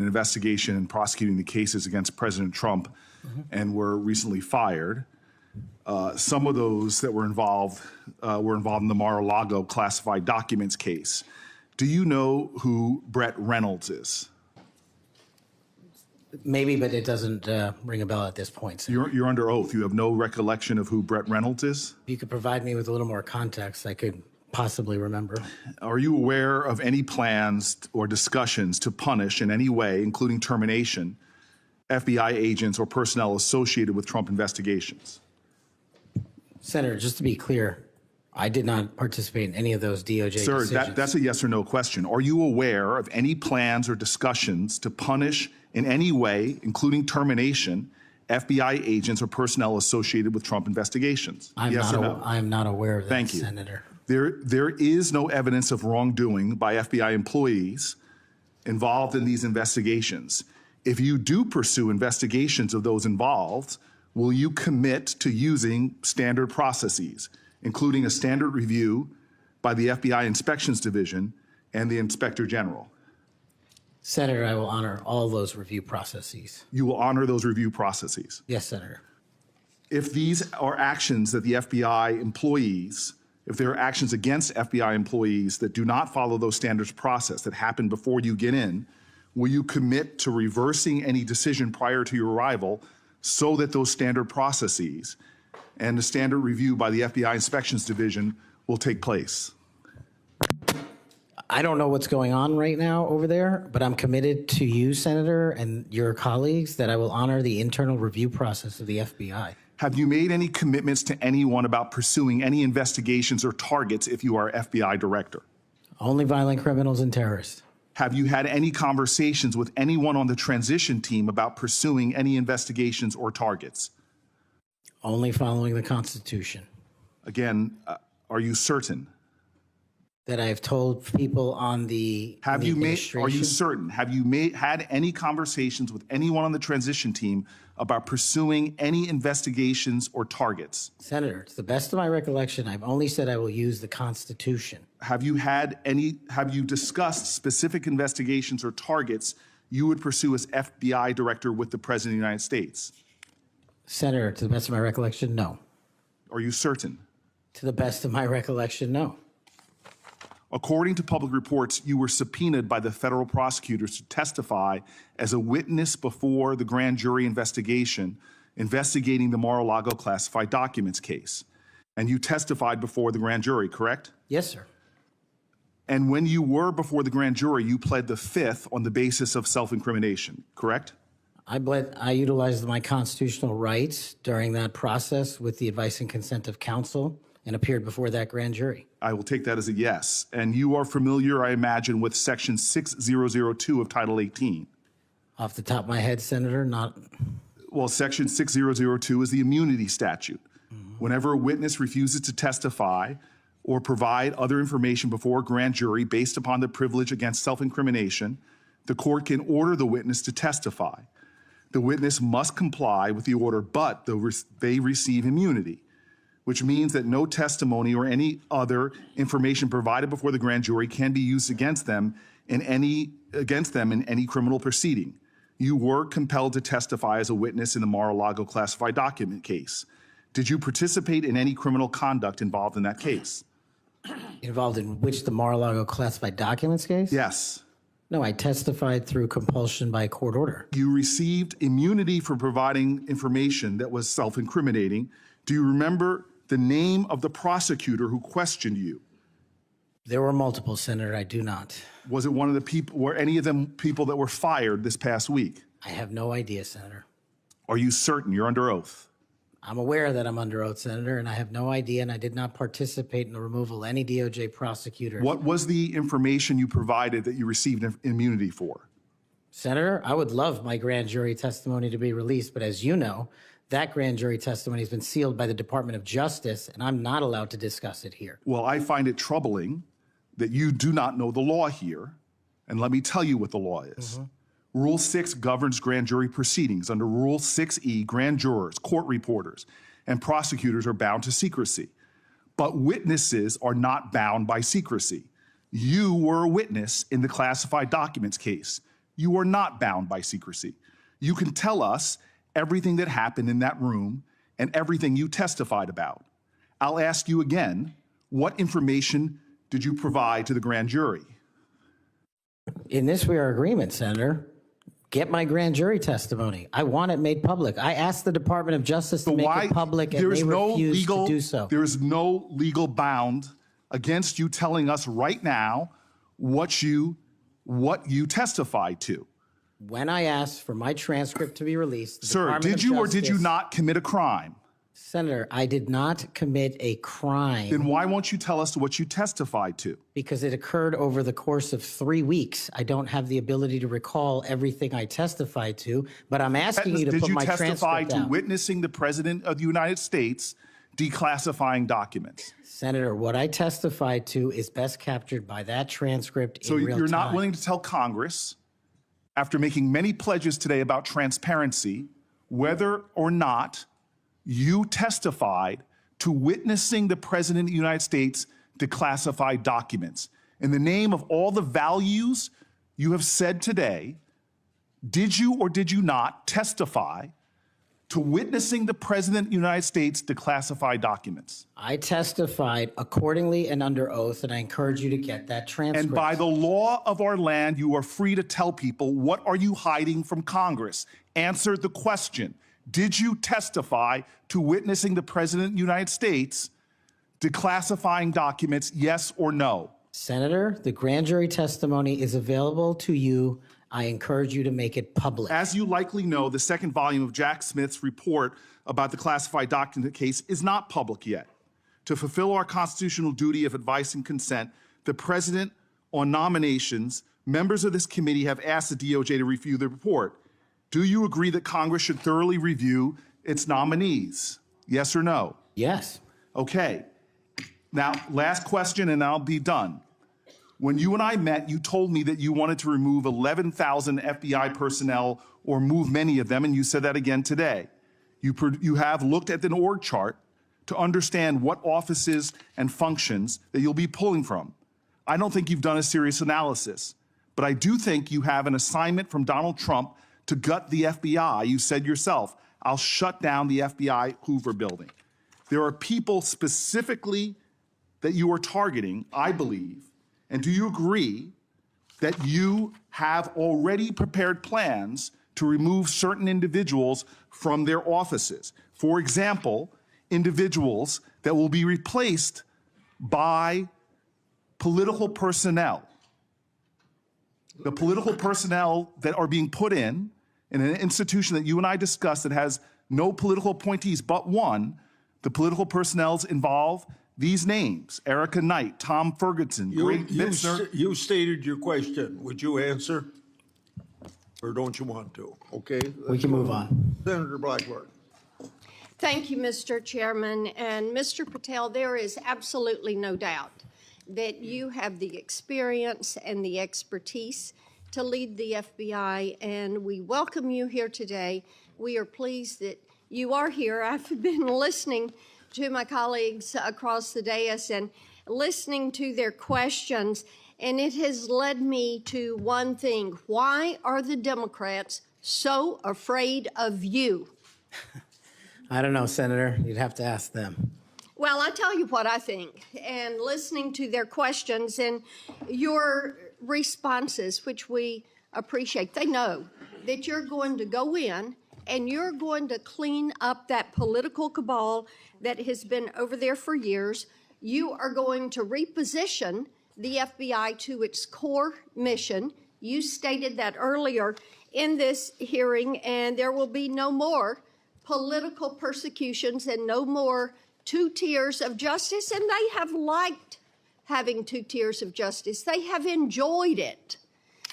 an investigation and prosecuting the cases against President Trump and were recently fired. Some of those that were involved in the Mar-a-Lago classified documents case. Do you know who Brett Reynolds is? Maybe, but it doesn't ring a bell at this point. So You're under oath. You have no recollection of who Brett Reynolds is? if you could provide me with a little more context, I could possibly remember. Are you aware of any plans or discussions to punish in any way, including termination, FBI agents or personnel associated with Trump investigations? Senator, just to be clear, I did not participate in any of those DOJ Sir, decisions. that's a yes or no question. Are you aware of any plans or discussions to punish in any way, including termination, FBI agents or personnel associated with Trump investigations? Yes or no? I'm not aware of that, Thank you. Senator. There is no evidence of wrongdoing by FBI employees involved in these investigations. If you do pursue investigations of those involved, will you commit to using standard processes, including a standard review by the FBI Inspections Division and the Inspector General? Senator, I will honor all those review processes. You will honor those review processes. Yes, Senator. If these are actions that the FBI employees, if there are actions against FBI employees that do not follow those standards process that happen before you get in, will you commit to reversing any decision prior to your arrival so that those standard processes and the standard review by the FBI Inspections Division will take place? I don't know what's going on right now over there, but I'm committed to you, Senator, and your colleagues that I will honor the internal review process of the FBI. Have you made any commitments to anyone about pursuing any investigations or targets if you are FBI director? Only violent criminals and terrorists. Have you had any conversations with anyone on the transition team about pursuing any investigations or targets? Only following the Constitution. Again, are you certain? That I have told people on the Are you administration. certain? Have you had any conversations with anyone on the transition team about pursuing any investigations or targets? Senator, to the best of my recollection, I've only said I will use the Constitution. Have you discussed specific investigations or targets you would pursue as FBI director with the President of the United States? Senator, to the best of my recollection, no. Are you certain? To the best of my recollection, no. According to public reports, you were subpoenaed by the federal prosecutors to testify as a witness before the grand jury investigation investigating the Mar-a-Lago classified documents case. And you testified before the grand jury, correct? Yes, sir. And when you were before the grand jury, you pled the fifth on the basis of self-incrimination, correct? I utilized my constitutional rights during that process with the advice and consent of counsel and appeared before that grand jury. I will take that as a yes. And you are familiar, I imagine, with Section 6002 of Title 18. Off the top of my head, Senator, not. Well, Section 6002 is the immunity statute. Whenever a witness refuses to testify or provide other information before a grand jury based upon the privilege against self-incrimination, the court can order the witness to testify. The witness must comply with the order, but they receive immunity, which means that no testimony or any other information provided before the grand jury can be used against them in any criminal proceeding. You were compelled to testify as a witness in the Mar-a-Lago classified document case. Did you participate in any criminal conduct involved in that case? Involved in which, the Mar-a-Lago classified documents case? Yes. No, I testified through compulsion by court order. You received immunity for providing information that was self-incriminating. Do you remember the name of the prosecutor who questioned you? There were multiple, Senator. I do not. Was it one of the people, were any of them people that were fired this past week? I have no idea, Senator. Are you certain? You're under oath. I'm aware that I'm under oath, Senator, and I have no idea, and I did not participate in the removal of any DOJ prosecutor. What was the information you provided that you received immunity for? Senator, I would love my grand jury testimony to be released, but as you know, that grand jury testimony has been sealed by the Department of Justice, and I'm not allowed to discuss it here. Well, I find it troubling that you do not know the law here, and let me tell you what the law is. Rule 6 governs grand jury proceedings. Under Rule 6E, grand jurors, court reporters, and prosecutors are bound to secrecy. But witnesses are not bound by secrecy. You were a witness in the classified documents case. you are not bound by secrecy. You can tell us everything that happened in that room and everything you testified about. I'll ask you again, what information did you provide to the grand jury? In this, we are agreement, Senator. Get my grand jury testimony. I want it made public. I asked the Department of Justice to make it public, and they refused to do so. There is no legal bound against you telling us right now what you testified to. When I asked for my transcript to be released, Sir, did you or did you not commit a crime? Senator, I did not commit a crime. Then why won't you tell us what you testified to? Because it occurred over the course of 3 weeks. I don't have the ability to recall everything I testified to, but I'm asking you to put my transcript out. Did you testify to witnessing the President of the United States declassifying documents? Senator, what I testified to is best captured by that transcript in real time. So you're not willing to tell Congress, after making many pledges today about transparency, whether or not you testified to witnessing the President of the United States declassify documents. In the name of all the values you have said today, did you or did you not testify to witnessing the President of the United States declassify documents? I testified accordingly and under oath, and I encourage you to get that transcript. And by the law of our land, you are free to tell people, what are you hiding from Congress? Answer the question. Did you testify to witnessing the President of the United States declassifying documents, yes or no? Senator, the grand jury testimony is available to you. I encourage you to make it public. As you likely know, the second volume of Jack Smith's report about the classified document case is not public yet. To fulfill our constitutional duty of advice and consent, the President, on nominations, members of this committee have asked the DOJ to review the report. Do you agree that Congress should thoroughly review its nominees? Yes or no? Yes. Okay. Now, last question, and I'll be done. When you and I met, you told me that you wanted to remove 11,000 FBI personnel or move many of them, and you said that again today. You have looked at an org chart to understand what offices and functions that you'll be pulling from. I don't think you've done a serious analysis, but I do think you have an assignment from Donald Trump to gut the FBI. You said yourself, I'll shut down the FBI Hoover building. There are people specifically that you are targeting, I believe. And do you agree that you have already prepared plans to remove certain individuals from their offices? For example, individuals that will be replaced by political personnel. The political personnel that are being put in an institution that you and I discussed that has no political appointees but one, the political personnel involve these names: Erica Knight, Tom Ferguson, Greg Bitzner. You stated your question. Would you answer? Or don't you want to? Okay. We can move on. Senator Blackburn. Thank you, Mr. Chairman. And Mr. Patel, there is absolutely no doubt that you have the experience and the expertise to lead the FBI, and we welcome you here today. We are pleased that you are here. I've been listening to my colleagues across the dais and listening to their questions, and it has led me to one thing. Why are the Democrats so afraid of you? I don't know, Senator. You'd have to ask them. Well, I tell you what I think, and listening to their questions and your responses, which we appreciate, they know that you're going to go in and you're going to clean up that political cabal that has been over there for years. You are going to reposition the FBI to its core mission. You stated that earlier in this hearing, and there will be no more political persecutions and no more 2 tiers of justice, and they have liked having 2 tiers of justice. They have enjoyed it,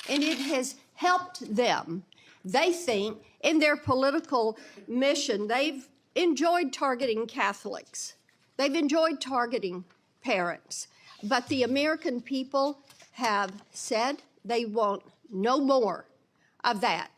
and it has helped them. They think in their political mission, they've enjoyed targeting Catholics. They've enjoyed targeting parents. But the American people have said they want no more of that.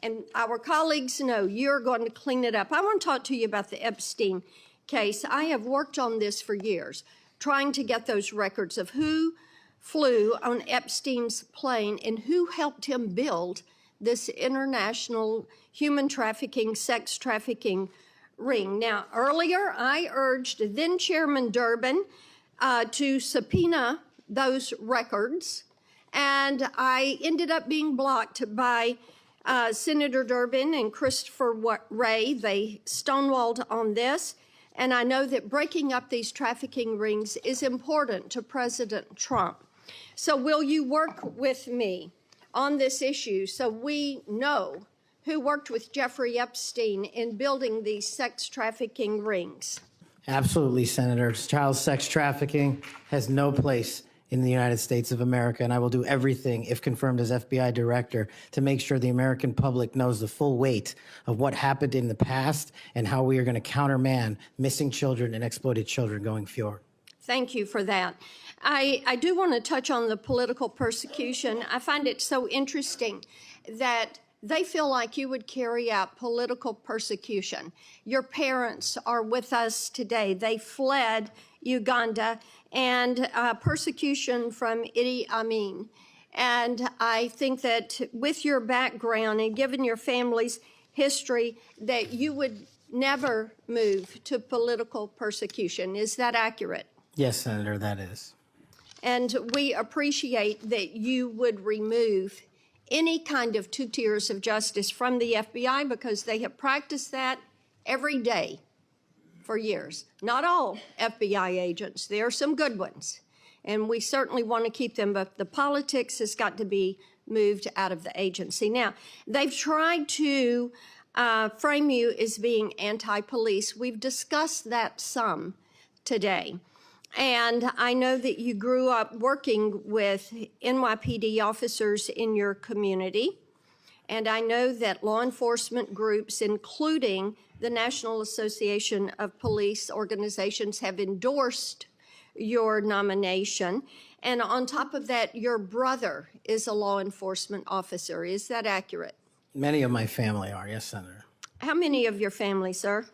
And our colleagues know you're going to clean it up. I want to talk to you about the Epstein case. I have worked on this for years, trying to get those records of who flew on Epstein's plane and who helped him build this international human trafficking, sex trafficking ring. Now, earlier I urged then Chairman Durbin to subpoena those records, and I ended up being blocked by Senator Durbin and Christopher Wray. They stonewalled on this, and I know that breaking up these trafficking rings is important to President Trump. So will you work with me on this issue so we know who worked with Jeffrey Epstein in building these sex trafficking rings? Absolutely, Senator. Child sex trafficking has no place in the United States of America, and I will do everything, if confirmed as FBI director, to make sure the American public knows the full weight of what happened in the past and how we are going to countermand missing children and exploited children going forward. Thank you for that. I do want to touch on the political persecution. I find it so interesting that they feel like you would carry out political persecution. Your parents are with us today. They fled Uganda and persecution from Idi Amin. And I think that with your background and given your family's history, that you would never move to political persecution. Is that accurate? Yes, Senator, that is. And we appreciate that you would remove any kind of 2 tiers of justice from the FBI because they have practiced that every day for years. Not all FBI agents. There are some good ones, and we certainly want to keep them, but the politics has got to be moved out of the agency. Now, they've tried to frame you as being anti-police. We've discussed that some today. And I know that you grew up working with NYPD officers in your community. And I know that law enforcement groups, including the National Association of Police Organizations, have endorsed your nomination. And on top of that, your brother is a law enforcement officer. Is that accurate? Many of my family are, yes, Senator. How many of your family, sir?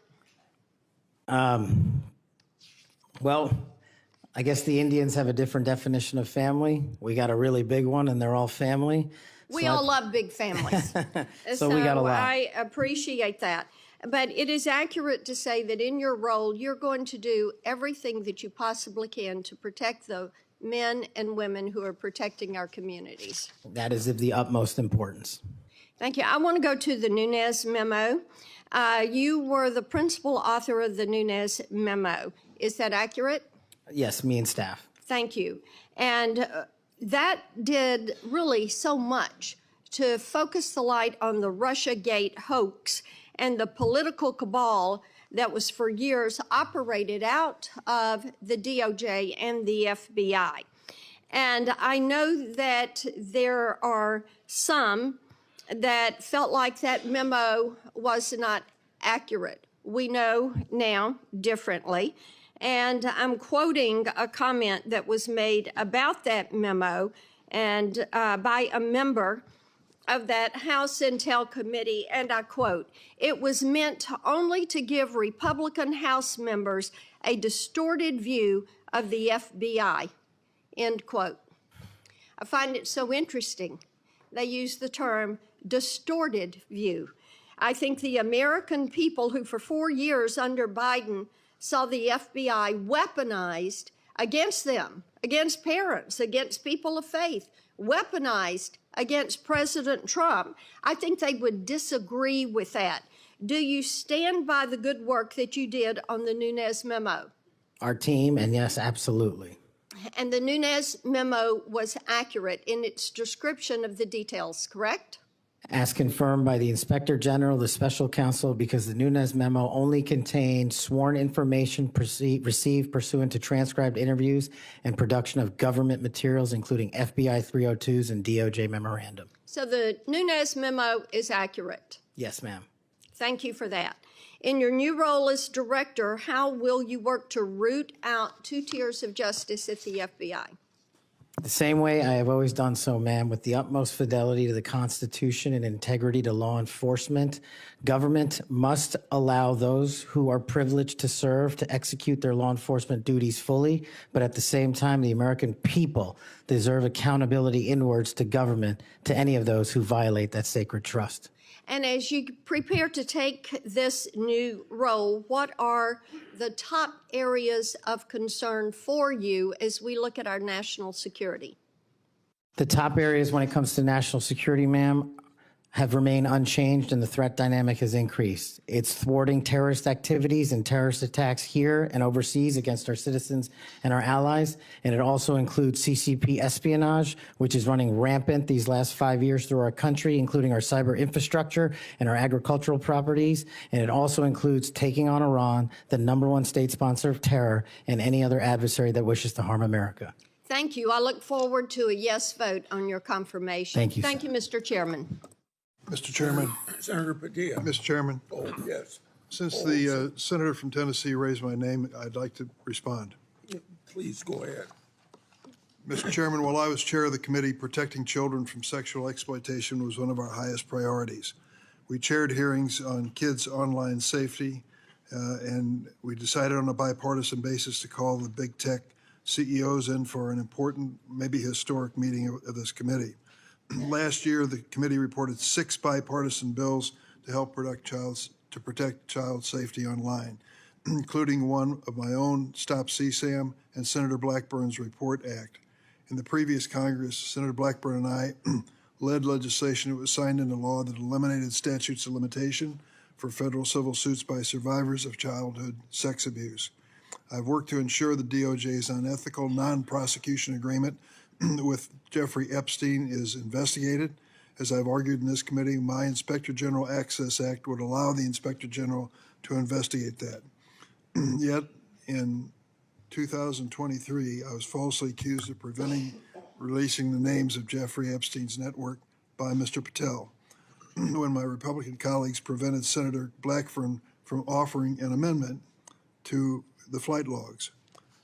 Well, I guess the Indians have a different definition of family. We got a really big one, and they're all family. We all love big families. So we got a lot. I appreciate that. But it is accurate to say that in your role, you're going to do everything that you possibly can to protect the men and women who are protecting our communities. That is of the utmost importance. Thank you. I want to go to the Nunes memo. You were the principal author of the Nunes memo. Is that accurate? Yes, me and staff. Thank you. And that did really so much to focus the light on the Russiagate hoax and the political cabal that was for years operated out of the DOJ and the FBI. And I know that there are some that felt like that memo was not accurate. We know now differently. And I'm quoting a comment that was made about that memo and by a member of that House Intel Committee, and I quote, "It was meant only to give Republican House members a distorted view of the FBI," end quote. I find it so interesting. They use the term distorted view. I think the American people who for 4 years under Biden saw the FBI weaponized against them, against parents, against people of faith, weaponized against President Trump. I think they would disagree with that. Do you stand by the good work that you did on the Nunes memo? Our team, and yes, absolutely. And the Nunes memo was accurate in its description of the details, correct? As confirmed by the Inspector General, the Special Counsel, because the Nunes memo only contained sworn information received pursuant to transcribed interviews and production of government materials, including FBI 302s and DOJ memorandum. So the Nunes memo is accurate. Yes, ma'am. Thank you for that. In your new role as director, how will you work to root out 2 tiers of justice at the FBI? The same way I have always done so, ma'am, with the utmost fidelity to the Constitution and integrity to law enforcement. Government must allow those who are privileged to serve to execute their law enforcement duties fully, but at the same time, the American people deserve accountability inwards to government, to any of those who violate that sacred trust. And as you prepare to take this new role, what are the top areas of concern for you as we look at our national security? The top areas when it comes to national security, ma'am, have remained unchanged and the threat dynamic has increased. It's thwarting terrorist activities and terrorist attacks here and overseas against our citizens and our allies. And it also includes CCP espionage, which is running rampant these last 5 years through our country, including our cyber infrastructure and our agricultural properties. And it also includes taking on Iran, the #1 state sponsor of terror, and any other adversary that wishes to harm America. Thank you. I look forward to a yes vote on your confirmation. Thank you, Thank sir. you, Mr. Chairman. Mr. Chairman, Senator Padilla. Mr. Chairman, Oh, yes. since the senator from Tennessee raised my name, I'd like to respond. Please go ahead. Mr. Chairman, while I was chair of the committee, protecting children from sexual exploitation was one of our highest priorities. We chaired hearings on kids' online safety, and we decided on a bipartisan basis to call the big tech CEOs in for an important, maybe historic meeting of this committee. Last year, the committee reported 6 bipartisan bills to help protect child safety online, including one of my own, Stop CSAM, and Senator Blackburn's Report Act. In the previous Congress, Senator Blackburn and I led legislation that was signed into law that eliminated statutes of limitation for federal civil suits by survivors of childhood sex abuse. I've worked to ensure the DOJ's unethical non-prosecution agreement with Jeffrey Epstein is investigated. As I've argued in this committee, my Inspector General Access Act would allow the Inspector General to investigate that. Yet, in 2023, I was falsely accused of preventing releasing the names of Jeffrey Epstein's network by Mr. Patel, when my Republican colleagues prevented Senator Blackburn from offering an amendment to the flight logs.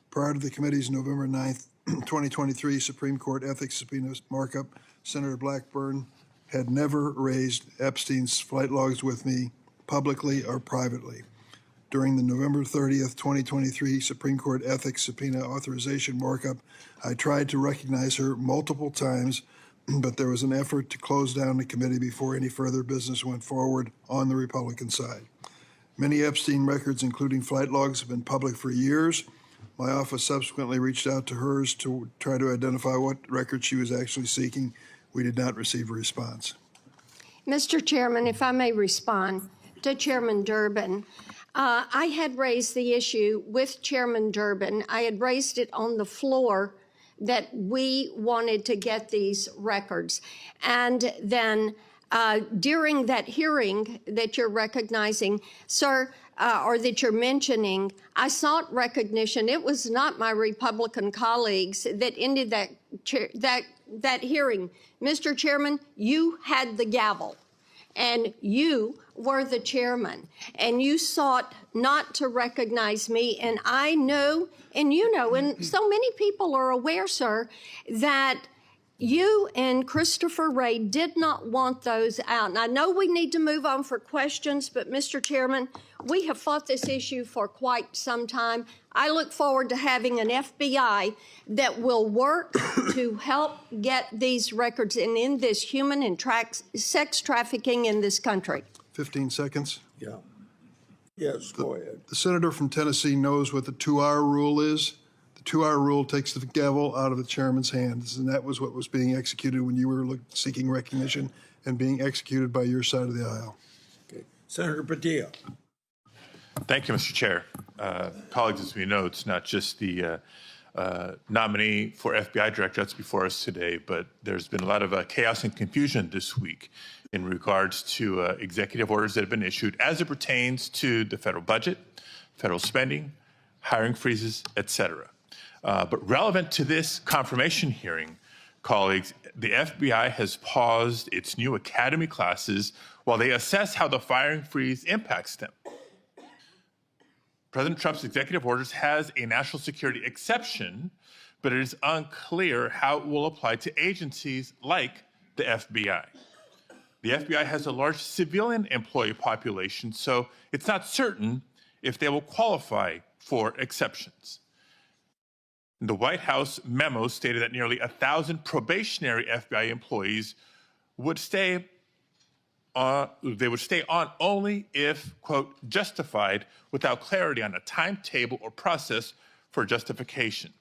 Prior to the committee's November 9th, 2023 Supreme Court ethics subpoena markup, Senator Blackburn had never raised Epstein's flight logs with me publicly or privately. During the November 30th, 2023 Supreme Court ethics subpoena authorization markup, I tried to recognize her multiple times, but there was an effort to close down the committee before any further business went forward on the Republican side. Many Epstein records, including flight logs, have been public for years. My office subsequently reached out to hers to try to identify what record she was actually seeking. We did not receive a response. Mr. Chairman, if I may respond to Chairman Durbin. I had raised the issue with Chairman Durbin. I had raised it on the floor that we wanted to get these records. And then during that hearing that you're recognizing, sir, or that you're mentioning, I sought recognition. It was not my Republican colleagues that ended that hearing. Mr. Chairman, you had the gavel, and you were the chairman, and you sought not to recognize me. And I know, and you know, and so many people are aware, sir, that you and Christopher Wray did not want those out. And I know we need to move on for questions, but Mr. Chairman, we have fought this issue for quite some time. I look forward to having an FBI that will work to help get these records and end this human and sex trafficking in this country. 15 seconds. Yeah. Yes, go ahead. The senator from Tennessee knows what the 2-hour rule is. The 2-hour rule takes the gavel out of the chairman's hands, and that was what was being executed when you were seeking recognition and being executed by your side of the aisle. Okay. Senator Padilla. Thank you, Mr. Chair. Colleagues, as we know, it's not just the nominee for FBI director that's before us today, but there's been a lot of chaos and confusion this week in regards to executive orders that have been issued as it pertains to the federal budget, federal spending, hiring freezes, et cetera. But relevant to this confirmation hearing, colleagues, the FBI has paused its new academy classes while they assess how the firing freeze impacts them. President Trump's executive orders has a national security exception but it is unclear how it will apply to agencies like the FBI. The FBI has a large civilian employee population, so it's not certain if they will qualify for exceptions. The White House memo stated that nearly 1,000 probationary FBI employees would stay on only if, quote, justified, without clarity on a timetable or process for justification.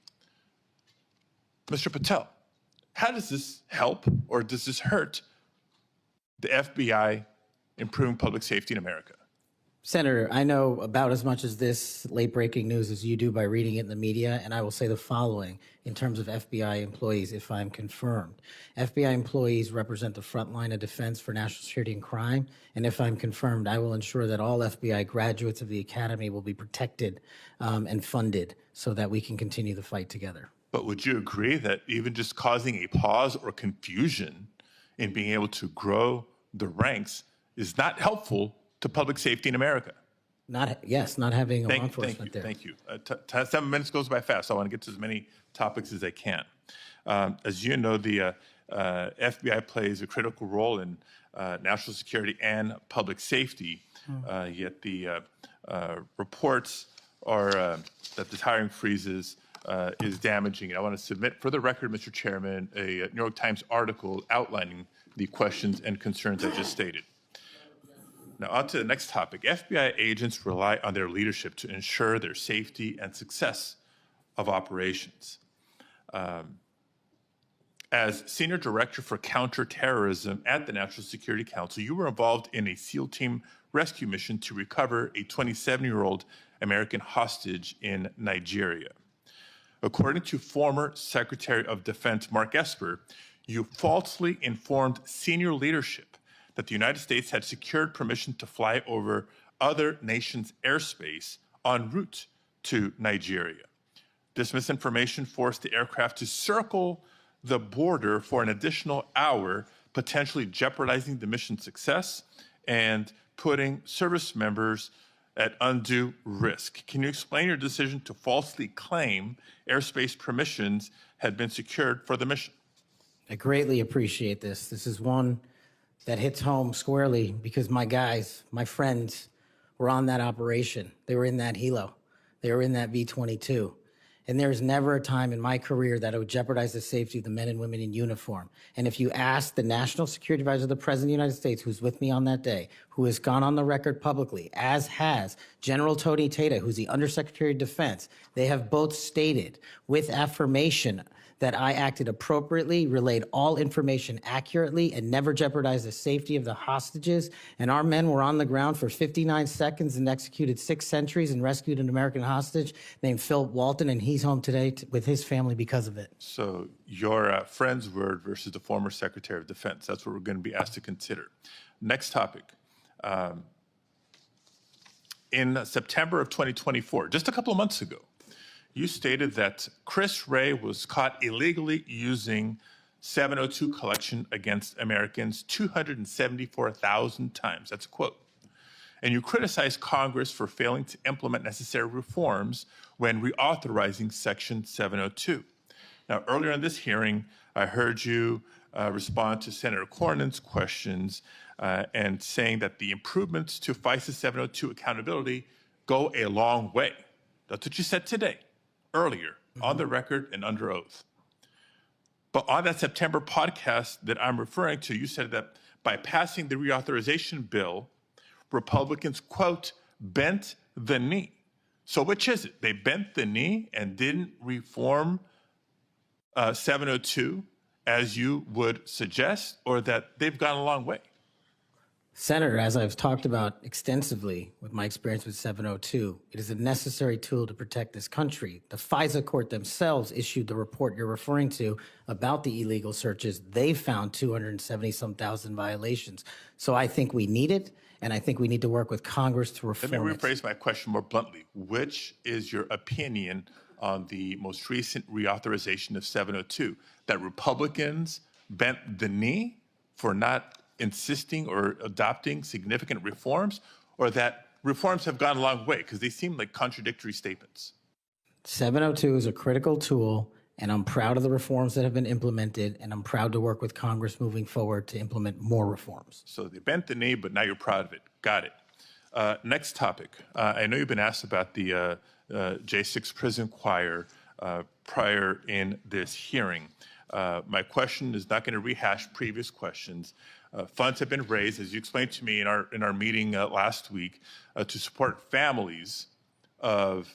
Mr. Patel, how does this help or does this hurt the FBI improving public safety in America? Senator, I know about as much as this late-breaking news as you do by reading it in the media, and I will say the following in terms of FBI employees, if I'm confirmed. FBI employees represent the front line of defense for national security and crime, and if I'm confirmed, I will ensure that all FBI graduates of the Academy will be protected and funded so that we can continue the fight together. But would you agree that even just causing a pause or confusion in being able to grow the ranks is not helpful to public safety in America? Not having a law enforcement there. Thank you. 7 minutes goes by fast, so I want to get to as many topics as I can. As you know, the FBI plays a critical role in national security and public safety, yet the reports are that this hiring freezes is damaging. I want to submit for the record, Mr. Chairman, a New York Times article outlining the questions and concerns I just stated. Now, on to the next topic. FBI agents rely on their leadership to ensure their safety and success of operations. As Senior Director for Counterterrorism at the National Security Council, you were involved in a SEAL team rescue mission to recover a 27-year-old American hostage in Nigeria. According to former Secretary of Defense Mark Esper, you falsely informed senior leadership that the United States had secured permission to fly over other nations' airspace en route to Nigeria. This misinformation forced the aircraft to circle the border for an additional hour, potentially jeopardizing the mission's success and putting service members at undue risk. Can you explain your decision to falsely claim airspace permissions had been secured for the mission? I greatly appreciate this. This is one that hits home squarely because my guys, my friends, were on that operation. They were in that helo. They were in that V-22. And there's never a time in my career that it would jeopardize the safety of the men and women in uniform. And if you ask the National Security Advisor of the President of the United States, who's with me on that day, who has gone on the record publicly, as has General Tony Tata, who's the Undersecretary of Defense, they have both stated with affirmation that I acted appropriately, relayed all information accurately, and never jeopardized the safety of the hostages. And our men were on the ground for 59 seconds and executed 6 sentries and rescued an American hostage named Philip Walton, and he's home today with his family because of it. So your friend's word versus the former Secretary of Defense. That's what we're going to be asked to consider. Next topic. In September of 2024, just a couple of months ago, you stated that Chris Wray was caught illegally using 702 collection against Americans 274,000 times. That's a quote. And you criticized Congress for failing to implement necessary reforms when reauthorizing Section 702. Now, earlier in this hearing, I heard you respond to Senator Cornyn's questions and saying that the improvements to FISA 702 accountability go a long way. That's what you said today, earlier, on the record and under oath. But on that September podcast that I'm referring to, you said that by passing the reauthorization bill, Republicans, quote, bent the knee. So which is it? They bent the knee and didn't reform 702 as you would suggest, or that they've gone a long way? Senator, as I've talked about extensively with my experience with 702, it is a necessary tool to protect this country. The FISA court themselves issued the report you're referring to about the illegal searches. They found 270-some thousand violations. So I think we need it, and I think we need to work with Congress to reform it. Let me rephrase my question more bluntly. Which is your opinion on the most recent reauthorization of 702? That Republicans bent the knee for not insisting or adopting significant reforms, or that reforms have gone a long way? Because they seem like contradictory statements. 702 is a critical tool, And I'm proud of the reforms that have been implemented, and I'm proud to work with Congress moving forward to implement more reforms. So they bent the knee, but now you're proud of it. Got it. Next topic. I know you've been asked about the J6 prison choir prior in this hearing. My question is not going to rehash previous questions. Funds have been raised, as you explained to me in our meeting last week, to support families of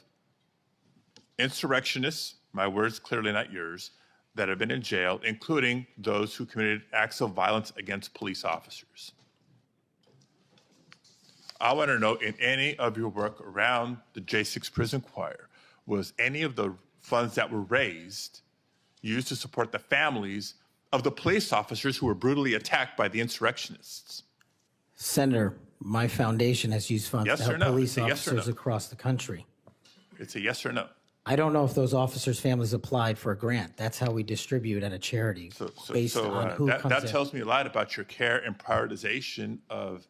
insurrectionists, my words clearly not yours, that have been in jail, including those who committed acts of violence against police officers. I want to know, in any of your work around the J6 prison choir, was any of the funds that were raised used to support the families of the police officers who were brutally attacked by the insurrectionists? Senator, my foundation has used funds Yes to or help no? police It's a yes or officers no. across the country. It's a yes or no. I don't know if those officers' families applied for a grant. That's how we distribute at a charity, based on who comes that in. tells me a lot about your care and prioritization of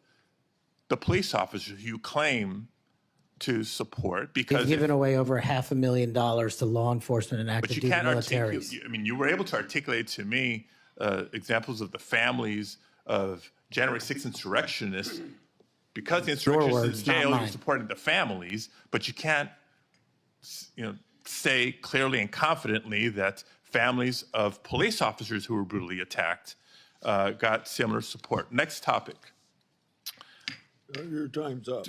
the police officers you claim to support, because They've given away over $500,000 to law enforcement and but active you duty can't militaries. articulate. I mean, you were able to articulate to me examples of the families of January 6th insurrectionists. Because the insurrectionists words, in not jail, you're mine. supporting the families, but you can't, say clearly and confidently that families of police officers who were brutally attacked got similar support. Next topic. Your time's up.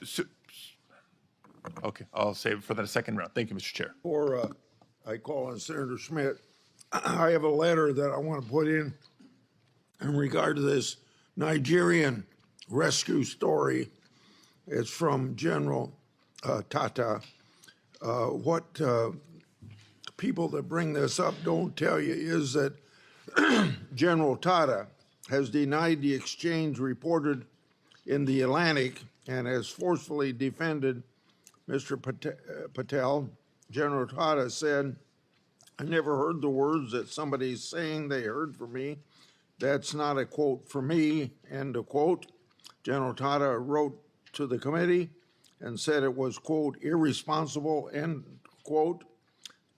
Okay, I'll save it for the second round. Thank you, Mr. Chair. Or I call on Senator Schmidt. I have a letter that I want to put in regard to this Nigerian rescue story. It's from General Tata. What people that bring this up don't tell you is that General Tata has denied the exchange reported in the Atlantic and has forcefully defended Mr. Patel. General Tata said, "I never heard the words that somebody's saying they heard from me. That's not a quote from me," end of quote. General Tata wrote to the committee and said it was, quote, irresponsible, end quote,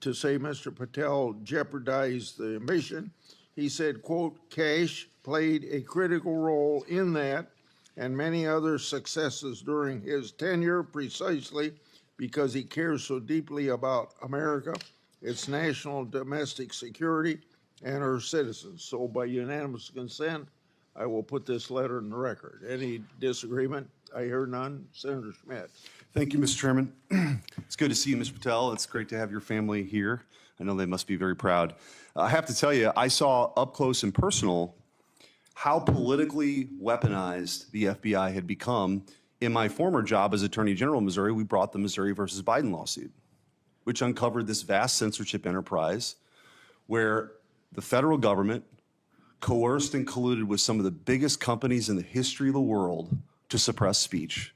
to say Mr. Patel jeopardized the mission. He said, quote, Kash played a critical role in that and many other successes during his tenure precisely because he cares so deeply about America, its national domestic security, and her citizens. So by unanimous consent, I will put this letter in the record. Any disagreement? I hear none. Senator Schmidt. Thank you, Mr. Chairman. It's good to see you, Mr. Patel. It's great to have your family here. I know they must be very proud. I have to tell you, I saw up close and personal how politically weaponized the FBI had become. In my former job as Attorney General of Missouri, we brought the Missouri versus Biden lawsuit, which uncovered this vast censorship enterprise where the federal government coerced and colluded with some of the biggest companies in the history of the world to suppress speech.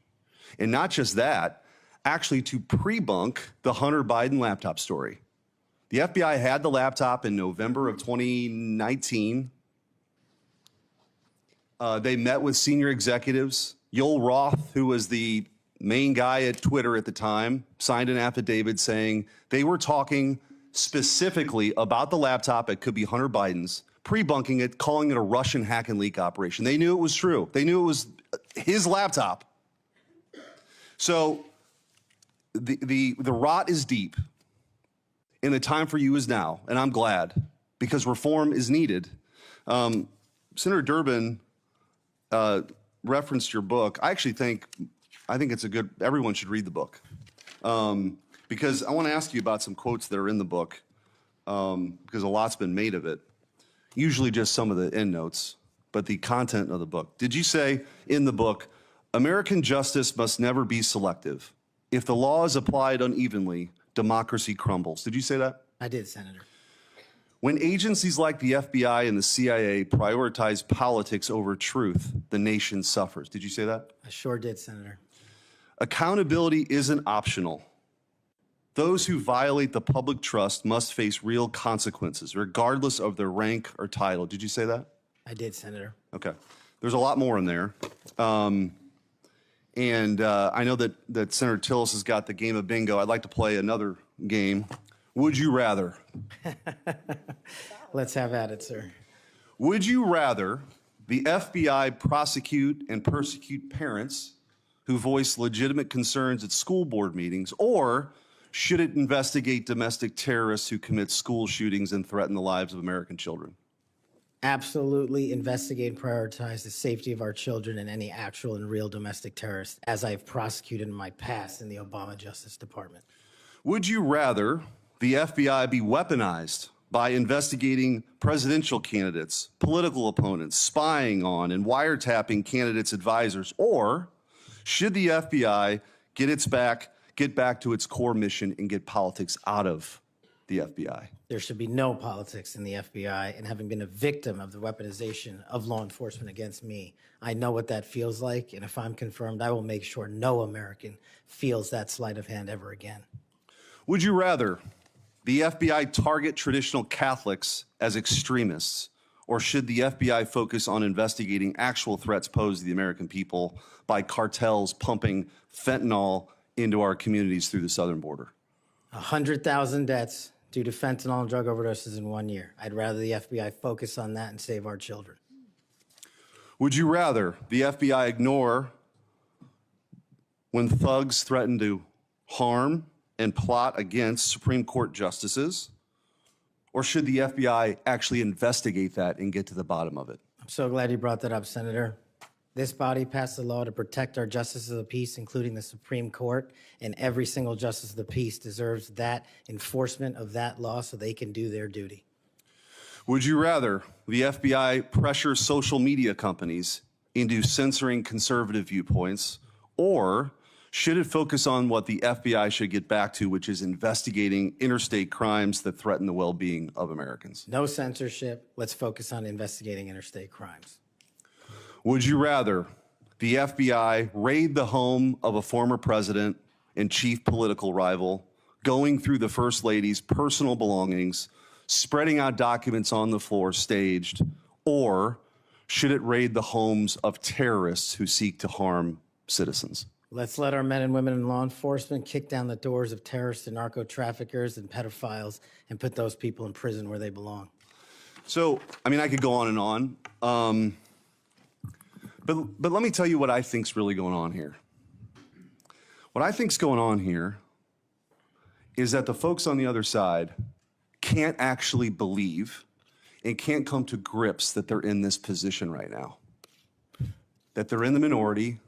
And not just that, actually to pre-bunk the Hunter Biden laptop story. The FBI had the laptop in November of 2019. They met with senior executives. Yoel Roth, who was the main guy at Twitter at the time, signed an affidavit saying they were talking specifically about the laptop. It could be Hunter Biden's, pre-bunking it, calling it a Russian hack and leak operation. They knew it was true. They knew it was his laptop. So the rot is deep, and the time for you is now, and I'm glad, because reform is needed. Senator Durbin referenced your book. I think it's a good, everyone should read the book. Because I want to ask you about some quotes that are in the book, because a lot's been made of it. Usually just some of the endnotes, but the content of the book. Did you say in the book, American justice must never be selective. If the law is applied unevenly, democracy crumbles. Did you say that? I did, Senator. When agencies like the FBI and the CIA prioritize politics over truth, the nation suffers. Did you say that? I sure did, Senator. Accountability isn't optional. Those who violate the public trust must face real consequences, regardless of their rank or title. Did you say that? I did, Senator. Okay. There's a lot more in there. I know that Senator Tillis has got the game of bingo. I'd like to play another game Would you rather? Let's have at it, sir. Would you rather the FBI prosecute and persecute parents who voice legitimate concerns at school board meetings, or should it investigate domestic terrorists who commit school shootings and threaten the lives of American children? Absolutely investigate and prioritize the safety of our children and any actual and real domestic terrorists, as I've prosecuted in my past in the Obama Justice Department. Would you rather the FBI be weaponized by investigating presidential candidates, political opponents, spying on and wiretapping candidates' advisors, or should the FBI get back to its core mission and get politics out of the FBI? There should be no politics in the FBI, and having been a victim of the weaponization of law enforcement against me, I know what that feels like, and if I'm confirmed, I will make sure no American feels that sleight of hand ever again. Would you rather the FBI target traditional Catholics as extremists, or should the FBI focus on investigating actual threats posed to the American people by cartels pumping fentanyl into our communities through the southern border? 100,000 deaths due to fentanyl and drug overdoses in 1 year. I'd rather the FBI focus on that and save our children. Would you rather the FBI ignore when thugs threaten to harm and plot against Supreme Court justices, or should the FBI actually investigate that and get to the bottom of it? I'm so glad you brought that up, Senator. This body passed a law to protect our justices of the peace, including the Supreme Court, and every single justice of the peace deserves that enforcement of that law so they can do their duty. Would you rather the FBI pressure social media companies into censoring conservative viewpoints, or should it focus on what the FBI should get back to, which is investigating interstate crimes that threaten the well-being of Americans? No censorship. Let's focus on investigating interstate crimes. Would you rather the FBI raid the home of a former president and chief political rival, going through the First Lady's personal belongings, spreading out documents on the floor staged, or should it raid the homes of terrorists who seek to harm citizens? Let's let our men and women in law enforcement kick down the doors of terrorists and narco traffickers and pedophiles and put those people in prison where they belong. So, I mean, I could go on and on. But let me tell you what I think's really going on here. What I think's going on here is that the folks on the other side can't actually believe and can't come to grips that they're in this position right now, that they're in the minority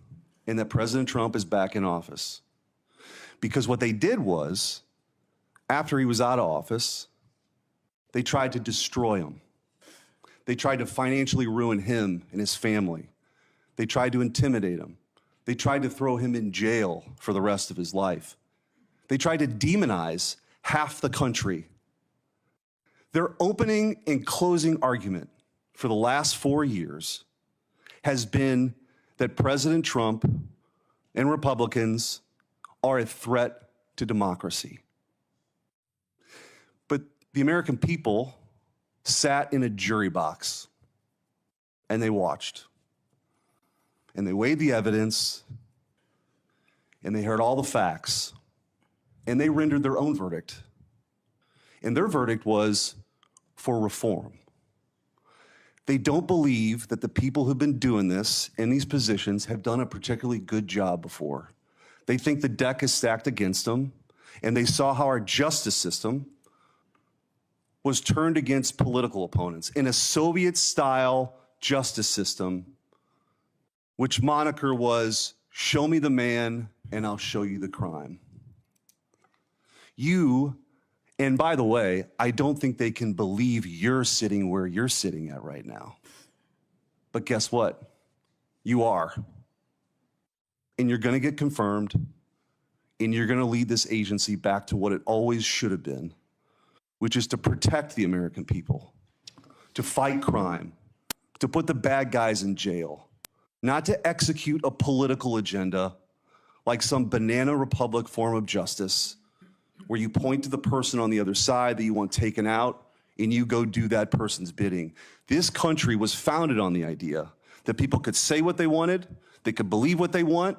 and that President Trump is back in office. Because what they did was, after he was out of office, they tried to destroy him. They tried to financially ruin him and his family. They tried to intimidate him. They tried to throw him in jail for the rest of his life. They tried to demonize half the country. Their opening and closing argument for the last 4 years has been that President Trump and Republicans are a threat to democracy. But the American people sat in a jury box and they watched. And they weighed the evidence, and they heard all the facts, and they rendered their own verdict. And their verdict was for reform. They don't believe that the people who've been doing this in these positions have done a particularly good job before. They think the deck is stacked against them, and they saw how our justice system was turned against political opponents in a Soviet-style justice system, which moniker was, "Show me the man and I'll show you the crime." And by the way, I don't think they can believe you're sitting where you're sitting at right now. But guess what? You are. And you're going to get confirmed, and you're going to lead this agency back to what it always should have been, which is to protect the American people, to fight crime, to put the bad guys in jail, not to execute a political agenda like some banana republic form of justice where you point to the person on the other side that you want taken out and you go do that person's bidding. This country was founded on the idea that people could say what they wanted, they could believe what they want,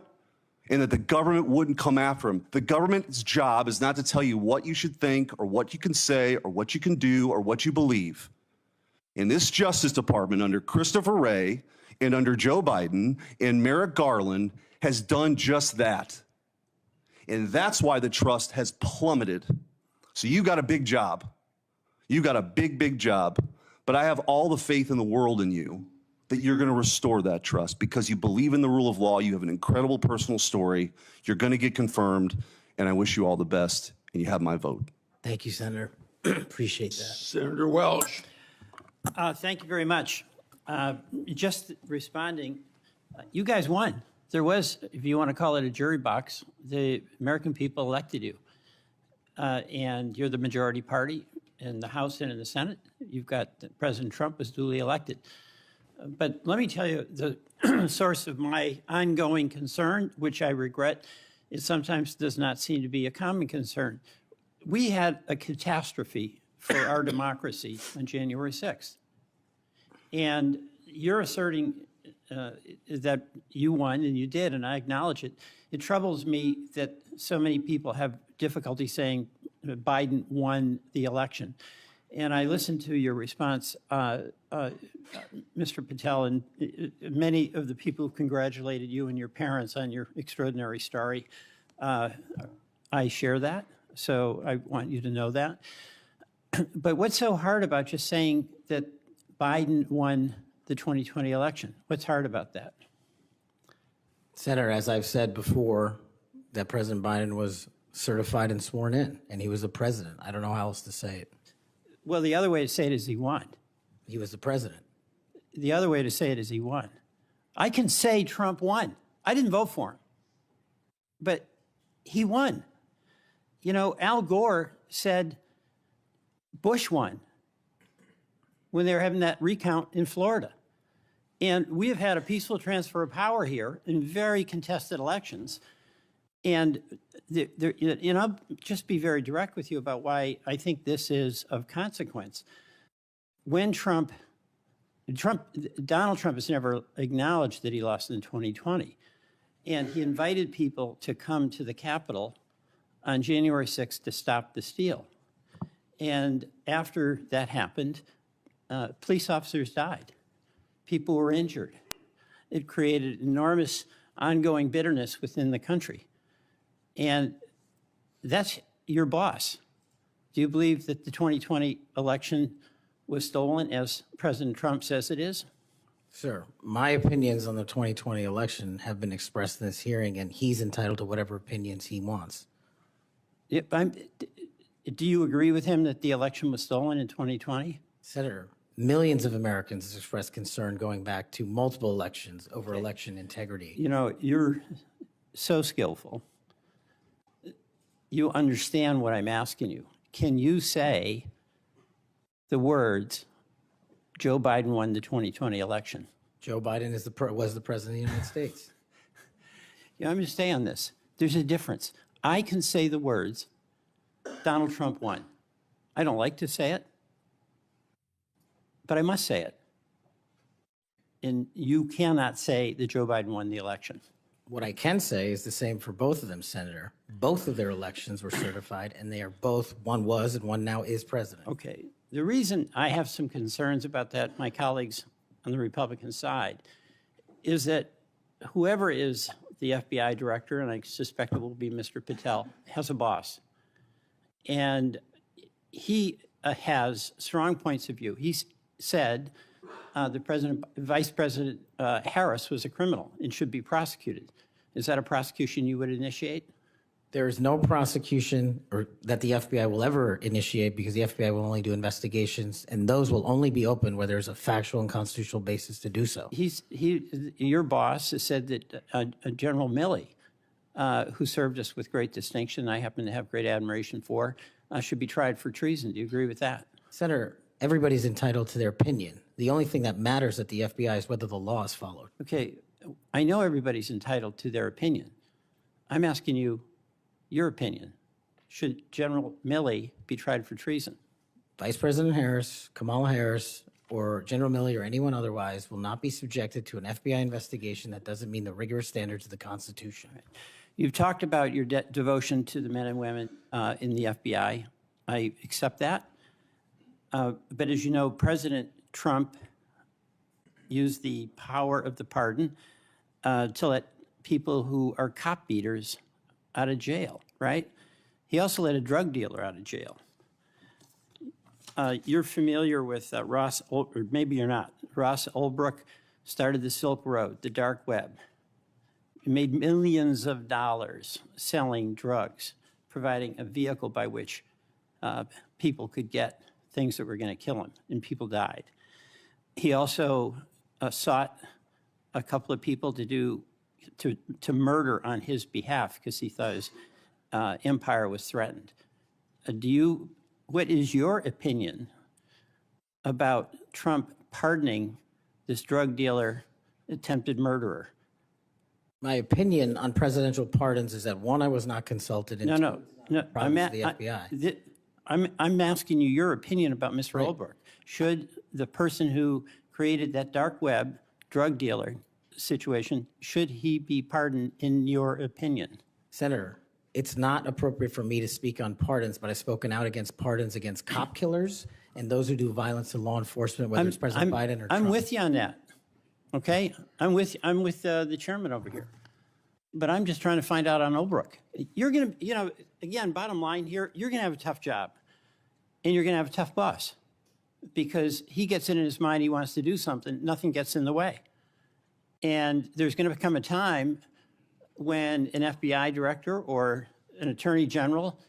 and that the government wouldn't come after him. The government's job is not to tell you what you should think or what you can say or what you can do or what you believe. And this Justice Department under Christopher Wray and under Joe Biden and Merrick Garland has done just that. And that's why the trust has plummeted. So you've got a big job. You've got a big, big job. But I have all the faith in the world in you that you're going to restore that trust because you believe in the rule of law. You have an incredible personal story. You're going to get confirmed. And I wish you all the best. And you have my vote. Thank you, Senator. Appreciate that. Senator Welch. Thank you very much. Just responding, you guys won. There was, if you want to call it a jury box, the American people elected you. And you're the majority party in the House and in the Senate. You've got President Trump was duly elected. But let me tell you, the source of my ongoing concern, which I regret, it sometimes does not seem to be a common concern. We had a catastrophe for our democracy on January 6th. And you're asserting that you won, and you did, and I acknowledge it. It troubles me that so many people have difficulty saying Biden won the election. And I listened to your response, Mr. Patel, and many of the people who congratulated you and your parents on your extraordinary story. I share that, so I want you to know that. But what's so hard about just saying that Biden won the 2020 election? What's hard about that? Senator, as I've said before, that President Biden was certified and sworn in, and he was the president. I don't know how else to say it. Well, the other way to say it is he won. He was the president. The other way to say it is he won. I can say Trump won. I didn't vote for him, but he won. You know, Al Gore said Bush won when they were having that recount in Florida. And we have had a peaceful transfer of power here in very contested elections. And I'll just be very direct with you about why I think this is of consequence. When Donald Trump has never acknowledged that he lost in 2020. And he invited people to come to the Capitol on January 6th to stop the steal. And after that happened, police officers died. People were injured. It created enormous ongoing bitterness within the country. And that's your boss. Do you believe that the 2020 election was stolen, as President Trump says it is? Sir, my opinions on the 2020 election have been expressed in this hearing, and he's entitled to whatever opinions he wants. Do you agree with him that the election was stolen in 2020? Senator, millions of Americans have expressed concern going back to multiple elections over election integrity. You know, you're so skillful. You understand what I'm asking you. Can you say the words, Joe Biden won the 2020 election? Joe Biden was the president of the United States. You know, I'm going to stay on this. There's a difference. I can say the words, Donald Trump won. I don't like to say it, but I must say it. And you cannot say that Joe Biden won the election. What I can say is the same for both of them, Senator. Both of their elections were certified, and they are both, one was and one now is president. Okay. The reason I have some concerns about that, my colleagues on the Republican side, is that whoever is the FBI director, and I suspect it will be Mr. Patel, has a boss. And he has strong points of view. He said Vice President Harris was a criminal and should be prosecuted. Is that a prosecution you would initiate? There is no prosecution or that the FBI will ever initiate because the FBI will only do investigations, and those will only be open where there's a factual and constitutional basis to do so. Your boss has said that General Milley, who served us with great distinction, I happen to have great admiration for, should be tried for treason. Do you agree with that? Senator, everybody's entitled to their opinion. The only thing that matters at the FBI is whether the law is followed. Okay, I know everybody's entitled to their opinion. I'm asking you your opinion. Should General Milley be tried for treason? Vice President Harris, Kamala Harris, or General Milley or anyone otherwise will not be subjected to an FBI investigation that doesn't meet the rigorous standards of the Constitution. You've talked about your devotion to the men and women in the FBI. I accept that. But as you know, President Trump used the power of the pardon to let people who are cop beaters out of jail, right? He also let a drug dealer out of jail. You're familiar with Ross, or maybe you're not. Ross Ulbricht started the Silk Road, the dark web. He made millions of dollars selling drugs, providing a vehicle by which people could get things that were going to kill them, and people died. He also sought a couple of people to murder on his behalf because he thought his empire was threatened. What is your opinion about Trump pardoning this drug dealer, attempted murderer? My opinion on presidential pardons is that, one, I was not consulted in No. the FBI. I'm asking you your opinion about Mr. Ulbricht. Should the person who created that dark web drug dealer situation, should he be pardoned in your opinion? Senator, it's not appropriate for me to speak on pardons, but I've spoken out against pardons against cop killers and those who do violence to law enforcement, whether it's President Biden or Trump. I'm with you on that. Okay, I'm with the chairman over here, but I'm just trying to find out on Ulbricht. You're gonna, again, bottom line here, you're gonna have a tough job, and you're gonna have a tough boss, because he gets it in his mind he wants to do something, nothing gets in the way, and there's gonna become a time when an FBI director or an attorney general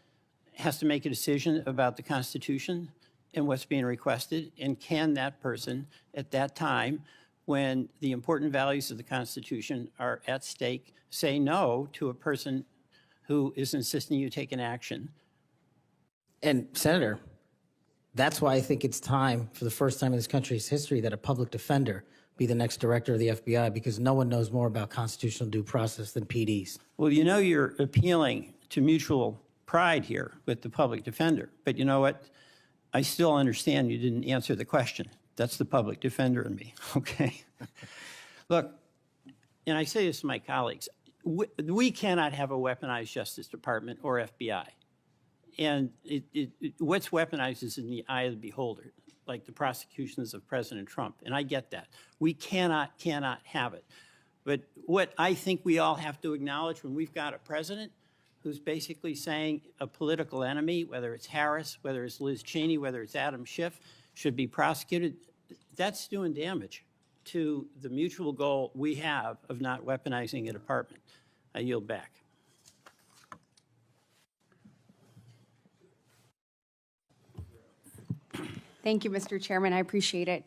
has to make a decision about the Constitution and what's being requested, and can that person at that time, when the important values of the Constitution are at stake, say no to a person who is insisting you take an action? And Senator, that's why I think it's time, for the first time in this country's history, that a public defender be the next director of the FBI, because no one knows more about constitutional due process than PDs. Well, you're appealing to mutual pride here with the public defender, but you know what? I still understand you didn't answer the question. That's the public defender in me, okay? Look, and I say this to my colleagues, we cannot have a weaponized Justice Department or FBI. And what's weaponized is in the eye of the beholder, like the prosecutions of President Trump, and I get that. We cannot have it. But what I think we all have to acknowledge, when we've got a president who's basically saying a political enemy, whether it's Harris, whether it's Liz Cheney, whether it's Adam Schiff, should be prosecuted, that's doing damage to the mutual goal we have of not weaponizing a department. I yield back. Thank you, Mr. Chairman. I appreciate it.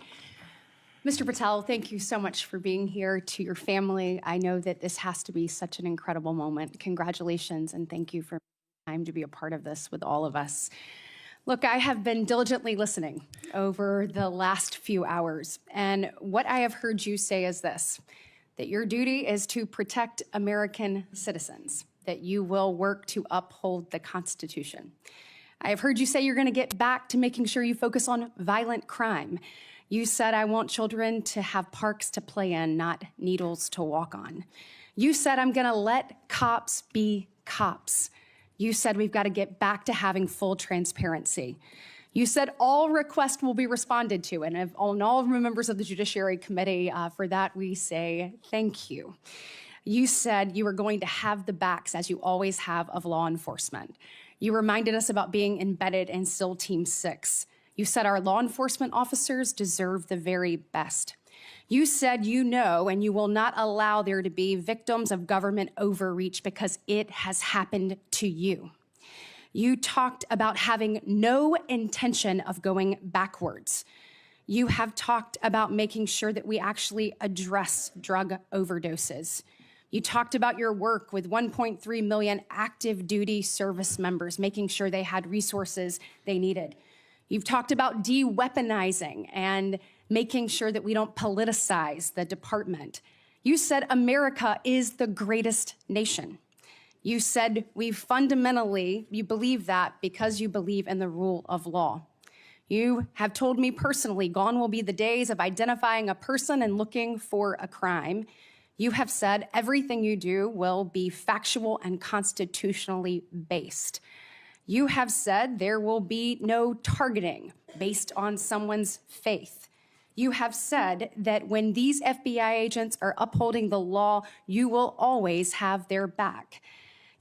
Mr. Patel, thank you so much for being here. To your family, I know that this has to be such an incredible moment. Congratulations, and thank you for time to be a part of this with all of us. Look, I have been diligently listening over the last few hours, and what I have heard you say is this, that your duty is to protect American citizens, that you will work to uphold the Constitution. I have heard you say you're going to get back to making sure you focus on violent crime. You said, I want children to have parks to play in, not needles to walk on. You said, I'm going to let cops be cops. You said, we've got to get back to having full transparency. You said all requests will be responded to, and all members of the Judiciary Committee, for that we say thank you. You said you were going to have the backs, as you always have, of law enforcement. You reminded us about being embedded in SEAL Team 6. You said our law enforcement officers deserve the very best. You said you know and you will not allow there to be victims of government overreach because it has happened to you. You talked about having no intention of going backwards. You have talked about making sure that we actually address drug overdoses. You talked about your work with 1.3 million active duty service members, making sure they had resources they needed. You've talked about de-weaponizing and making sure that we don't politicize the department. You said America is the greatest nation. You said you believe that because you believe in the rule of law. You have told me personally, gone will be the days of identifying a person and looking for a crime. You have said everything you do will be factual and constitutionally based. You have said there will be no targeting based on someone's faith. You have said that when these FBI agents are upholding the law, you will always have their back.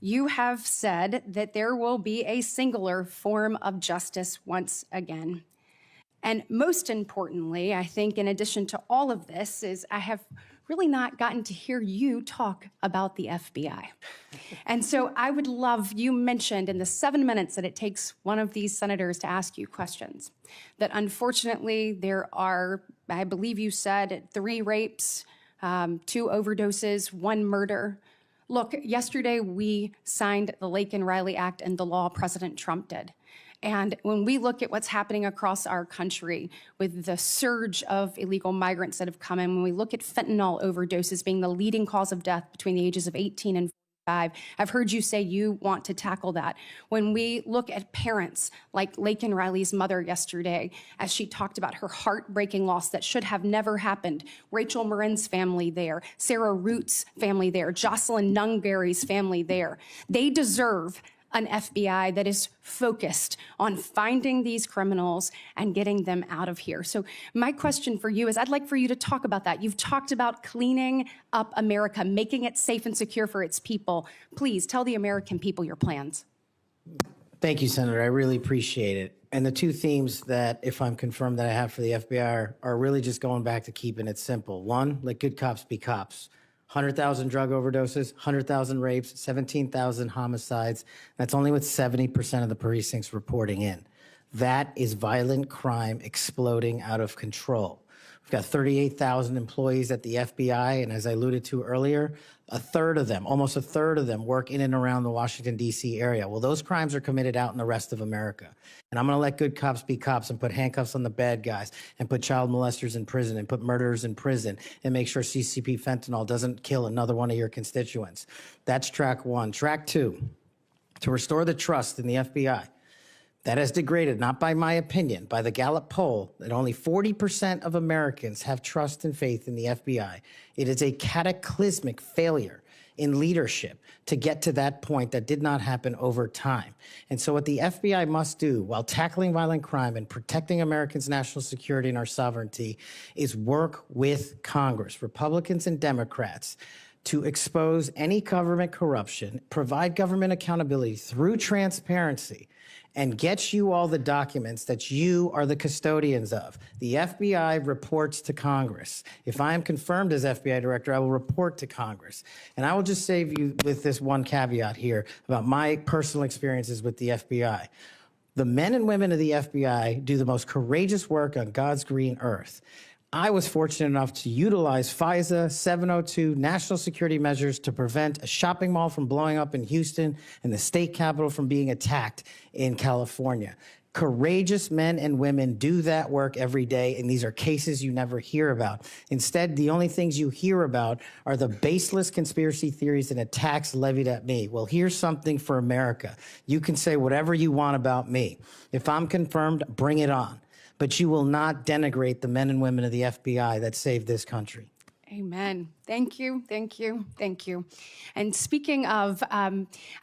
You have said that there will be a singular form of justice once again. And most importantly, I think in addition to all of this, is I have really not gotten to hear you talk about the FBI. And so I would love, you mentioned in the 7 minutes that it takes one of these senators to ask you questions, that unfortunately there are, I believe you said, 3 rapes, 2 overdoses, 1 murder. Look, yesterday we signed the Laken Riley Act and the law President Trump did. And when we look at what's happening across our country with the surge of illegal migrants that have come in, when we look at fentanyl overdoses being the leading cause of death between the ages of 18 and 45, I've heard you say you want to tackle that. When we look at parents like Laken Riley's mother yesterday, as she talked about her heartbreaking loss that should have never happened, Rachel Marin's family there, Sarah Root's family there, Jocelyn Nungary's family there, they deserve an FBI that is focused on finding these criminals and getting them out of here. So my question for you is, I'd like for you to talk about that. You've talked about cleaning up America, making it safe and secure for its people. Please tell the American people your plans. Thank you, Senator. I really appreciate it. And the 2 themes that, if I'm confirmed, that I have for the FBI are really just going back to keeping it simple. 1, let good cops be cops. 100,000 drug overdoses, 100,000 rapes, 17,000 homicides. That's only with 70% of the precincts reporting in. That is violent crime exploding out of control. We've got 38,000 employees at the FBI, and as I alluded to earlier, almost a third of them work in and around the Washington, D.C. area. Well, those crimes are committed out in the rest of America. And I'm going to let good cops be cops and put handcuffs on the bad guys and put child molesters in prison and put murderers in prison and make sure CCP fentanyl doesn't kill another one of your constituents. That's track 1. Track 2, to restore the trust in the FBI. That has degraded, not by my opinion, by the Gallup poll, that only 40% of Americans have trust and faith in the FBI. It is a cataclysmic failure in leadership to get to that point that did not happen over time. And so what the FBI must do while tackling violent crime and protecting Americans' national security and our sovereignty is work with Congress, Republicans and Democrats, to expose any government corruption, provide government accountability through transparency, and get you all the documents that you are the custodians of. The FBI reports to Congress. If I am confirmed as FBI director, I will report to Congress. And I will just save you with this one caveat here about my personal experiences with the FBI. The men and women of the FBI do the most courageous work on God's green earth. I was fortunate enough to utilize FISA 702 national security measures to prevent a shopping mall from blowing up in Houston and the state capitol from being attacked in California. Courageous men and women do that work every day, and these are cases you never hear about. Instead, the only things you hear about are the baseless conspiracy theories and attacks levied at me. Well, here's something for America. You can say whatever you want about me. If I'm confirmed, bring it on. But you will not denigrate the men and women of the FBI that saved this country. Amen. Thank you, thank you, thank you. And speaking of, I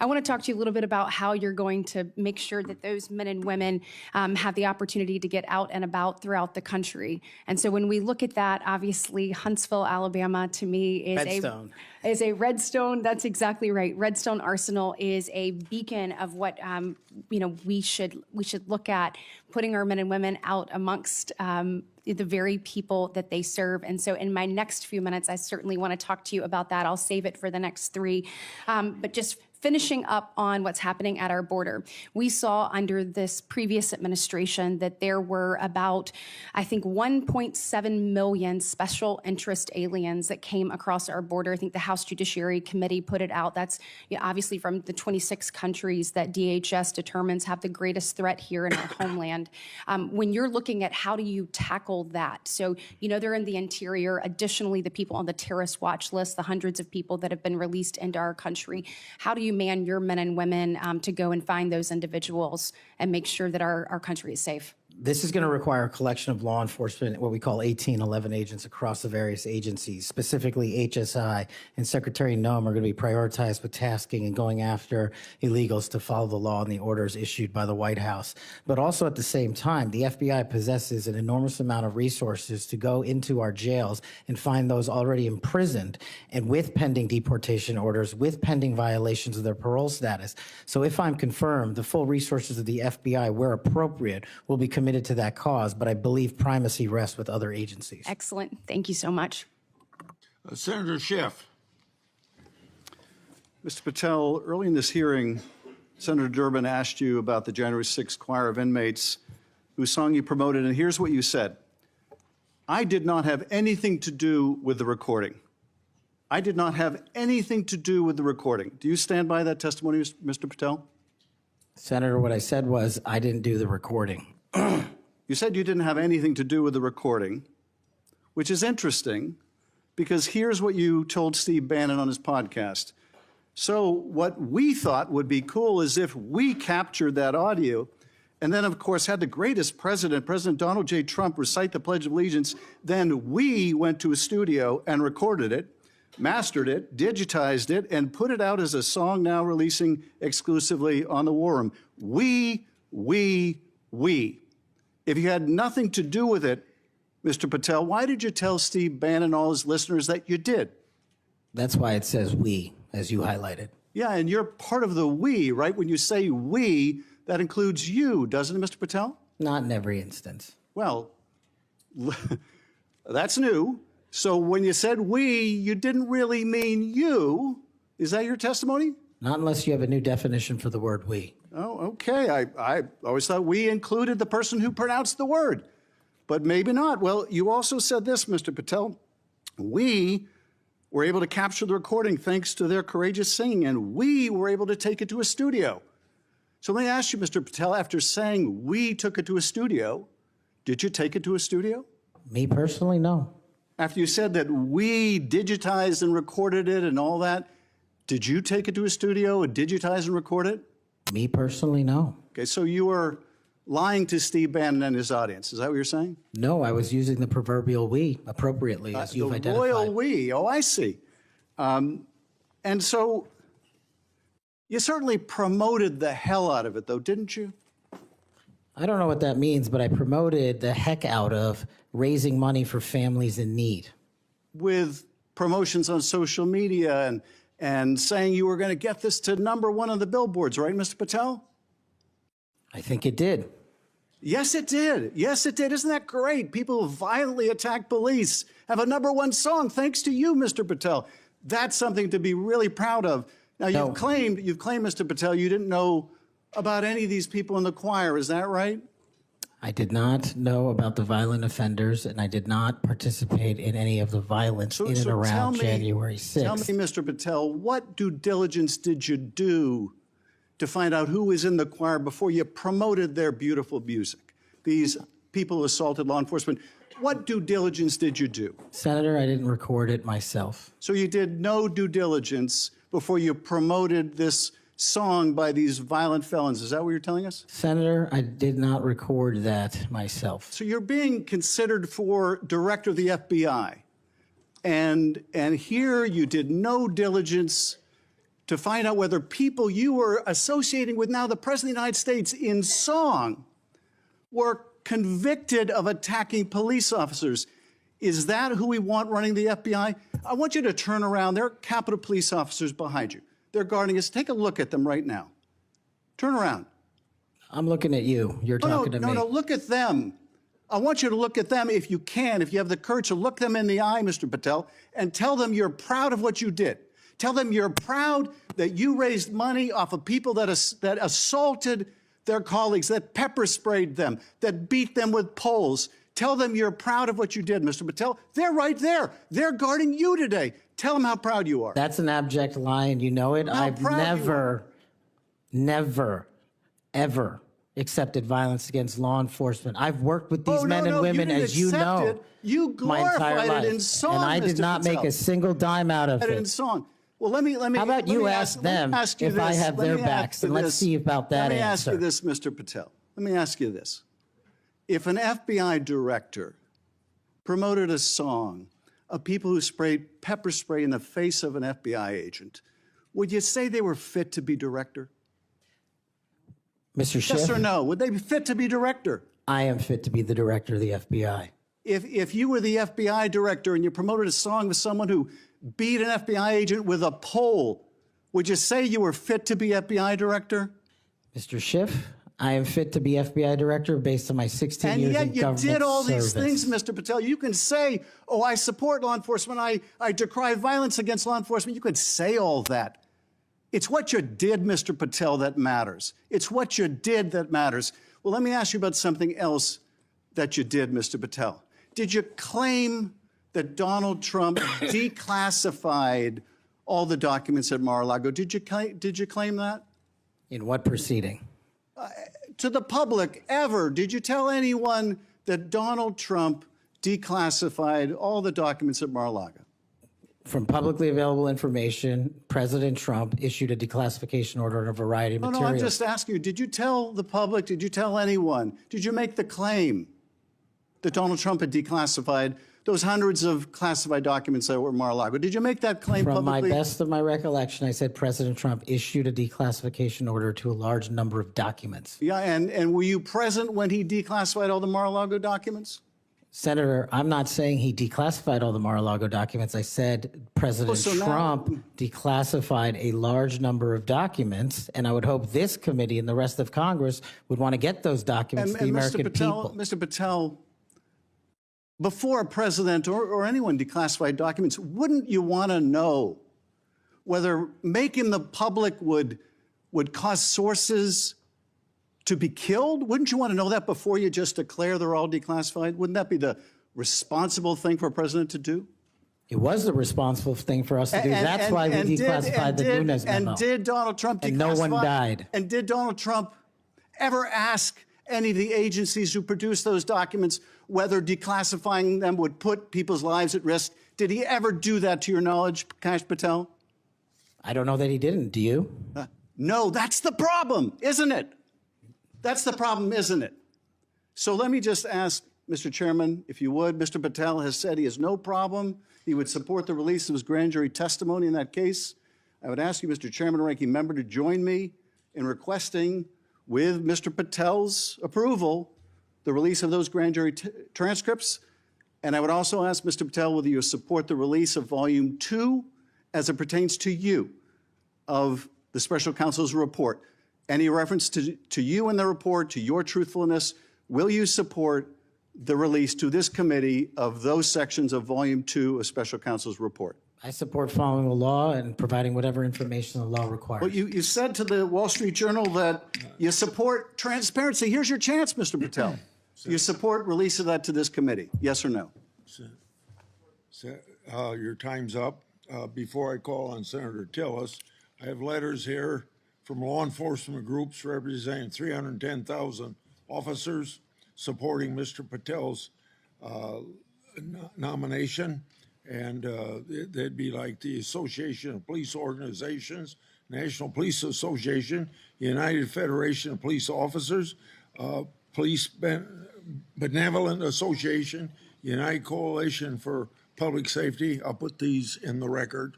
want to talk to you a little bit about how you're going to make sure that those men and women have the opportunity to get out and about throughout the country. And so when we look at that, obviously Huntsville, Alabama, to me is a Redstone. That's exactly right. Redstone Arsenal is a beacon of what we should look at, putting our men and women out amongst the very people that they serve. And so in my next few minutes, I certainly want to talk to you about that. I'll save it for the next 3. But just finishing up on what's happening at our border. We saw under this previous administration that there were about, I think, 1.7 million special interest aliens that came across our border. I think the House Judiciary Committee put it out. That's obviously from the 26 countries that DHS determines have the greatest threat here in our homeland. When you're looking at how do you tackle that? So, they're in the interior. Additionally, the people on the terrorist watch list, the hundreds of people that have been released into our country. How do you man your men and women to go and find those individuals and make sure that our country is safe? This is going to require a collection of law enforcement, what we call 1811 agents across the various agencies. Specifically, HSI and Secretary Noem are going to be prioritized with tasking and going after illegals to follow the law and the orders issued by the White House. But also at the same time, the FBI possesses an enormous amount of resources to go into our jails and find those already imprisoned and with pending deportation orders, with pending violations of their parole status. So if I'm confirmed, the full resources of the FBI, where appropriate, will be committed to that cause, but I believe primacy rests with other agencies. Excellent. Thank you so much. Senator Schiff. Mr. Patel, early in this hearing, Senator Durbin asked you about the January 6th choir of inmates whose song you promoted, and here's what you said. I did not have anything to do with the recording. I did not have anything to do with the recording. Do you stand by that testimony, Mr. Patel? Senator, what I said was I didn't do the recording. You said you didn't have anything to do with the recording, which is interesting because here's what you told Steve Bannon on his podcast. So what we thought would be cool is if we captured that audio and then, of course, had the greatest president, President Donald J. Trump, recite the Pledge of Allegiance, then we went to a studio and recorded it, mastered it, digitized it, and put it out as a song now releasing exclusively on the War Room. We. If you had nothing to do with it, Mr. Patel, why did you tell Steve Bannon and all his listeners that you did? That's why it says we, as you highlighted. Yeah, and you're part of the we, right? When you say we, that includes you, doesn't it, Mr. Patel? Not in every instance. Well, that's new. So when you said we, you didn't really mean you. Is that your testimony? Not unless you have a new definition for the word we. Oh, okay. I always thought we included the person who pronounced the word, but maybe not. Well, you also said this, Mr. Patel. We were able to capture the recording thanks to their courageous singing, and we were able to take it to a studio. So let me ask you, Mr. Patel, after saying we took it to a studio, did you take it to a studio? Me personally, no. After you said that we digitized and recorded it and all that, did you take it to a studio and digitize and record it? Me personally, no. Okay, so you were lying to Steve Bannon and his audience. Is that what you're saying? No, I was using the proverbial we appropriately, as you've identified. The royal we. Oh, I see. And so you certainly promoted the hell out of it, though, didn't you? I don't know what that means, but I promoted the heck out of raising money for families in need. With promotions on social media and saying you were going to get this to #1 on the billboards, right, Mr. Patel? I think it did. Yes, it did. Yes, it did. Isn't that great? People who violently attack police have a #1 song thanks to you, Mr. Patel. That's something to be really proud of. Now, you've claimed, Mr. Patel, you didn't know about any of these people in the choir. Is that right? I did not know about the violent offenders, and I did not participate in any of the violence in and around January 6th. Tell me, Mr. Patel, what due diligence did you do to find out who was in the choir before you promoted their beautiful music? These people who assaulted law enforcement. What due diligence did you do? Senator, I didn't record it myself. So you did no due diligence before you promoted this song by these violent felons. Is that what you're telling us? Senator, I did not record that myself. So you're being considered for director of the FBI. And here you did no diligence to find out whether people you were associating with now the President of the United States in song were convicted of attacking police officers. Is that who we want running the FBI? I want you to turn around. There are Capitol Police officers behind you. They're guarding us. Take a look at them right now. Turn around. I'm looking at you. You're talking to me. No, look at them. I want you to look at them if you can, if you have the courage to look them in the eye, Mr. Patel, and tell them you're proud of what you did. Tell them you're proud that you raised money off of people that assaulted their colleagues, that pepper sprayed them, that beat them with poles. Tell them you're proud of what you did, Mr. Patel. They're right there. They're guarding you today. Tell them how proud you are. That's an abject lie, and you know it. I've never, ever accepted violence against law enforcement. I've worked with these men and women, as you know, you my entire glorified life. it in song, and I did Mr. not Patel. make a single dime out of it. In song. Well, let me. How about you ask them if I have their backs, and let's see about that answer. Let me ask you this, Mr. Patel. Let me ask you this. If an FBI director promoted a song of people who sprayed pepper spray in the face of an FBI agent, would you say they were fit to be director? Mr. Schiff, Yes or no? Would they be fit to be director? I am fit to be the director of the FBI. If you were the FBI director and you promoted a song with someone who beat an FBI agent with a pole, would you say you were fit to be FBI director? Mr. Schiff, I am fit to be FBI director based on my 16 And years in yet you government did all service. these things, Mr. Patel. You can say, oh, I support law enforcement. I decry violence against law enforcement. You could say all that. It's what you did, Mr. Patel, that matters. It's what you did that matters. Well, let me ask you about something else that you did, Mr. Patel. Did you claim that Donald Trump declassified all the documents at Mar-a-Lago? Did you claim that? In what proceeding? To the public, ever, did you tell anyone that Donald Trump declassified all the documents at Mar-a-Lago? From publicly available information, President Trump issued a declassification order on a variety of No, materials. I'm just asking you, did you tell the public, did you tell anyone, did you make the claim that Donald Trump had declassified those hundreds of classified documents that were at Mar-a-Lago? Did you make that claim From publicly? my best of my recollection, I said President Trump issued a declassification order to a large number of documents. Yeah, and were you present when he declassified all the Mar-a-Lago documents? Senator, I'm not saying he declassified all the Mar-a-Lago documents. I said President so now- Trump declassified a large number of documents, and I would hope this committee and the rest of Congress would want to get those documents to the American people. Mr. Patel, before a president or anyone declassified documents, wouldn't you want to know whether making the public would cause sources to be killed? Wouldn't you want to know that before you just declare they're all declassified? Wouldn't that be the responsible thing for a president to do? It was the responsible thing for us to do. That's why we declassified the Nunes memo. And did Donald Trump declassify? And no one died. And did Donald Trump ever ask any of the agencies who produced those documents whether declassifying them would put people's lives at risk? Did he ever do that, to your knowledge, Kash Patel? I don't know that he didn't. Do you? No, that's the problem, isn't it? That's the problem, isn't it? So let me just ask, Mr. Chairman, if you would, Mr. Patel has said he has no problem. He would support the release of his grand jury testimony in that case. I would ask you, Mr. Chairman and Ranking Member, to join me in requesting, with Mr. Patel's approval, the release of those grand jury transcripts. And I would also ask Mr. Patel whether you support the release of Volume 2 as it pertains to you of the special counsel's report. Any reference to you in the report, to your truthfulness, will you support the release to this committee of those sections of Volume 2 of special counsel's report? I support following the law and providing whatever information the law requires. Well, you said to the Wall Street Journal that you support transparency. Here's your chance, Mr. Patel. You support release of that to this committee, yes or no? Your time's up. Before I call on Senator Tillis, I have letters here from law enforcement groups representing 310,000 officers supporting Mr. Patel's nomination. And they'd be like the Association of Police Organizations, National Police Association, United Federation of Police Officers, Police Benevolent Association, United Coalition for Public Safety. I'll put these in the record.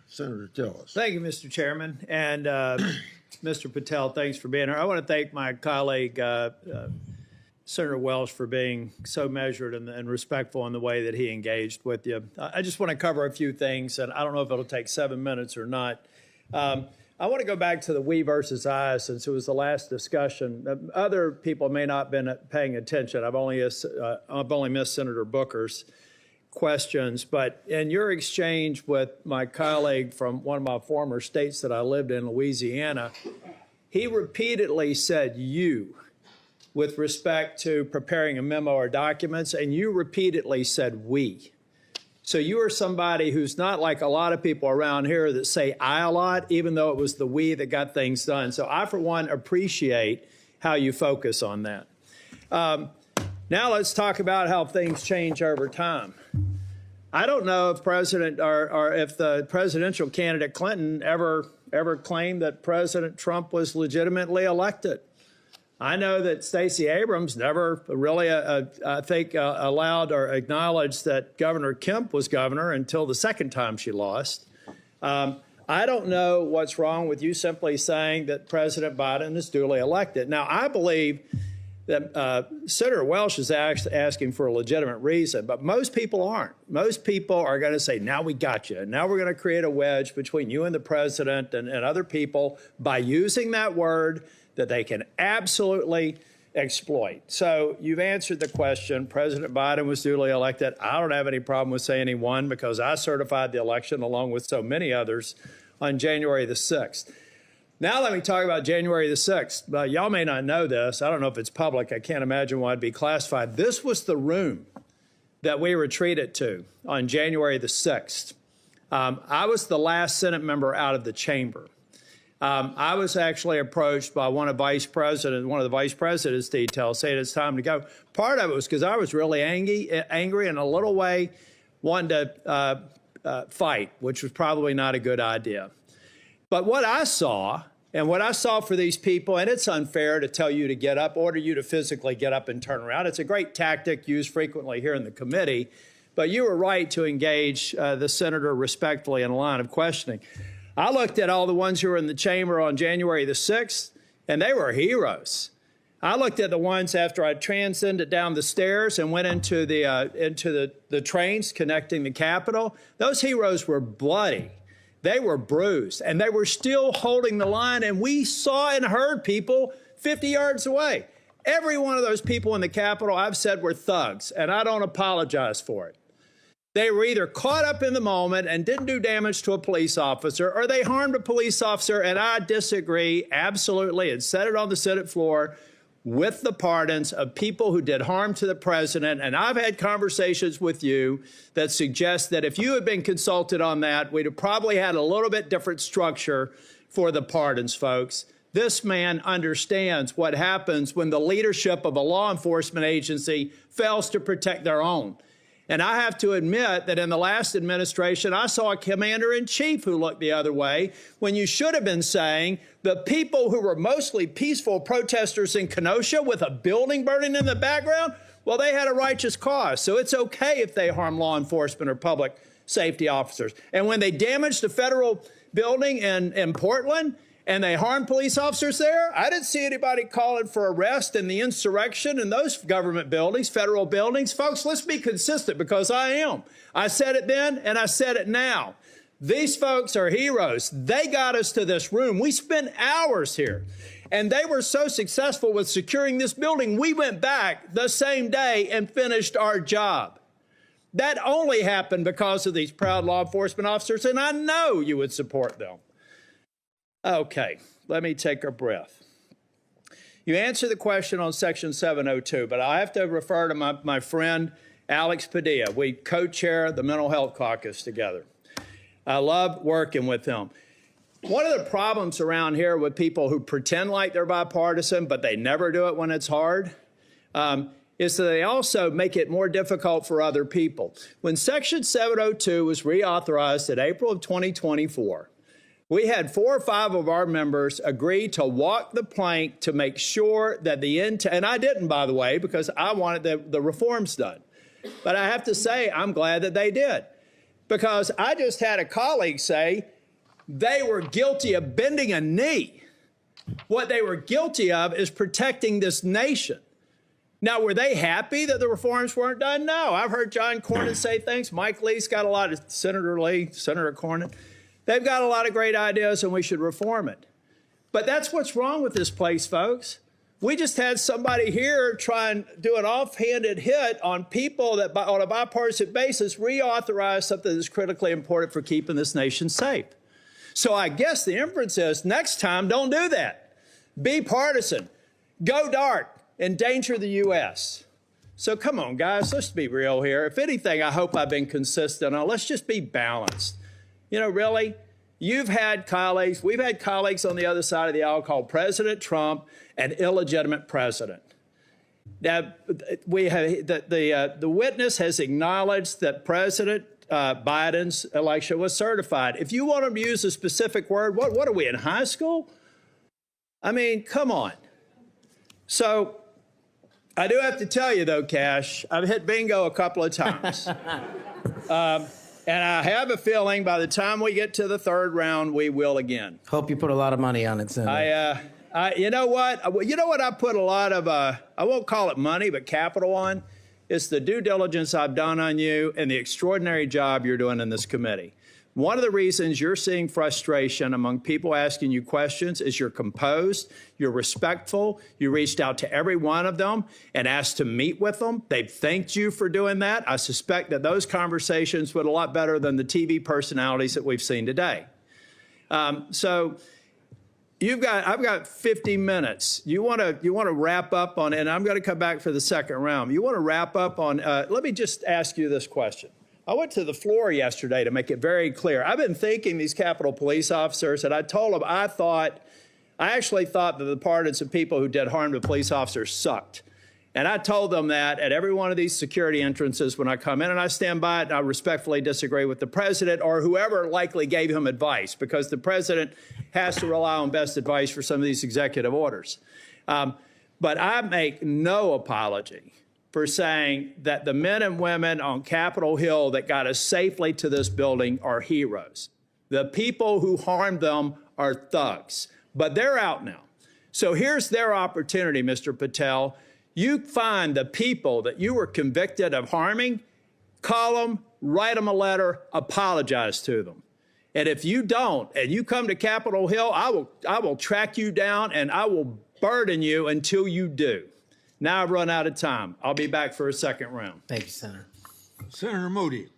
Senator Tillis. Thank you, Mr. Chairman. And Mr. Patel, thanks for being here. I want to thank my colleague, Senator Welsh, for being so measured and respectful in the way that he engaged with you. I just want to cover a few things, and I don't know if it'll take 7 minutes or not. I want to go back to the we versus I, since it was the last discussion. Other people may not have been paying attention. I've only missed Senator Booker's questions, but in your exchange with my colleague from one of my former states that I lived in, Louisiana, he repeatedly said you with respect to preparing a memo or documents, and you repeatedly said we. So you are somebody who's not like a lot of people around here that say I a lot, even though it was the we that got things done. So I, for one, appreciate how you focus on that. Now let's talk about how things change over time. I don't know if if the presidential candidate Clinton ever claimed that President Trump was legitimately elected. I know that Stacey Abrams never really, I think, allowed or acknowledged that Governor Kemp was governor until the second time she lost. I don't know what's wrong with you simply saying that President Biden is duly elected. Now, I believe that Senator Welch is asking for a legitimate reason, but most people aren't. Most people are going to say, now we got you. Now we're going to create a wedge between you and the president and other people by using that word that they can absolutely exploit. So you've answered the question. President Biden was duly elected. I don't have any problem with saying he won because I certified the election along with so many others on January the 6th. Now let me talk about January the 6th. Y'all may not know this. I don't know if it's public. I can't imagine why it'd be classified. This was the room that we retreated to on January the 6th. I was the last Senate member out of the chamber. I was actually approached by one of the vice president's details saying it's time to go. Part of it was because I was really angry and a little way wanted to fight, which was probably not a good idea. But what I saw, and what I saw for these people, and it's unfair to tell you to get up, order you to physically get up and turn around. It's a great tactic used frequently here in the committee, but you were right to engage the senator respectfully in a line of questioning. I looked at all the ones who were in the chamber on January the 6th, and they were heroes. I looked at the ones after I transcended down the stairs and went into the trains connecting the Capitol. Those heroes were bloody. They were bruised, and they were still holding the line, and we saw and heard people 50 yards away. Every one of those people in the Capitol, I've said, were thugs, and I don't apologize for it. They were either caught up in the moment and didn't do damage to a police officer, or they harmed a police officer, and I disagree absolutely and said it on the Senate floor with the pardons of people who did harm to the president. And I've had conversations with you that suggest that if you had been consulted on that, we'd have probably had a little bit different structure for the pardons, folks. This man understands what happens when the leadership of a law enforcement agency fails to protect their own. And I have to admit that in the last administration, I saw a commander-in-chief who looked the other way when you should have been saying the people who were mostly peaceful protesters in Kenosha with a building burning in the background, well, they had a righteous cause. So it's okay if they harm law enforcement or public safety officers. And when they damaged a federal building in Portland, and they harmed police officers there, I didn't see anybody calling for arrest and the insurrection in those government buildings, federal buildings. Folks, let's be consistent because I am. I said it then and I said it now. These folks are heroes. They got us to this room. We spent hours here, and they were so successful with securing this building, we went back the same day and finished our job. That only happened because of these proud law enforcement officers, and I know you would support them. Okay, let me take a breath. You answered the question on Section 702, but I have to refer to my friend Alex Padilla. We co-chair the Mental Health Caucus together. I love working with him. One of the problems around here with people who pretend like they're bipartisan, but they never do it when it's hard, is that they also make it more difficult for other people. When Section 702 was reauthorized in April of 2024, we had 4 or 5 of our members agree to walk the plank to make sure that and I didn't, by the way, because I wanted the reforms done. But I have to say, I'm glad that they did, because I just had a colleague say they were guilty of bending a knee. What they were guilty of is protecting this nation. Now, were they happy that the reforms weren't done? No. I've heard John Cornyn say things. Mike Lee's got a lot of, Senator Lee, Senator Cornyn. They've got a lot of great ideas, and we should reform it. But that's what's wrong with this place, folks. We just had somebody here try and do an offhanded hit on people that, on a bipartisan basis, reauthorize something that's critically important for keeping this nation safe. So I guess the inference is, next time, don't do that. Be partisan. Go dark. Endanger the U.S. So come on, guys, let's be real here. If anything, I hope I've been consistent on. Let's just be balanced. You know, really, you've had colleagues, we've had colleagues on the other side of the aisle call President Trump an illegitimate president. Now, we have, the witness has acknowledged that President Biden's election was certified. If you want to use a specific word, what are we, in high school? I mean, come on. So I do have to tell you, though, Kash, I've hit bingo a couple of times. And I have a feeling by the time we get to the third round, we will again. Hope you put a lot of money on it, Senator. You know what? You know what I put a lot of, I won't call it money, but capital on? It's the due diligence I've done on you and the extraordinary job you're doing in this committee. One of the reasons you're seeing frustration among people asking you questions is you're composed, you're respectful, you reached out to every one of them and asked to meet with them. They've thanked you for doing that. I suspect that those conversations went a lot better than the TV personalities that we've seen today. So I've got 50 minutes. You want to wrap up on, and I'm going to come back for the second round. You want to wrap up on, let me just ask you this question. I went to the floor yesterday to make it very clear. I've been thanking these Capitol Police officers, and I told them I actually thought that the pardons of people who did harm to police officers sucked. And I told them that at every one of these security entrances when I come in, and I stand by it, and I respectfully disagree with the president or whoever likely gave him advice, because the president has to rely on best advice for some of these executive orders. But I make no apology for saying that the men and women on Capitol Hill that got us safely to this building are heroes. The people who harmed them are thugs, but they're out now. So here's their opportunity, Mr. Patel. You find the people that you were convicted of harming, call them, write them a letter, apologize to them. And if you don't, and you come to Capitol Hill, I will track you down and I will burden you until you do. Now I've run out of time. I'll be back for a second round. Thank you, Senator. Senator Moody.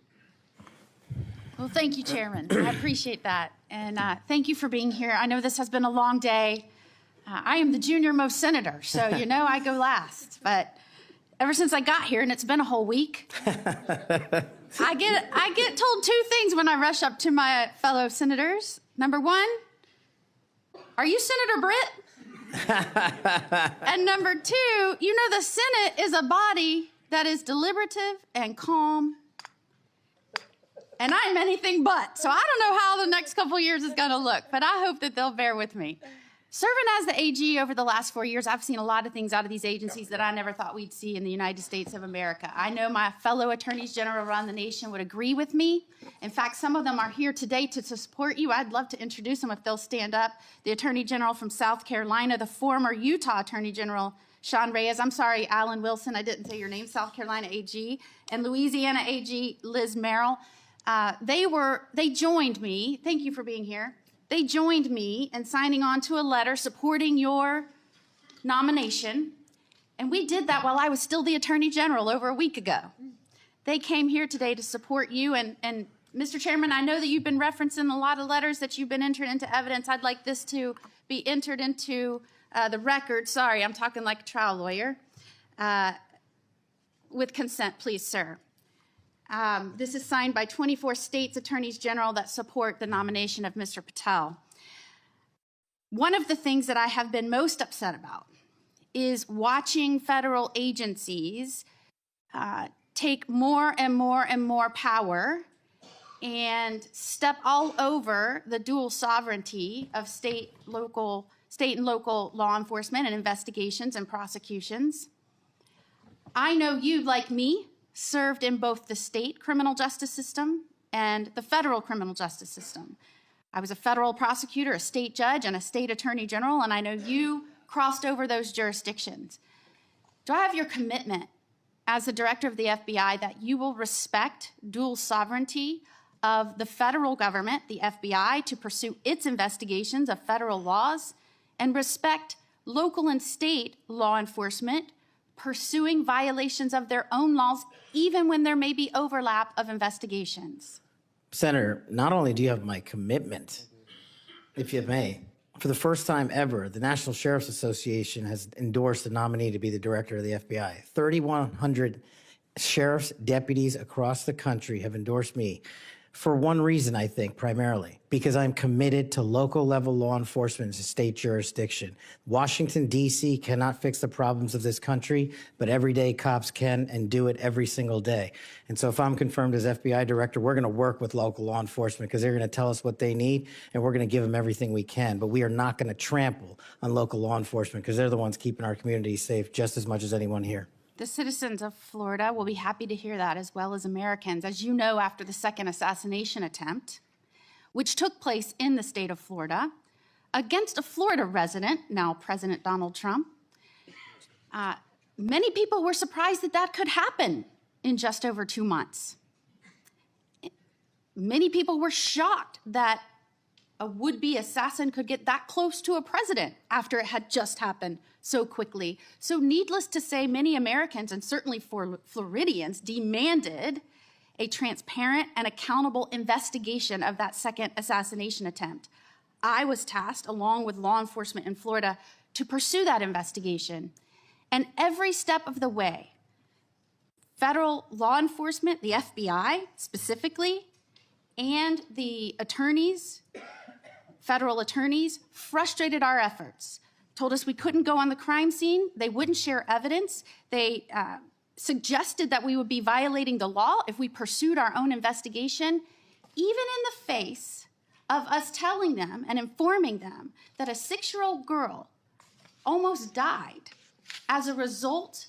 Well, thank you, Chairman. I appreciate that. And thank you for being here. I know this has been a long day. I am the junior most senator, so you know I go last. But ever since I got here, and it's been a whole week, I get told two things when I rush up to my fellow senators. Number one, are you Senator Britt? And number two, you know the Senate is a body that is deliberative and calm. And I'm anything but. So I don't know how the next couple of years is going to look, but I hope that they'll bear with me. Serving as the AG over the last 4 years, I've seen a lot of things out of these agencies that I never thought we'd see in the United States of America. I know my fellow attorneys general around the nation would agree with me. In fact, some of them are here today to support you. I'd love to introduce them if they'll stand up. The Attorney General from South Carolina, the former Utah Attorney General, Sean Reyes. I'm sorry, Alan Wilson, I didn't say your name, South Carolina AG, and Louisiana AG, Liz Merrill. They joined me. Thank you for being here. They joined me in signing on to a letter supporting your nomination, and we did that while I was still the Attorney General over a week ago. They came here today to support you, and Mr. Chairman, I know that you've been referencing a lot of letters that you've been entered into evidence. I'd like this to be entered into the record. Sorry, I'm talking like a trial lawyer. With consent, please, sir. This is signed by 24 states' attorneys general that support the nomination of Mr. Patel. One of the things that I have been most upset about is watching federal agencies take more and more and more power and step all over the dual sovereignty of state and local law enforcement and investigations and prosecutions. I know you, like me, served in both the state criminal justice system and the federal criminal justice system. I was a federal prosecutor, a state judge, and a state attorney general, and I know you crossed over those jurisdictions. Do I have your commitment as the director of the FBI that you will respect dual sovereignty of the federal government, the FBI, to pursue its investigations of federal laws, and respect local and state law enforcement pursuing violations of their own laws, even when there may be overlap of investigations? Senator, not only do you have my commitment, if you may, for the first time ever, the National Sheriff's Association has endorsed the nominee to be the director of the FBI. 3,100 sheriffs, deputies across the country have endorsed me For one reason, I think, primarily, because I'm committed to local level law enforcement in state jurisdiction. Washington, D.C. cannot fix the problems of this country, but everyday cops can and do it every single day. And so if I'm confirmed as FBI director, we're going to work with local law enforcement because they're going to tell us what they need, and we're going to give them everything we can. But we are not going to trample on local law enforcement because they're the ones keeping our communities safe just as much as anyone here. The citizens of Florida will be happy to hear that, as well as Americans. As you know, after the second assassination attempt, which took place in the state of Florida against a Florida resident, now President Donald Trump, many people were surprised that that could happen in just over 2 months. Many people were shocked that a would-be assassin could get that close to a president after it had just happened so quickly. So needless to say, many Americans, and certainly Floridians, demanded a transparent and accountable investigation of that second assassination attempt. I was tasked, along with law enforcement in Florida, to pursue that investigation. And every step of the way, federal law enforcement, the FBI specifically, and the attorneys, federal attorneys, frustrated our efforts, told us we couldn't go on the crime scene, they wouldn't share evidence, they suggested that we would be violating the law if we pursued our own investigation, even in the face of us telling them and informing them that a 6-year-old girl almost died as a result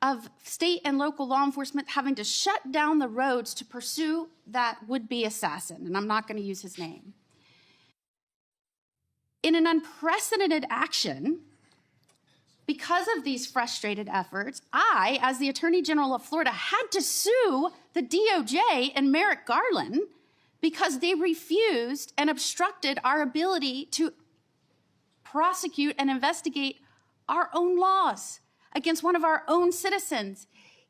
of state and local law enforcement having to shut down the roads to pursue that would-be assassin, and I'm not going to use his name. In an unprecedented action, because of these frustrated efforts, I, as the Attorney General of Florida, had to sue the DOJ and Merrick Garland because they refused and obstructed our ability to prosecute and investigate our own laws against one of our own citizens,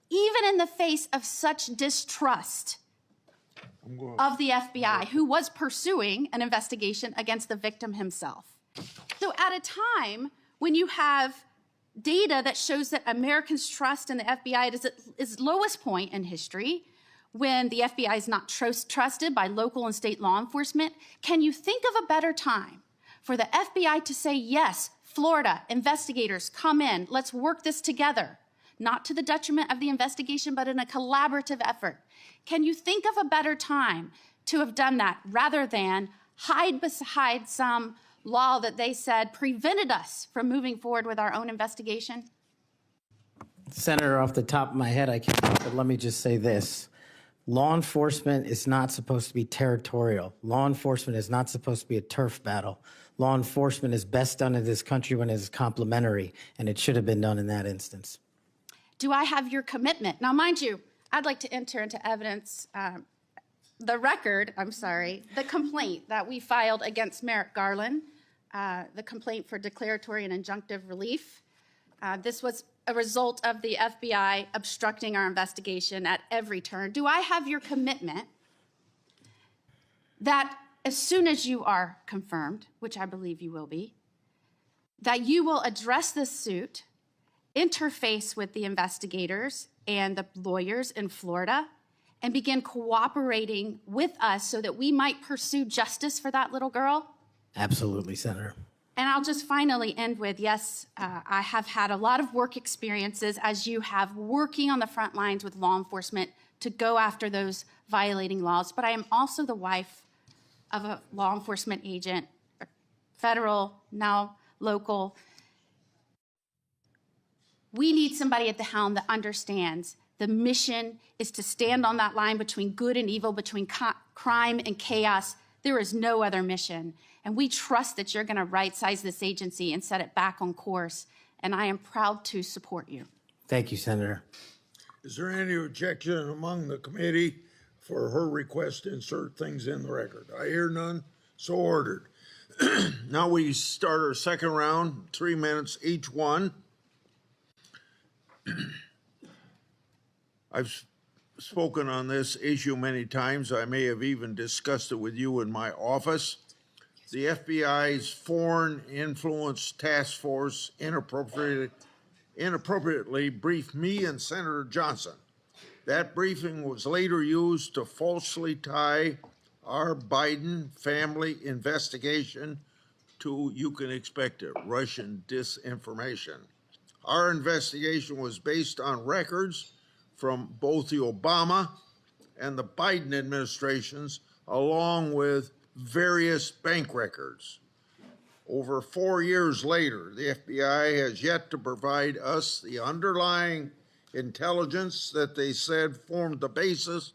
even in the face of such distrust of the FBI, who was pursuing an investigation against the victim himself. So at a time when you have data that shows that Americans' trust in the FBI is at its lowest point in history, when the FBI is not trusted by local and state law enforcement, can you think of a better time for the FBI to say, yes, Florida, investigators, come in, let's work this together, not to the detriment of the investigation, but in a collaborative effort? Can you think of a better time to have done that rather than hide beside some law that they said prevented us from moving forward with our own investigation? Senator, off the top of my head, I can't, but let me just say this. Law enforcement is not supposed to be territorial. Law enforcement is not supposed to be a turf battle. Law enforcement is best done in this country when it is complementary, and it should have been done in that instance. Do I have your commitment? Now, mind you, I'd like to enter into evidence the complaint that we filed against Merrick Garland, the complaint for declaratory and injunctive relief. This was a result of the FBI obstructing our investigation at every turn. Do I have your commitment that as soon as you are confirmed, which I believe you will be, that you will address this suit, interface with the investigators and the lawyers in Florida, and begin cooperating with us so that we might pursue justice for that little girl? Absolutely, Senator. And I'll just finally end with, yes, I have had a lot of work experiences, as you have, working on the front lines with law enforcement to go after those violating laws, but I am also the wife of a law enforcement agent, federal, now local. We need somebody at the helm that understands the mission is to stand on that line between good and evil, between crime and chaos. There is no other mission. And we trust that you're going to right-size this agency and set it back on course. And I am proud to support you. Thank you, Senator. Is there any objection among the committee for her request to insert things in the record? I hear none, so ordered. Now we start our second round, 3 minutes each one. I've spoken on this issue many times. I may have even discussed it with you in my office. The FBI's Foreign Influence Task Force inappropriately briefed me and Senator Johnson. That briefing was later used to falsely tie our Biden family investigation to, you can expect it, Russian disinformation. Our investigation was based on records from both the Obama and the Biden administrations, along with various bank records. Over 4 years later, the FBI has yet to provide us the underlying intelligence that they said formed the basis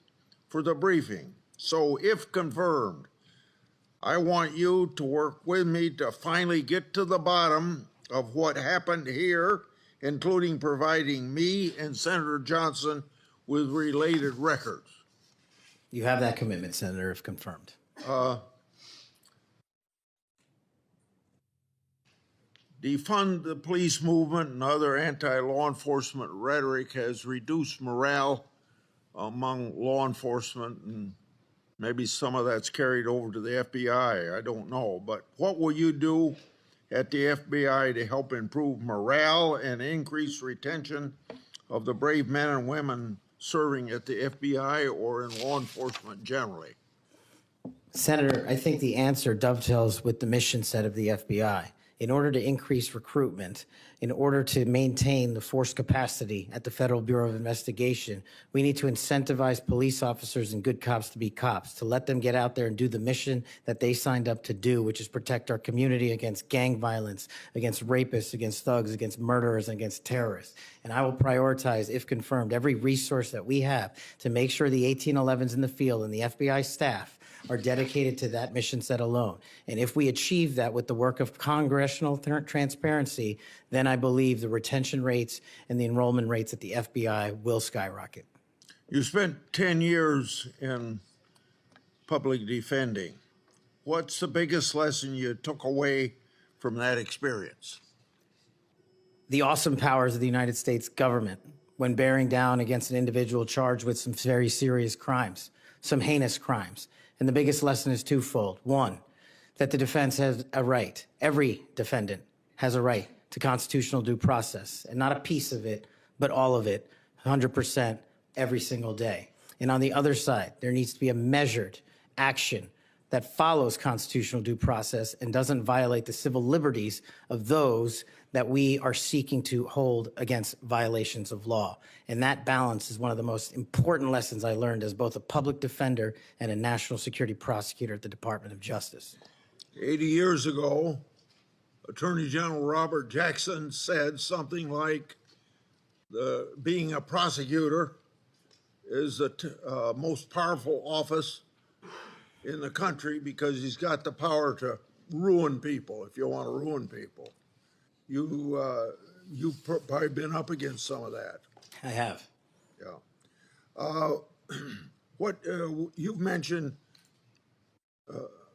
for the briefing. So if confirmed, I want you to work with me to finally get to the bottom of what happened here, including providing me and Senator Johnson with related records. You have that commitment, Senator, if confirmed. Defund the police movement and other anti-law enforcement rhetoric has reduced morale among law enforcement, and maybe some of that's carried over to the FBI. I don't know. But what will you do at the FBI to help improve morale and increase retention of the brave men and women serving at the FBI or in law enforcement generally? Senator, I think the answer dovetails with the mission set of the FBI. In order to increase recruitment, in order to maintain the force capacity at the Federal Bureau of Investigation, we need to incentivize police officers and good cops to be cops, to let them get out there and do the mission that they signed up to do, which is protect our community against gang violence, against rapists, against thugs, against murderers, and against terrorists. And I will prioritize, if confirmed, every resource that we have to make sure the 1811s in the field and the FBI staff are dedicated to that mission set alone. And if we achieve that with the work of congressional transparency, then I believe the retention rates and the enrollment rates at the FBI will skyrocket. You spent 10 years in public defending. What's the biggest lesson you took away from that experience? The awesome powers of the United States government when bearing down against an individual charged with some very serious crimes, some heinous crimes. And the biggest lesson is twofold. One, that the defense has a right, every defendant has a right to constitutional due process, and not a piece of it, but all of it, 100% every single day. And on the other side, there needs to be a measured action that follows constitutional due process and doesn't violate the civil liberties of those that we are seeking to hold against violations of law. And that balance is one of the most important lessons I learned as both a public defender and a national security prosecutor at the Department of Justice. 80 years ago, Attorney General Robert Jackson said something like, being a prosecutor is the most powerful office in the country because he's got the power to ruin people if you want to ruin people. You've probably been up against some of that. I have. Yeah. You've mentioned,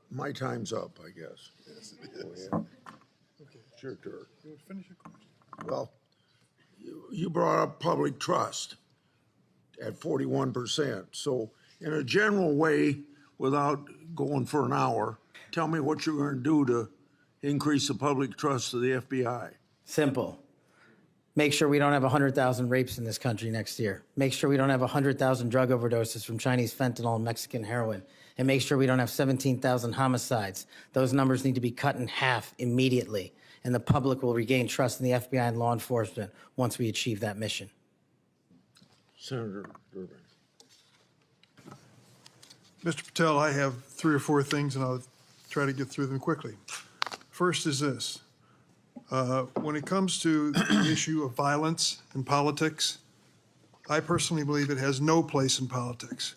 my time's up, I guess. Yes, it Oh, is. yeah. Okay. It's your turn. You finish your question. Well, you brought up public trust at 41%. So in a general way, without going for an hour, tell me what you're going to do to increase the public trust of the FBI. Simple. Make sure we don't have 100,000 rapes in this country next year. Make sure we don't have 100,000 drug overdoses from Chinese fentanyl and Mexican heroin. And make sure we don't have 17,000 homicides. Those numbers need to be cut in half immediately. And the public will regain trust in the FBI and law enforcement once we achieve that mission. Senator Durbin. Mr. Patel, I have 3 or 4 things, and I'll try to get through them quickly. First is this. When it comes to the issue of violence in politics, I personally believe it has no place in politics.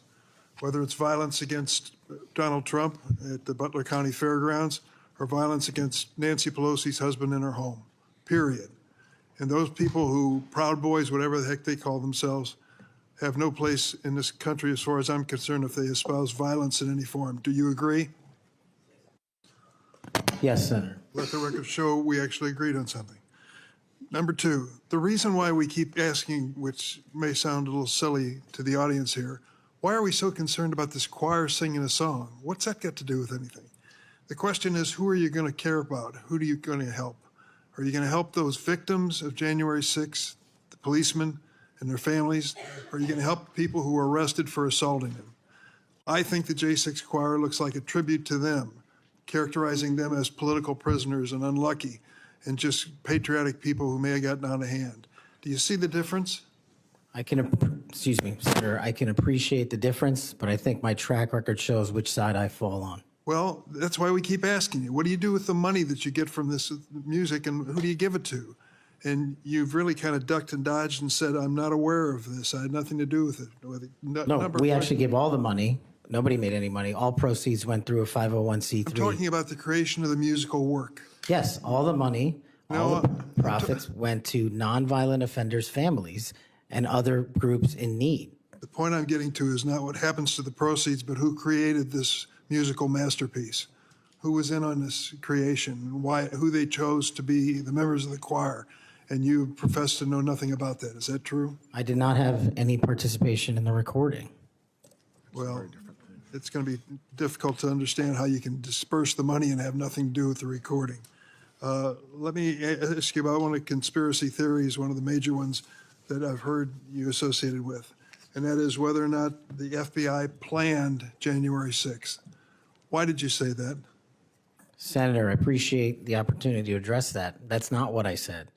Whether it's violence against Donald Trump at the Butler County Fairgrounds or violence against Nancy Pelosi's husband in her home, period. And those people who, Proud Boys, whatever the heck they call themselves, have no place in this country as far as I'm concerned if they espouse violence in any form. Do you agree? Yes, Senator. Let the record show we actually agreed on something. Number 2, the reason why we keep asking, which may sound a little silly to the audience here, why are we so concerned about this choir singing a song? What's that got to do with anything? The question is, who are you going to care about? Who are you going to help? Are you going to help those victims of January 6th, the policemen and their families? Or are you going to help people who were arrested for assaulting them? I think the J6 choir looks like a tribute to them, characterizing them as political prisoners and unlucky and just patriotic people who may have gotten out of hand. Do you see the difference? Excuse me, Senator, I can appreciate the difference, but I think my track record shows which side I fall on. Well, that's why we keep asking you, what do you do with the money that you get from this music and who do you give it to? And you've really kind of ducked and dodged and said, I'm not aware of this. I had nothing to do with it. No, we actually gave all the money. Nobody made any money. All proceeds went through a 501c3. I'm talking about the creation of the musical work. Yes, all the money, all the profits went to nonviolent offenders' families and other groups in need. The point I'm getting to is not what happens to the proceeds, but who created this musical masterpiece, who was in on this creation, why, who they chose to be the members of the choir. And you profess to know nothing about that. Is that true? I did not have any participation in the recording. Well, it's going to be difficult to understand how you can disperse the money and have nothing to do with the recording. Let me ask you about one of the conspiracy theories, one of the major ones that I've heard you associated with, and that is whether or not the FBI planned January 6th. Why did you say that? Senator, I appreciate the opportunity to address that. That's not what I said.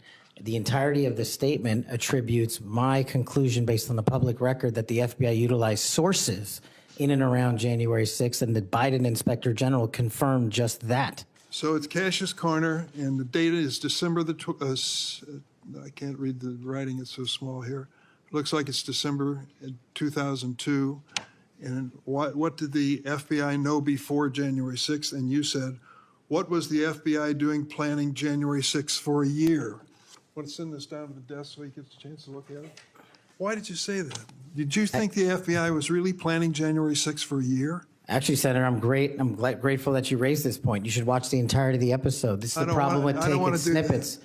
The entirety of the statement attributes my conclusion based on the public record that the FBI utilized sources in and around January 6th, and the Biden Inspector General confirmed just that. So it's Cash's Corner, and the date is December the, I can't read the writing, it's so small here. It looks like it's December 2002. And what did the FBI know before January 6th? And you said, what was the FBI doing planning January 6th for a year? Want to send this down to the desk so he gets a chance to look at it? Why did you say that? Did you think the FBI was really planning January 6th for a year? Actually, Senator, I'm grateful that you raised this point. You should watch the entirety of the episode. This is the problem with taking snippets.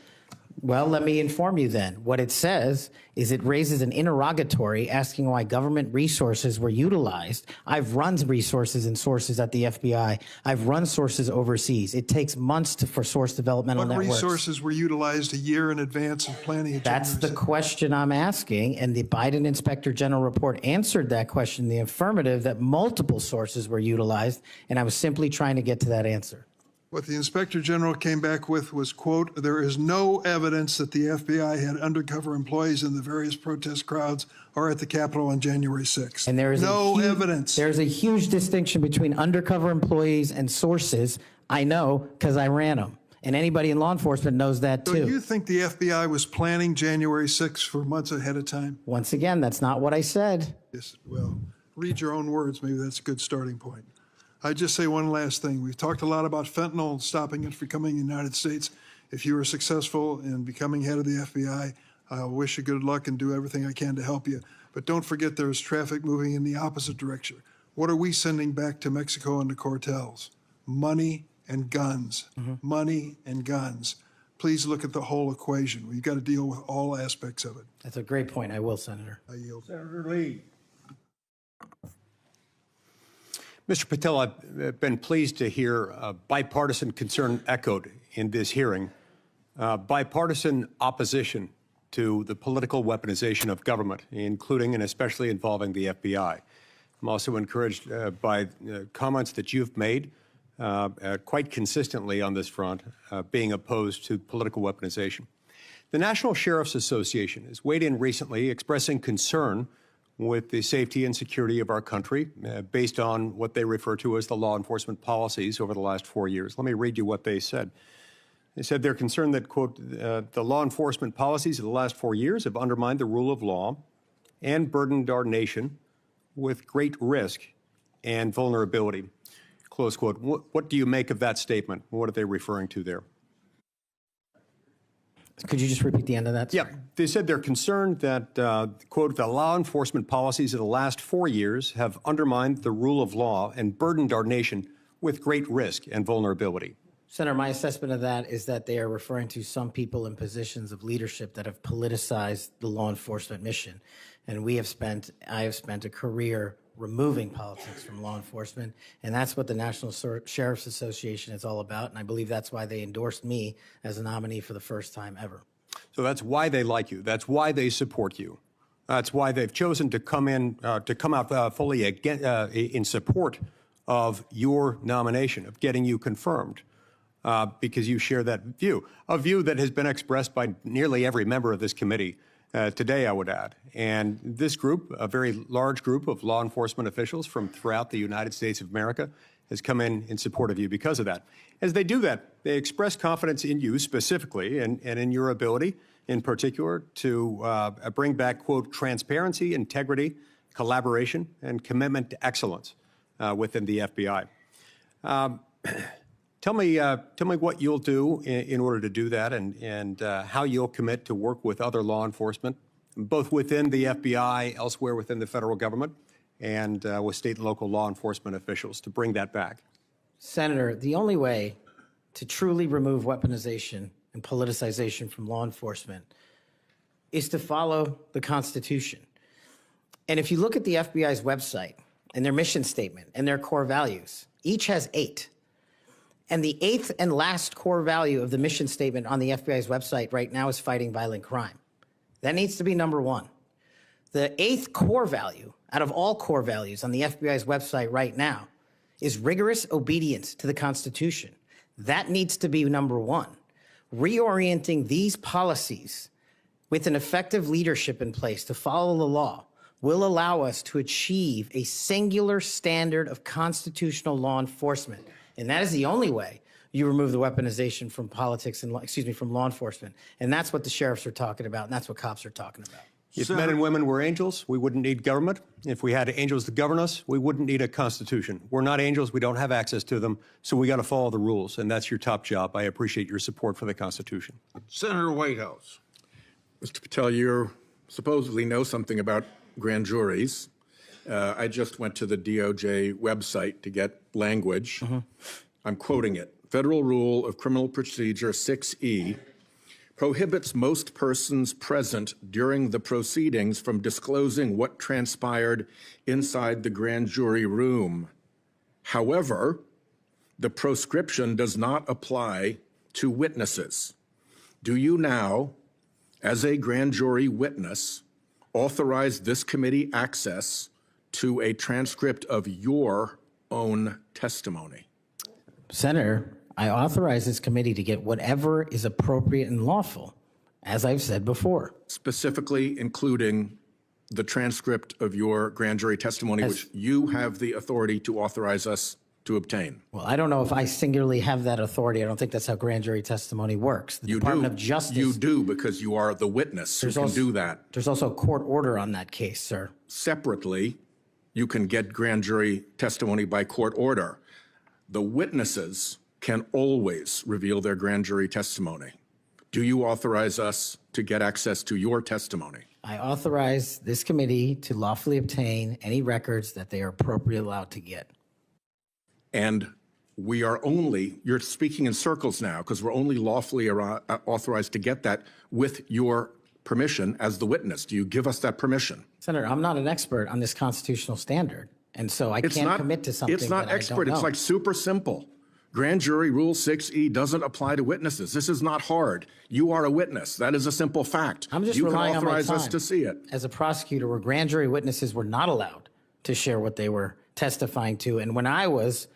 Well, let me inform you then. What it says is it raises an interrogatory asking why government resources were utilized. I've run resources and sources at the FBI. I've run sources overseas. It takes months for source developmental networks. What resources were utilized a year in advance of planning? That's the question I'm asking, and the Biden Inspector General report answered that question in the affirmative, that multiple sources were utilized, and I was simply trying to get to that answer. What the Inspector General came back with was, quote, there is no evidence that the FBI had undercover employees in the various protest crowds or at the Capitol on January 6th. And there is no evidence. There's a huge distinction between undercover employees and sources. I know because I ran them. And anybody in law enforcement knows that too. So you think the FBI was planning January 6th for months ahead of time? Once again, that's not what I said. Yes, well, read your own words. Maybe that's a good starting point. I'd just say one last thing. We've talked a lot about fentanyl and stopping it from coming in the United States. If you were successful in becoming head of the FBI, I wish you good luck and do everything I can to help you. But don't forget there's traffic moving in the opposite direction. What are we sending back to Mexico and the cartels? Money and guns. Money and guns. Please look at the whole equation. We've got to deal with all aspects of it. That's a great point. I will, Senator. I yield. Senator Lee. Mr. Patel, I've been pleased to hear bipartisan concern echoed in this hearing, bipartisan opposition to the political weaponization of government, including and especially involving the FBI. I'm also encouraged by comments that you've made quite consistently on this front, being opposed to political weaponization. The National Sheriff's Association has weighed in recently expressing concern with the safety and security of our country based on what they refer to as the law enforcement policies over the last 4 years. Let me read you what they said. They said they're concerned that, quote, the law enforcement policies of the last 4 years have undermined the rule of law and burdened our nation with great risk and vulnerability, close quote. What do you make of that statement? What are they referring to there? Could you just repeat the end of that? Yeah, they said they're concerned that, quote, the law enforcement policies of the last 4 years have undermined the rule of law and burdened our nation with great risk and vulnerability. Senator, my assessment of that is that they are referring to some people in positions of leadership that have politicized the law enforcement mission. And I have spent a career removing politics from law enforcement, and that's what the National Sheriff's Association is all about, and I believe that's why they endorsed me as a nominee for the first time ever. So that's why they like you. That's why they support you. That's why they've chosen to come out fully in support of your nomination, of getting you confirmed, because you share that view, a view that has been expressed by nearly every member of this committee today, I would add. And this group, a very large group of law enforcement officials from throughout the United States of America, has come in support of you because of that. As they do that, they express confidence in you specifically and in your ability in particular to bring back, quote, transparency, integrity, collaboration, and commitment to excellence within the FBI. Tell me what you'll do in order to do that, and how you'll commit to work with other law enforcement, both within the FBI, elsewhere within the federal government, and with state and local law enforcement officials to bring that back. Senator, the only way to truly remove weaponization and politicization from law enforcement is to follow the Constitution. And if you look at the FBI's website and their mission statement and their core values, each has 8. And the 8th and last core value of the mission statement on the FBI's website right now is fighting violent crime. That needs to be number 1. The 8th core value out of all core values on the FBI's website right now is rigorous obedience to the Constitution. That needs to be number 1. Reorienting these policies with an effective leadership in place to follow the law will allow us to achieve a singular standard of constitutional law enforcement. And that is the only way you remove the weaponization from politics and, from law enforcement. And that's what the sheriffs are talking about, and that's what cops are talking about. If men and women were angels, we wouldn't need government. If we had angels to govern us, we wouldn't need a constitution. We're not angels. We don't have access to them. So we got to follow the rules. And that's your top job. I appreciate your support for the Constitution. Senator Whitehouse. Mr. Patel, you supposedly know something about grand juries. I just went to the DOJ website to get language. I'm quoting it. Federal Rule of Criminal Procedure 6E prohibits most persons present during the proceedings from disclosing what transpired inside the grand jury room. However, the proscription does not apply to witnesses. Do you now, as a grand jury witness, authorize this committee access to a transcript of your own testimony? Senator, I authorize this committee to get whatever is appropriate and lawful, as I've said before. Specifically including the transcript of your grand jury testimony, which you have the authority to authorize us to obtain. Well, I don't know if I singularly have that authority. I don't think that's how grand jury testimony works. The Department of Justice. You do, because you are the witness who can do that. There's also a court order on that case, sir. Separately, you can get grand jury testimony by court order. The witnesses can always reveal their grand jury testimony. Do you authorize us to get access to your testimony? I authorize this committee to lawfully obtain any records that they are appropriately allowed to get. And we are only, you're speaking in circles now, because we're only lawfully authorized to get that with your permission as the witness. Do you give us that permission? Senator, I'm not an expert on this constitutional standard, and so I can't commit to something It's not that expert. I don't know. It's like super simple. Grand jury rule 6E doesn't apply to witnesses. This is not hard. You are a witness. That is a simple fact. I'm just you can relying on my authorize us time to see it. as a prosecutor, where grand jury witnesses were not allowed to share what they were testifying to. And when I was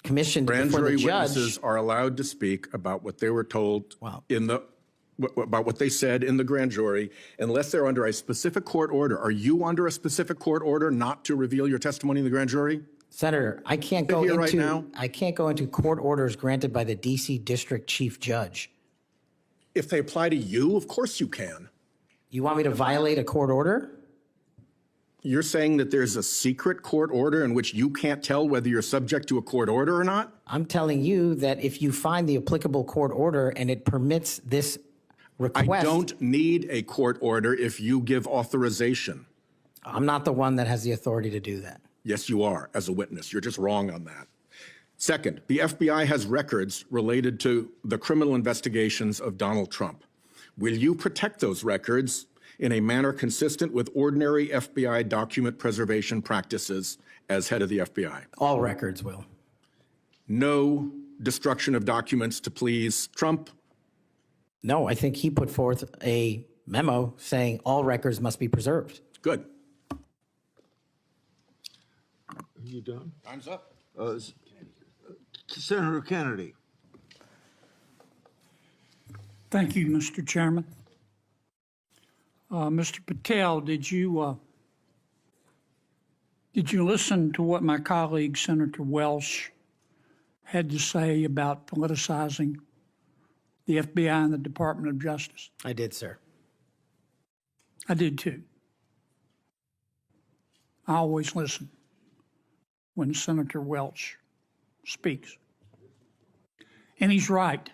commissioned Grand before jury the judge, witnesses are allowed to speak about what they were told about what they said in the grand jury, unless they're under a specific court order. Are you under a specific court order not to reveal your testimony in the grand jury? Senator, I can't go into court orders granted by the D.C. District Chief Judge. If they apply to you, of course you can. You want me to violate a court order? You're saying that there's a secret court order in which you can't tell whether you're subject to a court order or not? I'm telling you that if you find the applicable court order and it permits this request. I don't need a court order if you give authorization. I'm not the one that has the authority to do that. Yes, you are, as a witness. You're just wrong on that. Second, the FBI has records related to the criminal investigations of Donald Trump. Will you protect those records in a manner consistent with ordinary FBI document preservation practices as head of the FBI? All records will. No destruction of documents to please Trump? No, I think he put forth a memo saying all records must be preserved. Good. Are you done? Time's up. Senator Kennedy. Thank you, Mr. Chairman. Mr. Patel, did you listen to what my colleague, Senator Welsh, had to say about politicizing the FBI and the Department of Justice? I did, sir. I did too. I always listen when Senator Welch speaks. And he's right.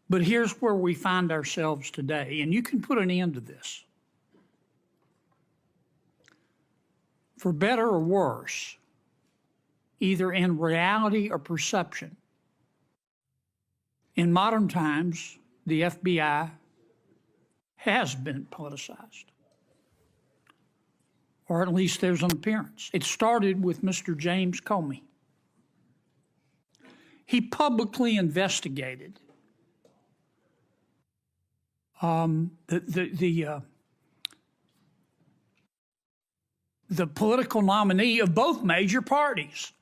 But here's where we find ourselves today, and you can put an end to this. For better or worse, either in reality or perception, in modern times, the FBI has been politicized. Or at least there's an appearance. It started with Mr. James Comey. He publicly investigated the political nominee of both major parties.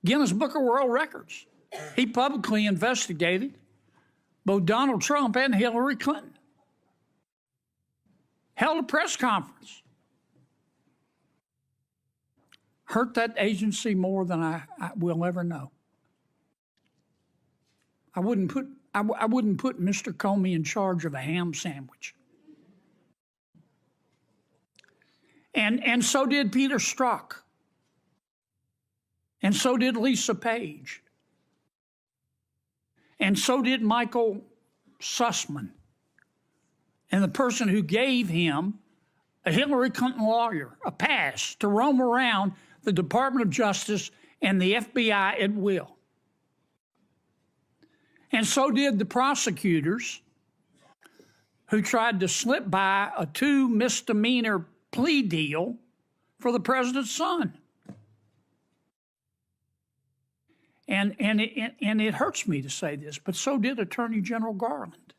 Guinness Book of World Records. He publicly investigated both Donald Trump and Hillary Clinton. Held a press conference. Hurt that agency more than I will ever know. I wouldn't put Mr. Comey in charge of a ham sandwich. And so did Peter Strzok. And so did Lisa Page. And so did Michael Sussman. And the person who gave him, a Hillary Clinton lawyer, a pass to roam around the Department of Justice and the FBI at will. And so did the prosecutors who tried to slip by a 2 misdemeanor plea deal for the president's son. And it hurts me to say this, but so did Attorney General Garland.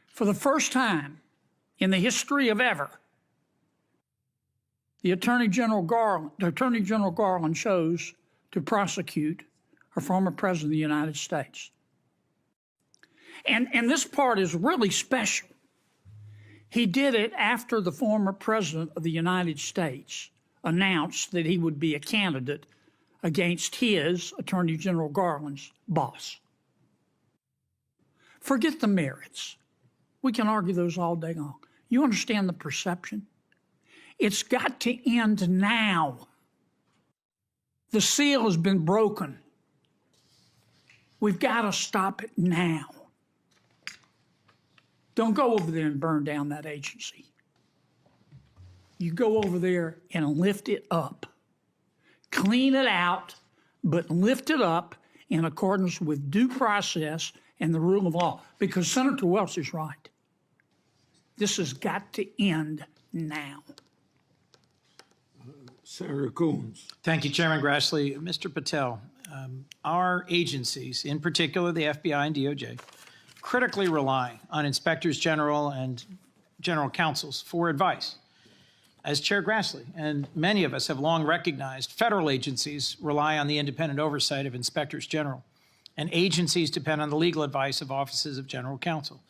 For the first time in the history of ever, the Attorney General Garland chose to prosecute a former president of the United States. And this part is really special. He did it after the former president of the United States announced that he would be a candidate against his, Attorney General Garland's, boss. Forget the merits. We can argue those all day long. You understand the perception? It's got to end now. The seal has been broken. We've got to stop it now. Don't go over there and burn down that agency. You go over there and lift it up. Clean it out, but lift it up in accordance with due process and the rule of law. Because Senator Welch is right. This has got to end now. Senator Coons. Thank you, Chairman Grassley. Mr. Patel, our agencies, in particular the FBI and DOJ, critically rely on inspectors general and general counsels for advice. As Chair Grassley and many of us have long recognized, federal agencies rely on the independent oversight of inspectors general, and agencies depend on the legal advice of offices of general counsel.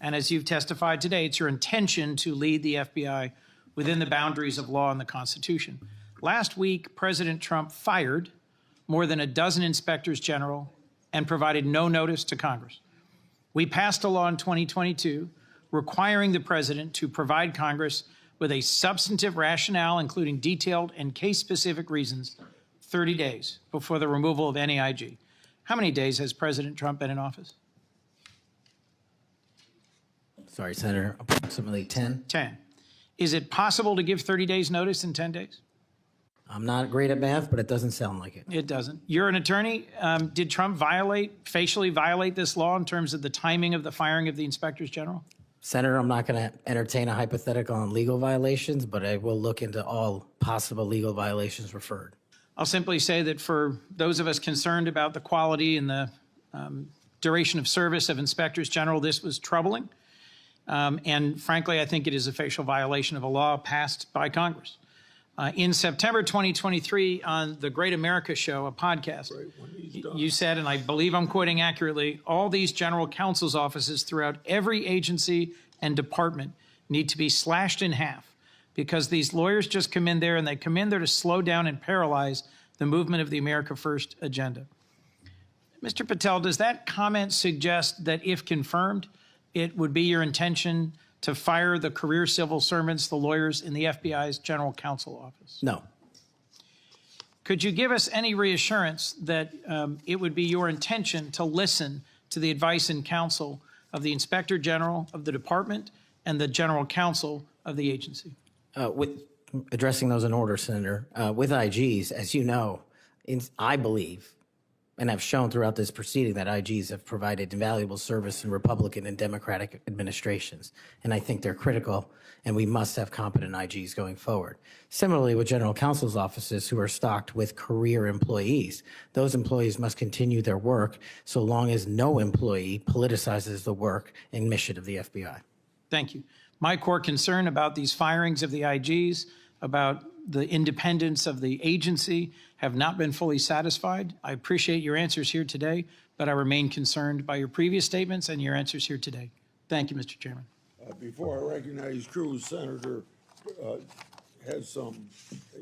And as you've testified today, it's your intention to lead the FBI within the boundaries of law and the Constitution. Last week, President Trump fired more than a dozen inspectors general and provided no notice to Congress. We passed a law in 2022 requiring the president to provide Congress with a substantive rationale, including detailed and case-specific reasons, 30 days before the removal of any IG. How many days has President Trump been in office? Sorry, Senator, approximately 10. 10. Is it possible to give 30 days notice in 10 days? I'm not great at math, but it doesn't sound like it. It doesn't. You're an attorney. Did Trump facially violate this law in terms of the timing of the firing of the inspectors general? Senator, I'm not going to entertain a hypothetical on legal violations, but I will look into all possible legal violations referred. I'll simply say that for those of us concerned about the quality and the duration of service of inspectors general, this was troubling. And frankly, I think it is a facial violation of a law passed by Congress. In September 2023, on the Great America Show, a podcast, you said, and I believe I'm quoting accurately, all these general counsel's offices throughout every agency and department need to be slashed in half because these lawyers just come in there and they come in there to slow down and paralyze the movement of the America First agenda. Mr. Patel, does that comment suggest that if confirmed, it would be your intention to fire the career civil servants, the lawyers in the FBI's general counsel office? No. Could you give us any reassurance that it would be your intention to listen to the advice and counsel of the Inspector General of the department and the General Counsel of the agency? With addressing those in order, Senator, with IGs, as you know, I believe, and have shown throughout this proceeding that IGs have provided invaluable service in Republican and Democratic administrations. And I think they're critical, and we must have competent IGs going forward. Similarly, with general counsel's offices who are stocked with career employees, those employees must continue their work so long as no employee politicizes the work and mission of the FBI. Thank you. My core concern about these firings of the IGs, about the independence of the agency, have not been fully satisfied. I appreciate your answers here today, but I remain concerned by your previous statements and your answers here today. Thank you, Mr. Chairman. Before I recognize Cruz, Senator has some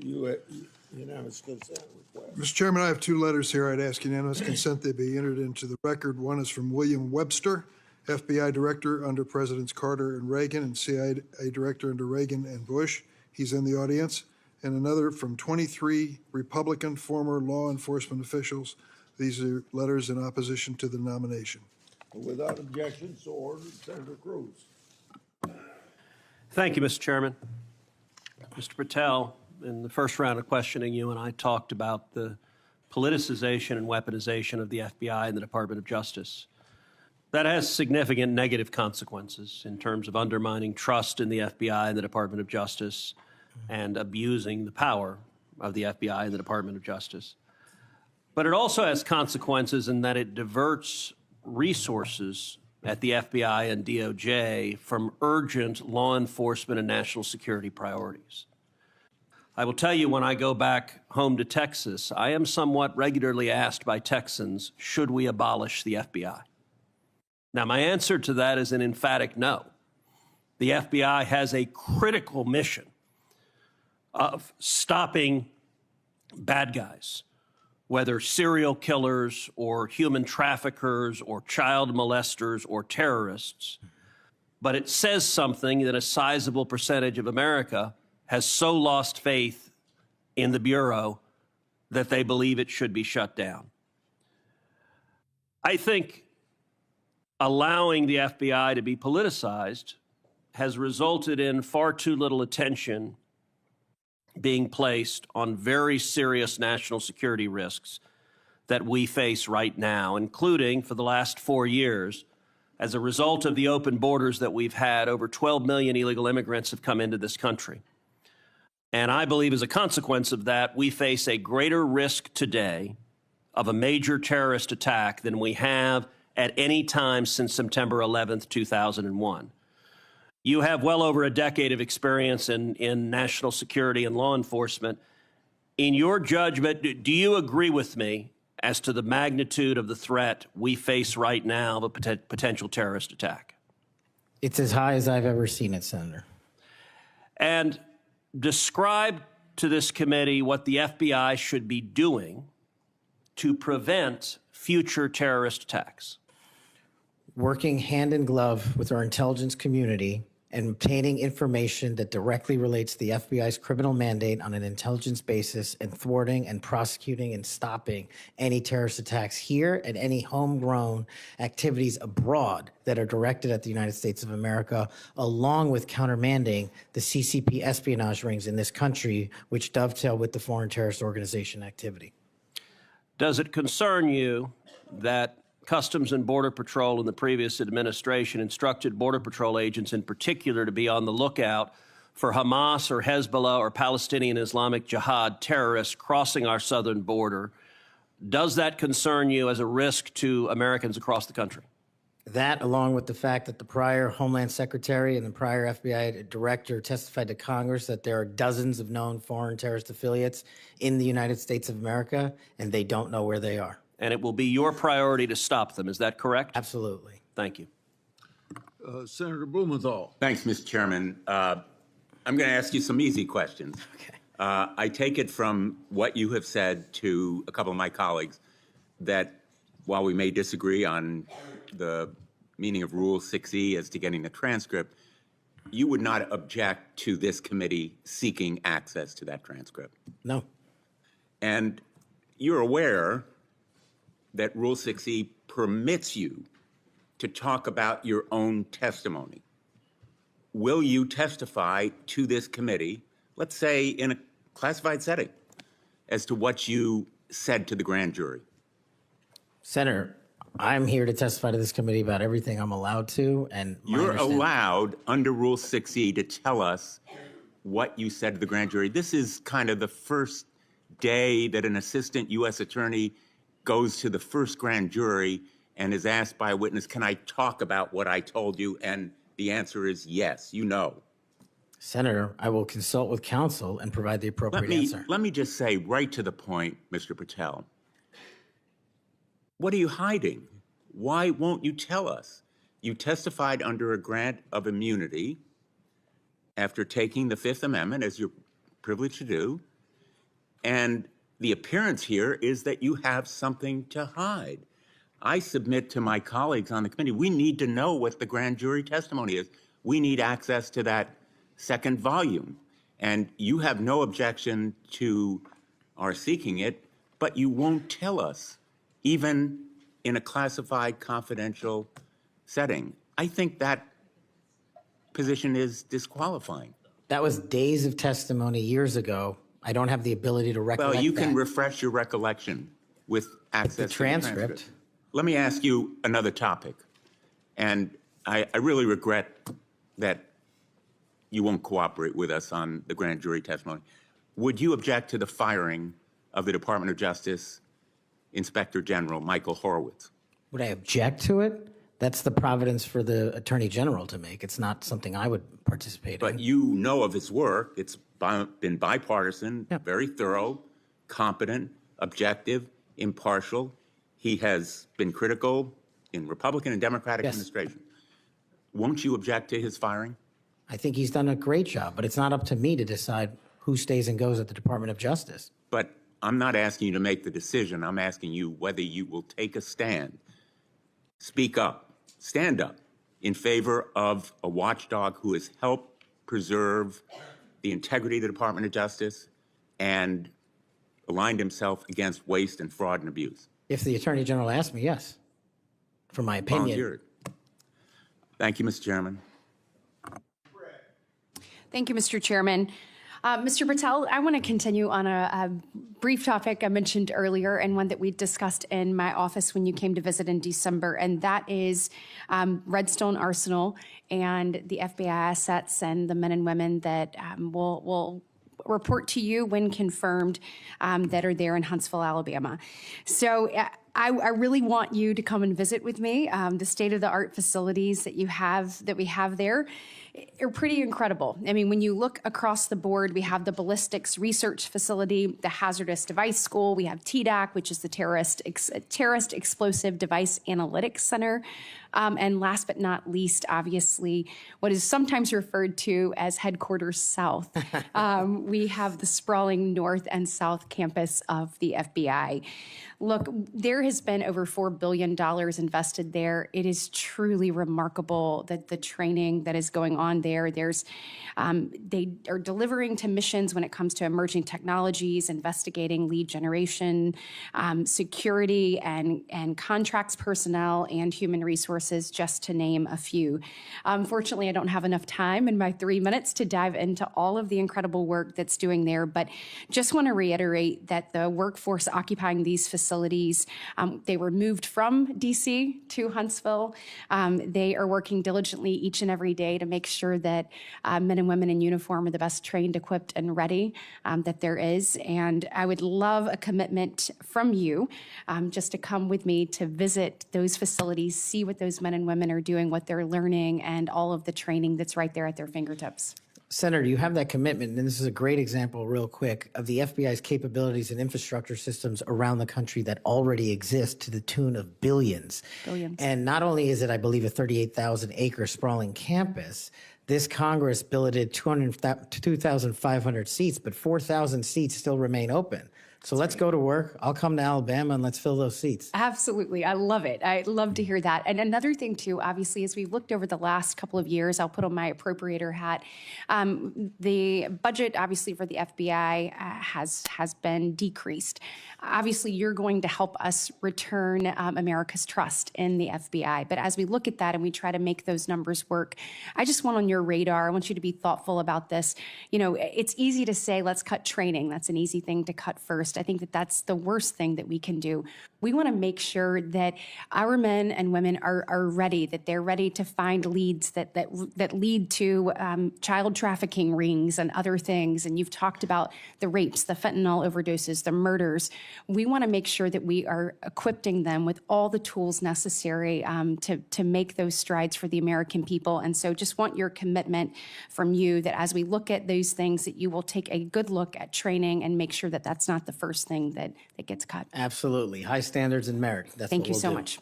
unanimous consent request. Mr. Chairman, I have two letters here. I'd ask unanimous consent they be entered into the record. One is from William Webster, FBI Director under Presidents Carter and Reagan, and CIA Director under Reagan and Bush. He's in the audience. And another from 23 Republican former law enforcement officials. These are letters in opposition to the nomination. Without objection, so ordered. Senator Cruz. Thank you, Mr. Chairman. Mr. Patel, in the first round of questioning, you and I talked about the politicization and weaponization of the FBI and the Department of Justice. That has significant negative consequences in terms of undermining trust in the FBI and the Department of Justice and abusing the power of the FBI and the Department of Justice. But it also has consequences in that it diverts resources at the FBI and DOJ from urgent law enforcement and national security priorities. I will tell you, when I go back home to Texas, I am somewhat regularly asked by Texans, should we abolish the FBI? Now, my answer to that is an emphatic no. The FBI has a critical mission of stopping bad guys, whether serial killers or human traffickers or child molesters or terrorists. But it says something that a sizable percentage of America has so lost faith in the Bureau that they believe it should be shut down. I think allowing the FBI to be politicized has resulted in far too little attention being placed on very serious national security risks that we face right now, including for the last 4 years. As a result of the open borders that we've had, over 12 million illegal immigrants have come into this country. And I believe as a consequence of that, we face a greater risk today of a major terrorist attack than we have at any time since September 11th, 2001. You have well over a decade of experience in national security and law enforcement. In your judgment, do you agree with me as to the magnitude of the threat we face right now of a potential terrorist attack? It's as high as I've ever seen it, Senator. And describe to this committee what the FBI should be doing to prevent future terrorist attacks. Working hand in glove with our intelligence community and obtaining information that directly relates to the FBI's criminal mandate on an intelligence basis, and thwarting and prosecuting and stopping any terrorist attacks here and any homegrown activities abroad that are directed at the United States of America, along with countermanding the CCP espionage rings in this country, which dovetail with the foreign terrorist organization activity. Does it concern you that Customs and Border Patrol in the previous administration instructed Border Patrol agents in particular to be on the lookout for Hamas or Hezbollah or Palestinian Islamic Jihad terrorists crossing our southern border. Does that concern you as a risk to Americans across the country? That, along with the fact that the prior Homeland Secretary and the prior FBI director testified to Congress that there are dozens of known foreign terrorist affiliates in the United States of America, and they don't know where they are. And it will be your priority to stop them. Is that correct? Absolutely. Thank you. Senator Blumenthal. Thanks, Mr. Chairman. I'm going to ask you some easy questions. Okay. I take it from what you have said to a couple of my colleagues that while we may disagree on the meaning of Rule 6E as to getting the transcript, you would not object to this committee seeking access to that transcript. No. And you're aware that Rule 6E permits you to talk about your own testimony. Will you testify to this committee, let's say in a classified setting, as to what you said to the grand jury? Senator, I'm here to testify to this committee about everything I'm allowed to, and You're allowed under Rule 6E to tell us what you said to the grand jury. This is kind of the first day that an assistant U.S. attorney goes to the first grand jury and is asked by a witness, can I talk about what I told you? And the answer is yes, you know. Senator, I will consult with counsel and provide the appropriate answer. Let me just say right to the point, Mr. Patel. What are you hiding? Why won't you tell us? You testified under a grant of immunity after taking the Fifth Amendment, as you're privileged to do, and the appearance here is that you have something to hide. I submit to my colleagues on the committee, we need to know what the grand jury testimony is. We need access to that second volume. And you have no objection to our seeking it, but you won't tell us, even in a classified confidential setting. I think that position is disqualifying. That was days of testimony years ago. I don't have the ability to recollect Well, you can that. refresh your recollection with access The to the transcript. Let me ask you another topic. And I really regret that you won't cooperate with us on the grand jury testimony. Would you object to the firing of the Department of Justice Inspector General Michael Horowitz? Would I object to it? That's the providence for the Attorney General to make. It's not something I would participate in. But you know of his work. It's been bipartisan, very thorough, competent, objective, impartial. He has been critical in Republican and Democratic administration. Won't you object to his firing? I think he's done a great job, but it's not up to me to decide who stays and goes at the Department of Justice. But I'm not asking you to make the decision. I'm asking you whether you will take a stand, speak up, stand up in favor of a watchdog who has helped preserve the integrity of the Department of Justice and aligned himself against waste and fraud and abuse. If the Attorney General asked me, yes, for my opinion. Volunteered. Thank you, Mr. Chairman. Thank you, Mr. Chairman. Mr. Patel, I want to continue on a brief topic I mentioned earlier and one that we discussed in my office when you came to visit in December, and that is Redstone Arsenal and the FBI assets and the men and women that will report to you when confirmed that are there in Huntsville, Alabama. So I really want you to come and visit with me. The state-of-the-art facilities that we have there are pretty incredible. I mean, when you look across the board, we have the ballistics research facility, the hazardous device school, we have TDAC, which is the terrorist explosive device analytics center, and last but not least, obviously, what is sometimes referred to as Headquarters South. We have the sprawling north and south campus of the FBI. Look, there has been over $4 billion invested there. It is truly remarkable that the training that is going on there. They are delivering to missions when it comes to emerging technologies, investigating lead generation, security, and contracts personnel and human resources, just to name a few. Unfortunately, I don't have enough time in my 3 minutes to dive into all of the incredible work that's doing there, but just want to reiterate that the workforce occupying these facilities, they were moved from DC to Huntsville. They are working diligently each and every day to make sure that men and women in uniform are the best trained, equipped, and ready that there is. And I would love a commitment from you just to come with me to visit those facilities, see what those men and women are doing, what they're learning, and all of the training that's right there at their fingertips. Senator, you have that commitment, and this is a great example, real quick, of the FBI's capabilities and infrastructure systems around the country that already exist to the tune of billions. Billions. And not only is it, I believe, a 38,000-acre sprawling campus, this Congress billeted 2,500 seats, but 4,000 seats still remain open. So let's go to work. I'll come to Alabama and let's fill those seats. Absolutely. I love it. I love to hear that. And another thing, too, obviously, as we've looked over the last couple of years, I'll put on my appropriator hat. The budget, obviously, for the FBI has been decreased. Obviously, you're going to help us return America's trust in the FBI. But as we look at that and we try to make those numbers work, I just want on your radar, I want you to be thoughtful about this. You know, it's easy to say, let's cut training. That's an easy thing to cut first. I think that that's the worst thing that we can do. We want to make sure that our men and women are ready, that they're ready to find leads that lead to child trafficking rings and other things. And you've talked about the rapes, the fentanyl overdoses, the murders. We want to make sure that we are equipping them with all the tools necessary to make those strides for the American people. And so just want your commitment from you that as we look at those things, that you will take a good look at training and make sure that that's not the first thing that gets cut. Absolutely. High standards and merit. That's Thank what you we'll so do. much.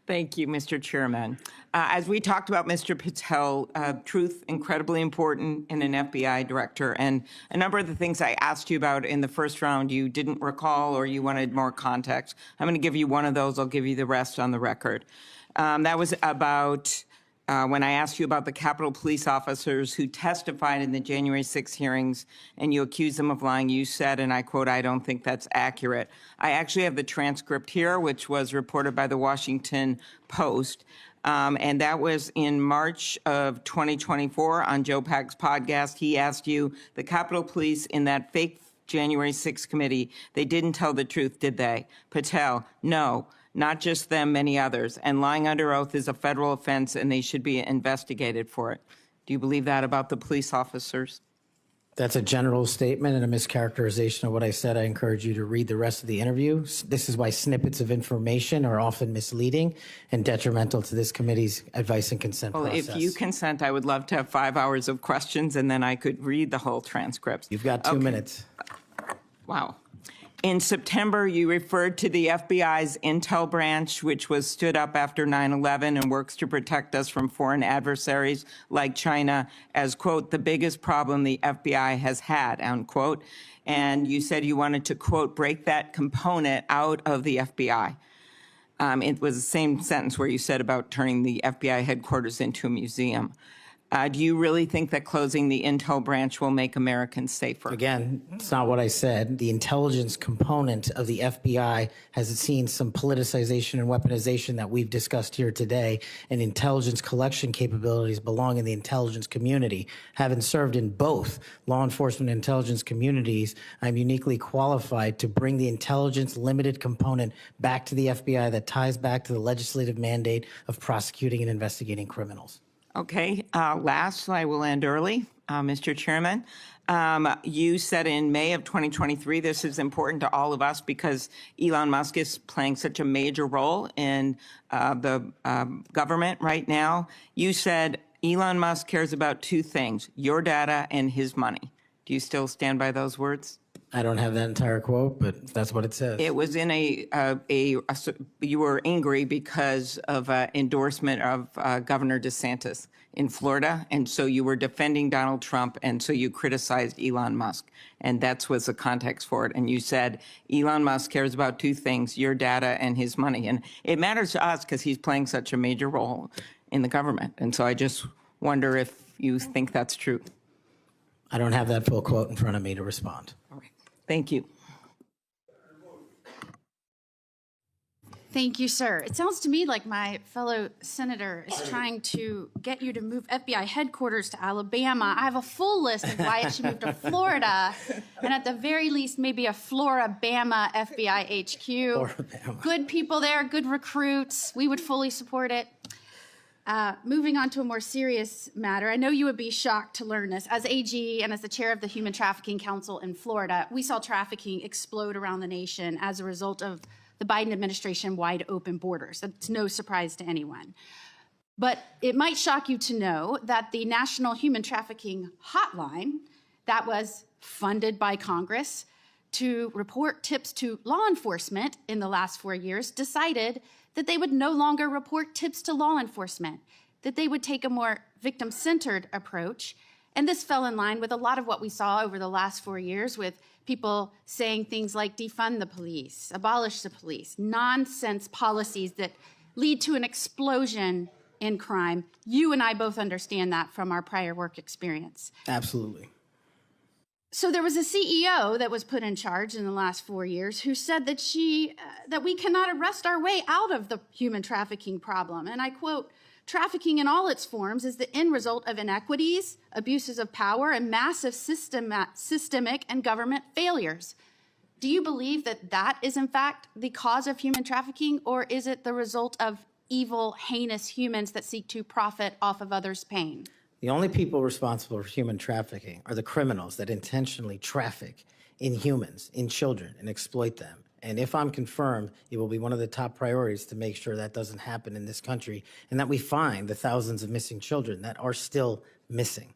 Thank you, Mr. Chairman. As we talked about, Mr. Patel, truth, incredibly important in an FBI director. And a number of the things I asked you about in the first round, you didn't recall or you wanted more context. I'm going to give you one of those. I'll give you the rest on the record. That was about when I asked you about the Capitol Police officers who testified in the January 6 hearings and you accused them of lying, you said, and I quote, "I don't think that's accurate." I actually have the transcript here, which was reported by the Washington Post. And that was in March of 2024 on Joe Pack's podcast. He asked you, the Capitol Police in that fake January 6 committee, they didn't tell the truth, did they? Patel, no. Not just them, many others. And lying under oath is a federal offense and they should be investigated for it. Do you believe that about the police officers? That's a general statement and a mischaracterization of what I said. I encourage you to read the rest of the interview. This is why snippets of information are often misleading and detrimental to this committee's advice and consent process. If you consent, I would love to have 5 hours of questions and then I could read the whole transcript. You've got 2 minutes. Wow. In September, you referred to the FBI's intel branch, which was stood up after 9/11 and works to protect us from foreign adversaries like China, as, quote, the biggest problem the FBI has had, unquote. And you said you wanted to, quote, break that component out of the FBI. It was the same sentence where you said about turning the FBI headquarters into a museum. Do you really think that closing the intel branch will make Americans safer? Again, it's not what I said. The intelligence component of the FBI has seen some politicization and weaponization that we've discussed here today, and intelligence collection capabilities belong in the intelligence community. Having served in both law enforcement and intelligence communities, I'm uniquely qualified to bring the intelligence limited component back to the FBI that ties back to the legislative mandate of prosecuting and investigating criminals. Okay, last, I will end early, Mr. Chairman. You said in May of 2023, this is important to all of us because Elon Musk is playing such a major role in the government right now. You said Elon Musk cares about two things, your data and his money. Do you still stand by those words? I don't have that entire quote, but that's what it says. It was in you were angry because of endorsement of Governor DeSantis in Florida, and so you were defending Donald Trump, and so you criticized Elon Musk, and that was the context for it. And you said Elon Musk cares about two things, your data and his money, and it matters to us because he's playing such a major role in the government. And so I just wonder if you think that's true. I don't have that full quote in front of me to respond. All right. Thank you. Thank you, sir. It sounds to me like my fellow senator is trying to get you to move FBI headquarters to Alabama. I have a full list of why it should move to Florida, and at the very least, maybe a Florida-Bama FBI HQ. Florida-Bama. Good people there, good recruits. We would fully support it. Moving on to a more serious matter, I know you would be shocked to learn this. As AG and as the chair of the Human Trafficking Council in Florida, we saw trafficking explode around the nation as a result of the Biden administration wide open borders. That's no surprise to anyone. But it might shock you to know that the National Human Trafficking Hotline that was funded by Congress to report tips to law enforcement in the last 4 years decided that they would no longer report tips to law enforcement, that they would take a more victim-centered approach. And this fell in line with a lot of what we saw over the last 4 years with people saying things like defund the police, abolish the police, nonsense policies that lead to an explosion in crime. You and I both understand that from our prior work experience. Absolutely. So there was a CEO that was put in charge in the last 4 years who said that that we cannot arrest our way out of the human trafficking problem. And I quote, "Trafficking in all its forms is the end result of inequities, abuses of power, and massive systemic and government failures." Do you believe that that is in fact the cause of human trafficking, or is it the result of evil, heinous humans that seek to profit off of others' pain? The only people responsible for human trafficking are the criminals that intentionally traffic in humans, in children, and exploit them. And if I'm confirmed, it will be one of the top priorities to make sure that doesn't happen in this country and that we find the thousands of missing children that are still missing.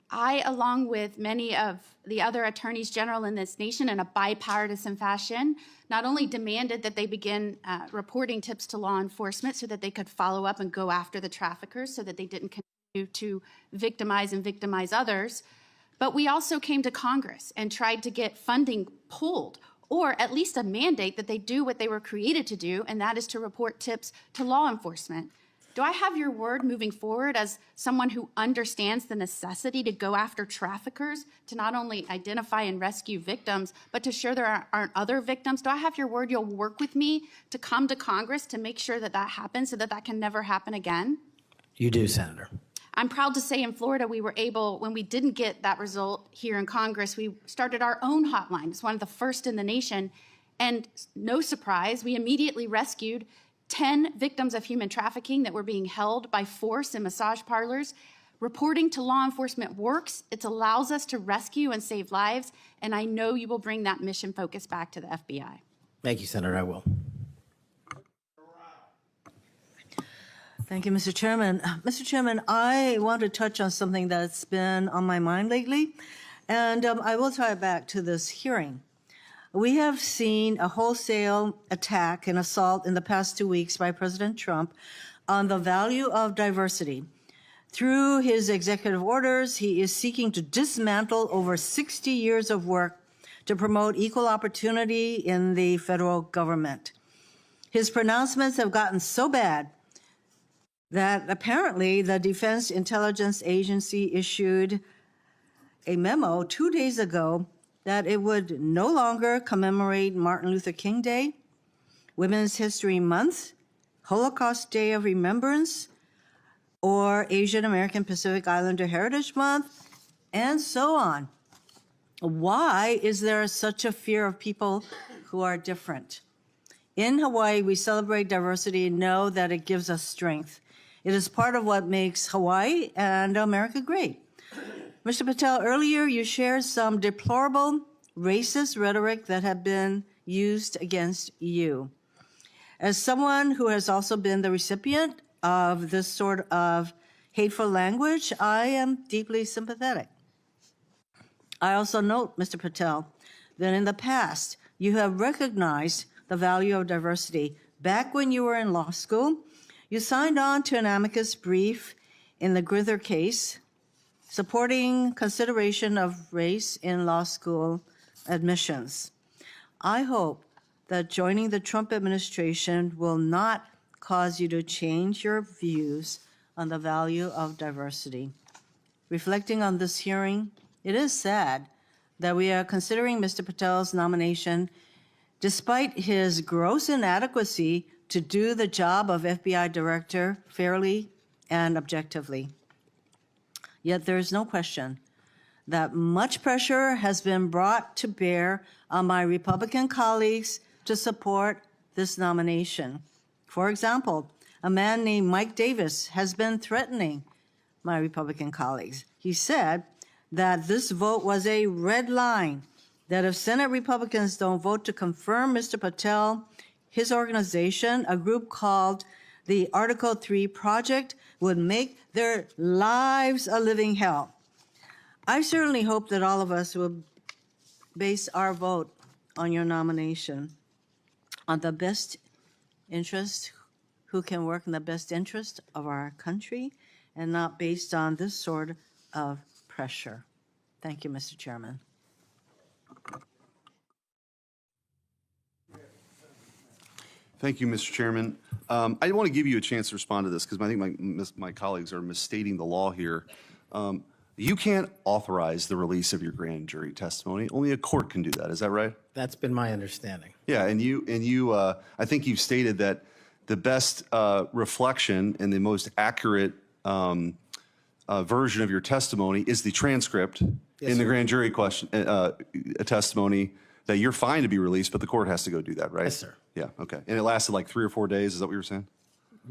I, along with many of the other attorneys general in this nation in a bipartisan fashion, not only demanded that they begin reporting tips to law enforcement so that they could follow up and go after the traffickers so that they didn't continue to victimize others, but we also came to Congress and tried to get funding pulled, or at least a mandate that they do what they were created to do, and that is to report tips to law enforcement. Do I have your word moving forward as someone who understands the necessity to go after traffickers, to not only identify and rescue victims, but to ensure there aren't other victims? Do I have your word you'll work with me to come to Congress to make sure that that happens so that that can never happen again? You do, Senator. I'm proud to say in Florida, we were able, when we didn't get that result here in Congress, we started our own hotline. It's one of the first in the nation. And no surprise, we immediately rescued 10 victims of human trafficking that were being held by force in massage parlors. Reporting to law enforcement works. It allows us to rescue and save lives. And I know you will bring that mission focus back to the FBI. Thank you, Senator. I will. Thank you, Mr. Chairman. Mr. Chairman, I want to touch on something that's been on my mind lately, and I will tie it back to this hearing. We have seen a wholesale attack and assault in the past 2 weeks by President Trump on the value of diversity. Through his executive orders, he is seeking to dismantle over 60 years of work to promote equal opportunity in the federal government. His pronouncements have gotten so bad that apparently the Defense Intelligence Agency issued a memo 2 days ago that it would no longer commemorate Martin Luther King Day, Women's History Month, Holocaust Day of Remembrance, or Asian American Pacific Islander Heritage Month, and so on. Why is there such a fear of people who are different? In Hawaii, we celebrate diversity and know that it gives us strength. It is part of what makes Hawaii and America great. Mr. Patel, earlier you shared some deplorable racist rhetoric that had been used against you. As someone who has also been the recipient of this sort of hateful language, I am deeply sympathetic. I also note, Mr. Patel, that in the past, you have recognized the value of diversity. Back when you were in law school, you signed on to an amicus brief in the Grither case, supporting consideration of race in law school admissions. I hope that joining the Trump administration will not cause you to change your views on the value of diversity. Reflecting on this hearing, it is sad that we are considering Mr. Patel's nomination despite his gross inadequacy to do the job of FBI director fairly and objectively. Yet there is no question that much pressure has been brought to bear on my Republican colleagues to support this nomination. For example, a man named Mike Davis has been threatening my Republican colleagues. He said that this vote was a red line, that if Senate Republicans don't vote to confirm Mr. Patel, his organization, a group called the Article 3 Project, would make their lives a living hell. I certainly hope that all of us will base our vote on your nomination on the best interest, who can work in the best interest of our country, and not based on this sort of pressure. Thank you, Mr. Chairman. Thank you, Mr. Chairman. I want to give you a chance to respond to this because I think my colleagues are misstating the law here. You can't authorize the release of your grand jury testimony. Only a court can do that. Is that right? That's been my understanding. Yeah, and you, I think you've stated that the best reflection and the most accurate version of your testimony is the transcript in the grand jury testimony. That you're fine to be released, but the court has to go do that, right? Yes, sir. Yeah, okay. And it lasted like 3 or 4 days, is that what you were saying?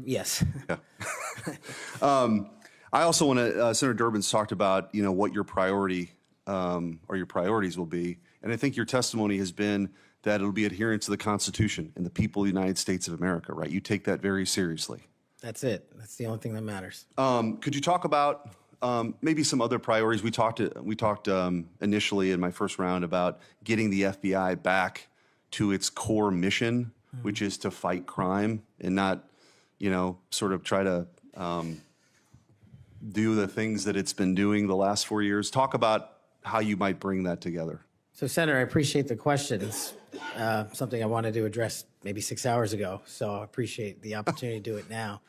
Yes. Yeah. I also want to, Senator Durbin's talked about, what your priority or your priorities will be. And I think your testimony has been that it'll be adherence to the Constitution and the people of the United States of America, right? You take that very seriously. That's it. That's the only thing that matters. Could you talk about maybe some other priorities? We talked initially in my first round about getting the FBI back to its core mission, which is to fight crime and not, sort of try to do the things that it's been doing the last 4 years. Talk about how you might bring that together. So, Senator, I appreciate the question. It's something I wanted to address maybe 6 hours ago, so I appreciate the opportunity to do it now.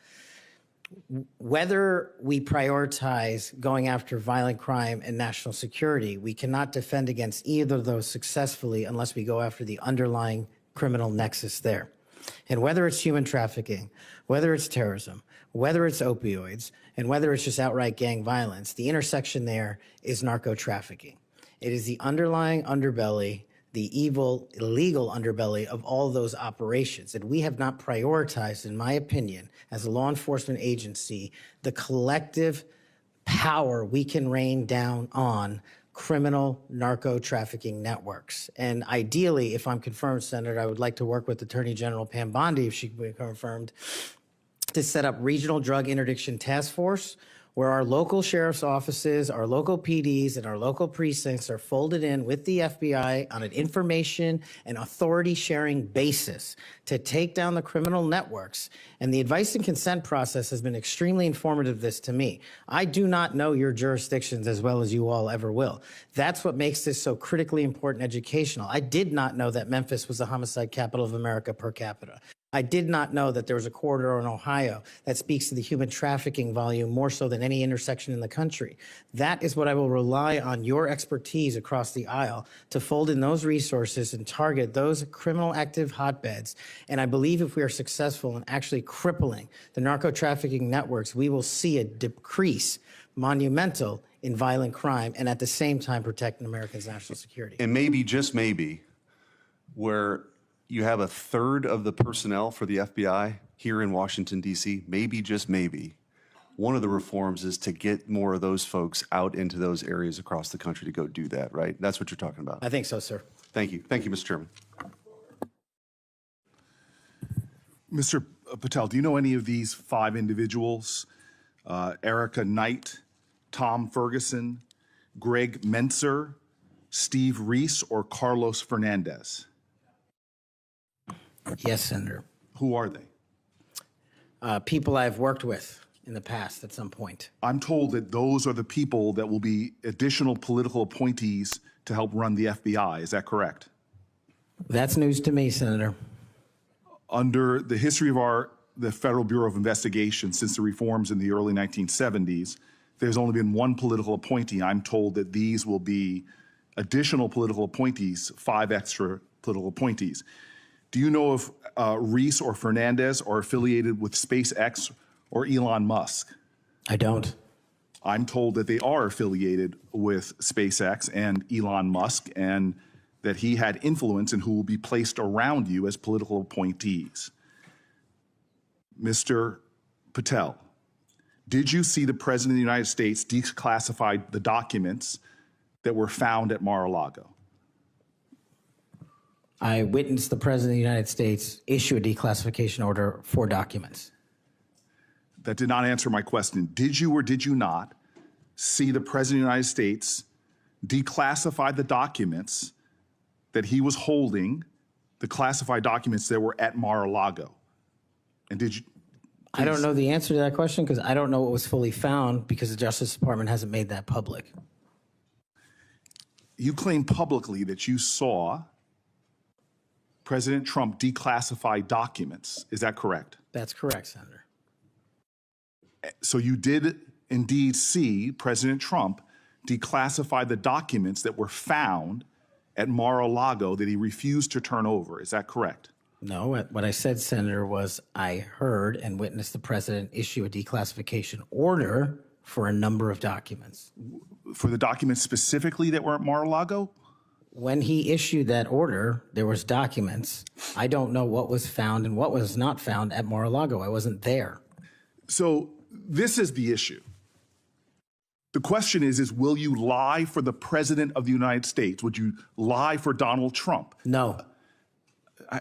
Whether we prioritize going after violent crime and national security, we cannot defend against either of those successfully unless we go after the underlying criminal nexus there. And whether it's human trafficking, whether it's terrorism, whether it's opioids, and whether it's just outright gang violence, the intersection there is narco trafficking. It is the underlying underbelly, the evil, illegal underbelly of all those operations. And we have not prioritized, in my opinion, as a law enforcement agency, the collective power we can rain down on criminal narco trafficking networks. And ideally, if I'm confirmed, Senator, I would like to work with Attorney General Pam Bondi, if she can be confirmed, to set up regional drug interdiction task force where our local sheriff's offices, our local PDs, and our local precincts are folded in with the FBI on an information and authority sharing basis to take down the criminal networks. And the advice and consent process has been extremely informative to me. I do not know your jurisdictions as well as you all ever will. That's what makes this so critically important educational. I did not know that Memphis was the homicide capital of America per capita. I did not know that there was a corridor in Ohio that speaks to the human trafficking volume more so than any intersection in the country. That is what I will rely on your expertise across the aisle to fold in those resources and target those criminal active hotbeds. And I believe if we are successful in actually crippling the narco trafficking networks, we will see a decrease monumental in violent crime and at the same time protecting Americans' national security. And maybe, just maybe, where you have a third of the personnel for the FBI here in Washington, D.C., maybe, just maybe, one of the reforms is to get more of those folks out into those areas across the country to go do that, right? That's what you're talking about. I think so, sir. Thank you. Thank you, Mr. Chairman. Mr. Patel, do you know any of these 5 individuals? Erica Knight, Tom Ferguson, Greg Mentzer, Steve Reese, or Carlos Fernandez? Yes, Senator. Who are they? People I've worked with in the past at some point. I'm told that those are the people that will be additional political appointees to help run the FBI. Is that correct? That's news to me, Senator. Under the history of the Federal Bureau of Investigation since the reforms in the early 1970s, there's only been one political appointee. I'm told that these will be additional political appointees, 5 extra political appointees. Do you know if Reese or Fernandez are affiliated with SpaceX or Elon Musk? I don't. I'm told that they are affiliated with SpaceX and Elon Musk, and that he had influence in who will be placed around you as political appointees. Mr. Patel, did you see the President of the United States declassify the documents that were found at Mar-a-Lago? I witnessed the President of the United States issue a declassification order for documents. That did not answer my question. Did you or did you not see the President of the United States declassify the documents that he was holding, the classified documents that were at Mar-a-Lago? And did you? I don't know the answer to that question because I don't know what was fully found because the Justice Department hasn't made that public. You claim publicly that you saw President Trump declassify documents. Is that correct? That's correct, Senator. So you did indeed see President Trump declassify the documents that were found at Mar-a-Lago that he refused to turn over. Is that correct? No, what I said, Senator, was I heard and witnessed the President issue a declassification order for a number of documents. For the documents specifically that were at Mar-a-Lago? When he issued that order, there was documents. I don't know what was found and what was not found at Mar-a-Lago. I wasn't there. So this is the issue. The question is will you lie for the President of the United States? Would you lie for Donald Trump? No.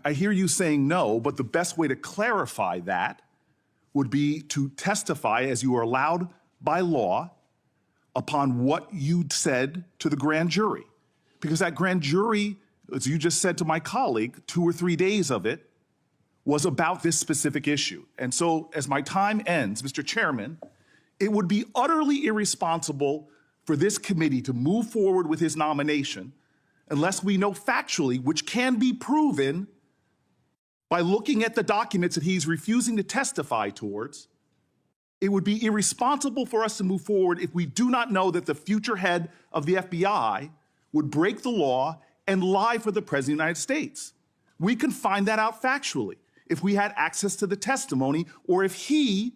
I hear you saying no, but the best way to clarify that would be to testify as you are allowed by law upon what you said to the grand jury. Because that grand jury, as you just said to my colleague, 2 or 3 days of it was about this specific issue. And so as my time ends, Mr. Chairman, it would be utterly irresponsible for this committee to move forward with his nomination unless we know factually, which can be proven by looking at the documents that he's refusing to testify towards. It would be irresponsible for us to move forward if we do not know that the future head of the FBI would break the law and lie for the President of the United States. We can find that out factually if we had access to the testimony or if he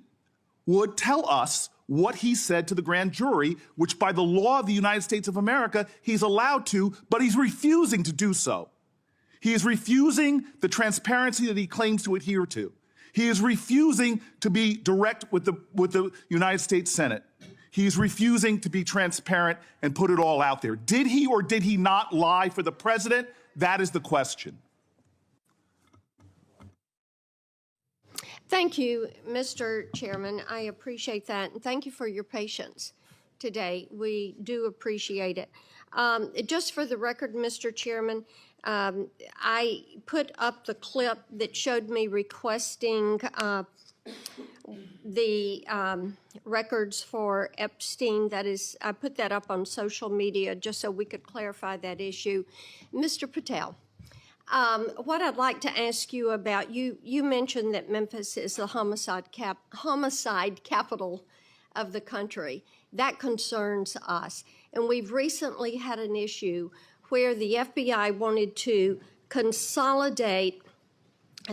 would tell us what he said to the grand jury, which by the law of the United States of America, he's allowed to, but he's refusing to do so. He is refusing the transparency that he claims to adhere to. He is refusing to be direct with the United States Senate. He is refusing to be transparent and put it all out there. Did he or did he not lie for the president? That is the question. Thank you, Mr. Chairman. I appreciate that, and thank you for your patience today. We do appreciate it. Just for the record, Mr. Chairman, I put up the clip that showed me requesting the records for Epstein. That is, I put that up on social media just so we could clarify that issue. Mr. Patel, what I'd like to ask you about, you mentioned that Memphis is the homicide capital of the country. That concerns us. And we've recently had an issue where the FBI wanted to consolidate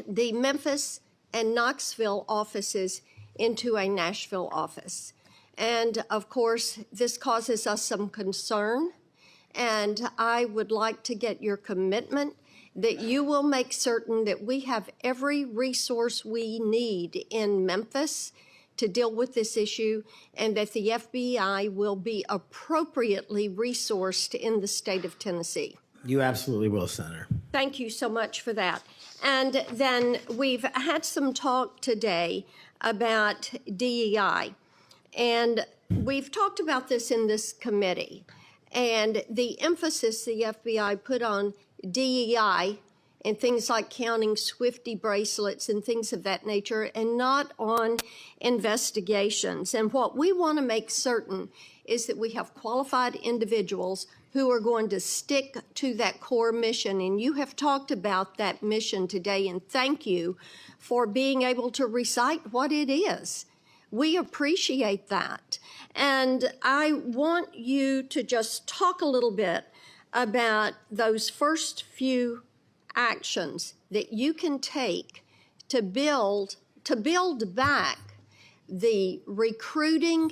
the Memphis and Knoxville offices into a Nashville office. And of course, this causes us some concern. And I would like to get your commitment that you will make certain that we have every resource we need in Memphis to deal with this issue, and that the FBI will be appropriately resourced in the state of Tennessee. You absolutely will, Senator. Thank you so much for that. And then we've had some talk today about DEI, and we've talked about this in this committee, and the emphasis the FBI put on DEI and things like counting Swifty bracelets and things of that nature, and not on investigations. And what we want to make certain is that we have qualified individuals who are going to stick to that core mission. And you have talked about that mission today, and thank you for being able to recite what it is. We appreciate that. And I want you to just talk a little bit about those first few actions that you can take to build back the recruiting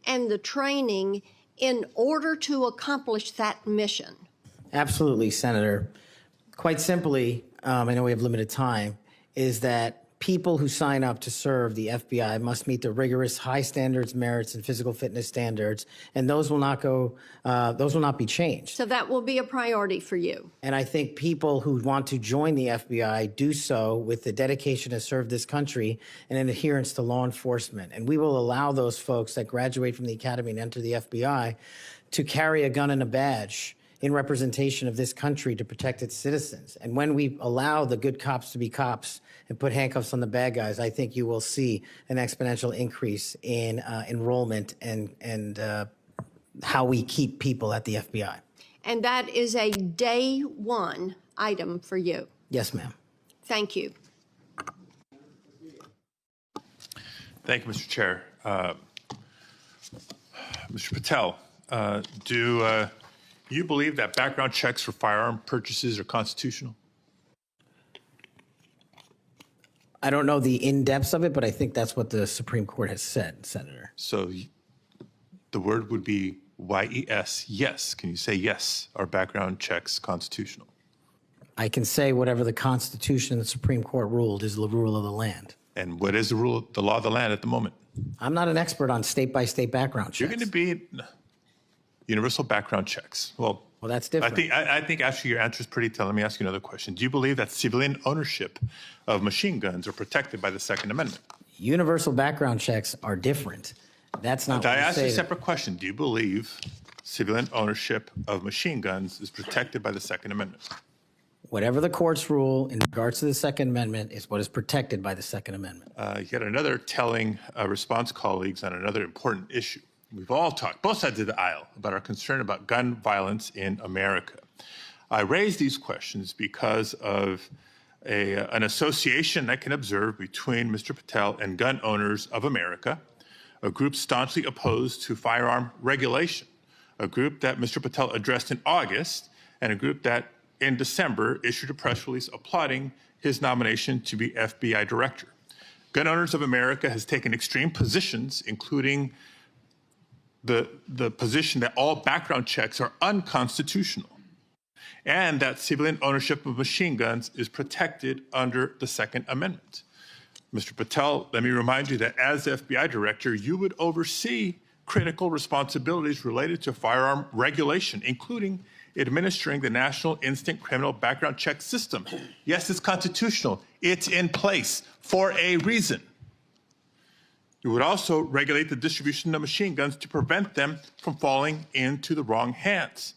and the training in order to accomplish that mission? Absolutely, Senator. Quite simply, I know we have limited time, is that people who sign up to serve the FBI must meet the rigorous high standards, merits, and physical fitness standards, and those will not be changed. So that will be a priority for you. And I think people who want to join the FBI do so with the dedication to serve this country and an adherence to law enforcement. And we will allow those folks that graduate from the academy and enter the FBI to carry a gun and a badge in representation of this country to protect its citizens. And when we allow the good cops to be cops and put handcuffs on the bad guys, I think you will see an exponential increase in enrollment and how we keep people at the FBI. And that is a day one item for you. Yes, ma'am. Thank you. Thank you, Mr. Chair. Mr. Patel, do you believe that background checks for firearm purchases are constitutional? I don't know the in-depths of it, but I think that's what the Supreme Court has said, Senator. So the word would be YES, yes. Can you say yes, are background checks constitutional? I can say whatever the Constitution and the Supreme Court ruled is the rule of the land. And what is the law of the land at the moment? I'm not an expert on state-by-state background checks. You're going to be universal background checks. Well, that's different. I think actually your answer is pretty telling. Let me ask you another question. Do you believe that civilian ownership of machine guns are protected by the Second Amendment? Universal background checks are different. That's not. I asked you a separate question. Do you believe civilian ownership of machine guns is protected by the Second Amendment? Whatever the courts rule in regards to the Second Amendment is what is protected by the Second Amendment. Yet another telling response, colleagues, on another important issue. We've all talked, both sides of the aisle, about our concern about gun violence in America. I raise these questions because of an association I can observe between Mr. Patel and Gun Owners of America, a group staunchly opposed to firearm regulation, a group that Mr. Patel addressed in August, and a group that in December issued a press release applauding his nomination to be FBI director. Gun Owners of America has taken extreme positions, including the position that all background checks are unconstitutional and that civilian ownership of machine guns is protected under the Second Amendment. Mr. Patel, let me remind you that as FBI director, you would oversee critical responsibilities related to firearm regulation, including administering the National Instant Criminal Background Check System. Yes, it's constitutional. It's in place for a reason. You would also regulate the distribution of machine guns to prevent them from falling into the wrong hands.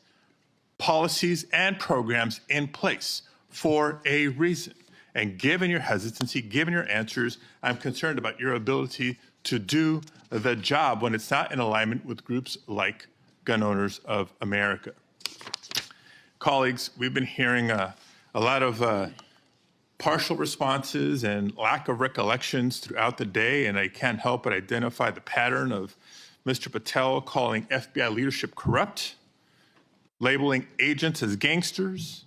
Policies and programs in place for a reason. And given your hesitancy, given your answers, I'm concerned about your ability to do the job when it's not in alignment with groups like Gun Owners of America. Colleagues, we've been hearing a lot of partial responses and lack of recollections throughout the day, and I can't help but identify the pattern of Mr. Patel calling FBI leadership corrupt, labeling agents as gangsters,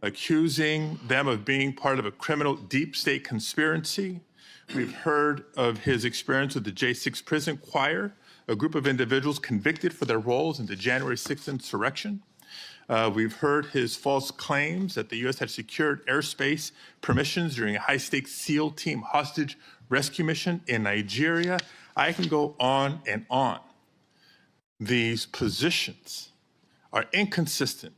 accusing them of being part of a criminal deep state conspiracy. We've heard of his experience with the J6 prison choir, a group of individuals convicted for their roles in the January 6th insurrection. We've heard his false claims that the U.S. had secured airspace permissions during a high-stakes SEAL team hostage rescue mission in Nigeria. I can go on and on. These positions are inconsistent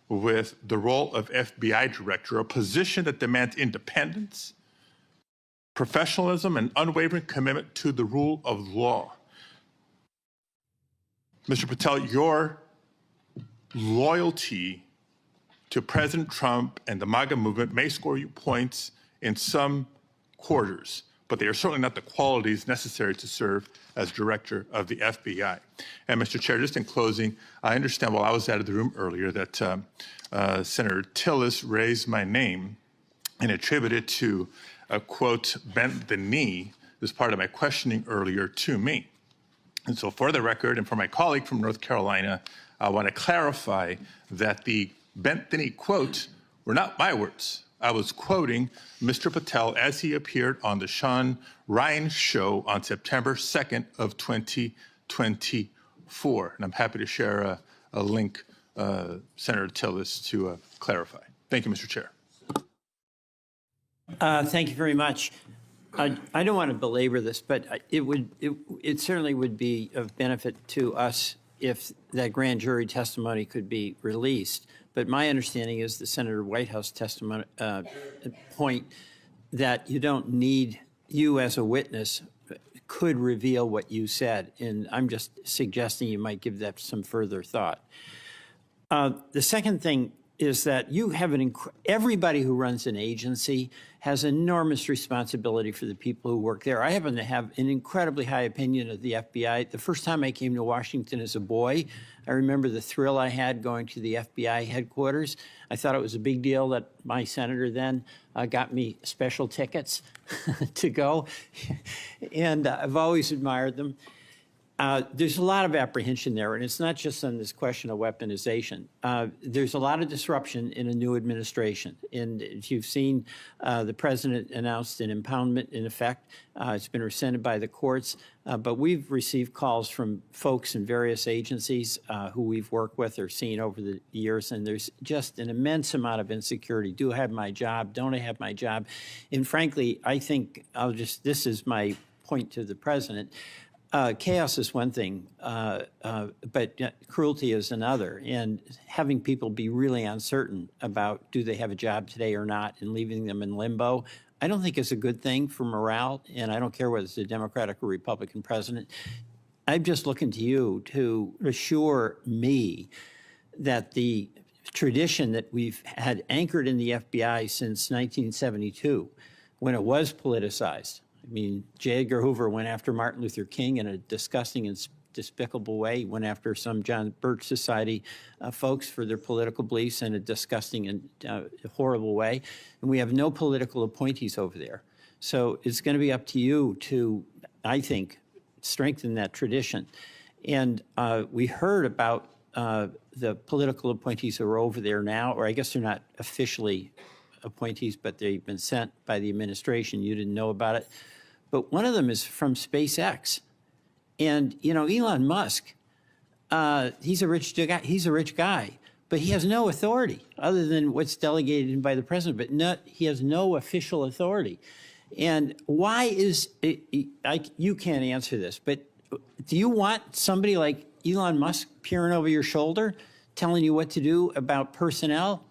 with the role of FBI director, a position that demands independence, professionalism, and unwavering commitment to the rule of law. Mr. Patel, your loyalty to President Trump and the MAGA movement may score you points in some quarters, but they are certainly not the qualities necessary to serve as director of the FBI. And Mr. Chair, just in closing, I understand while I was out of the room earlier that Senator Tillis raised my name and attributed to a quote, bent the knee as part of my questioning earlier to me. And so for the record and for my colleague from North Carolina, I want to clarify that the bent the knee quote were not my words. I was quoting Mr. Patel as he appeared on the Sean Ryan show on September 2nd of 2024. And I'm happy to share a link, Senator Tillis, to clarify. Thank you, Mr. Chair. Thank you very much. I don't want to belabor this, but it certainly would be of benefit to us if that grand jury testimony could be released. But my understanding is the Senator Whitehouse testimony point that you don't need you as a witness could reveal what you said. And I'm just suggesting you might give that some further thought. The second thing is that you have everybody who runs an agency has enormous responsibility for the people who work there. I happen to have an incredibly high opinion of the FBI. The first time I came to Washington as a boy, I remember the thrill I had going to the FBI headquarters. I thought it was a big deal that my senator then got me special tickets to go, and I've always admired them. There's a lot of apprehension there, and it's not just on this question of weaponization. There's a lot of disruption in a new administration. And if you've seen, the president announced an impoundment in effect. It's been rescinded by the courts. But we've received calls from folks in various agencies who we've worked with or seen over the years, and there's just an immense amount of insecurity. Do I have my job? Don't I have my job? And frankly, I think this is my point to the president. Chaos is one thing, but cruelty is another. And having people be really uncertain about do they have a job today or not and leaving them in limbo, I don't think is a good thing for morale. And I don't care whether it's a Democratic or Republican president. I'm just looking to you to assure me that the tradition that we've had anchored in the FBI since 1972, when it was politicized. I mean, J. Edgar Hoover went after Martin Luther King in a disgusting and despicable way. He went after some John Birch Society folks for their political beliefs in a disgusting and horrible way. And we have no political appointees over there. So it's going to be up to you to, I think, strengthen that tradition. And we heard about the political appointees who are over there now, or I guess they're not officially appointees, but they've been sent by the administration. You didn't know about it. But one of them is from SpaceX. And, you know, Elon Musk, he's a rich guy, but he has no authority other than what's delegated by the president, but he has no official authority. And why is it, you can't answer this, but do you want somebody like Elon Musk peering over your shoulder, telling you what to do about personnel?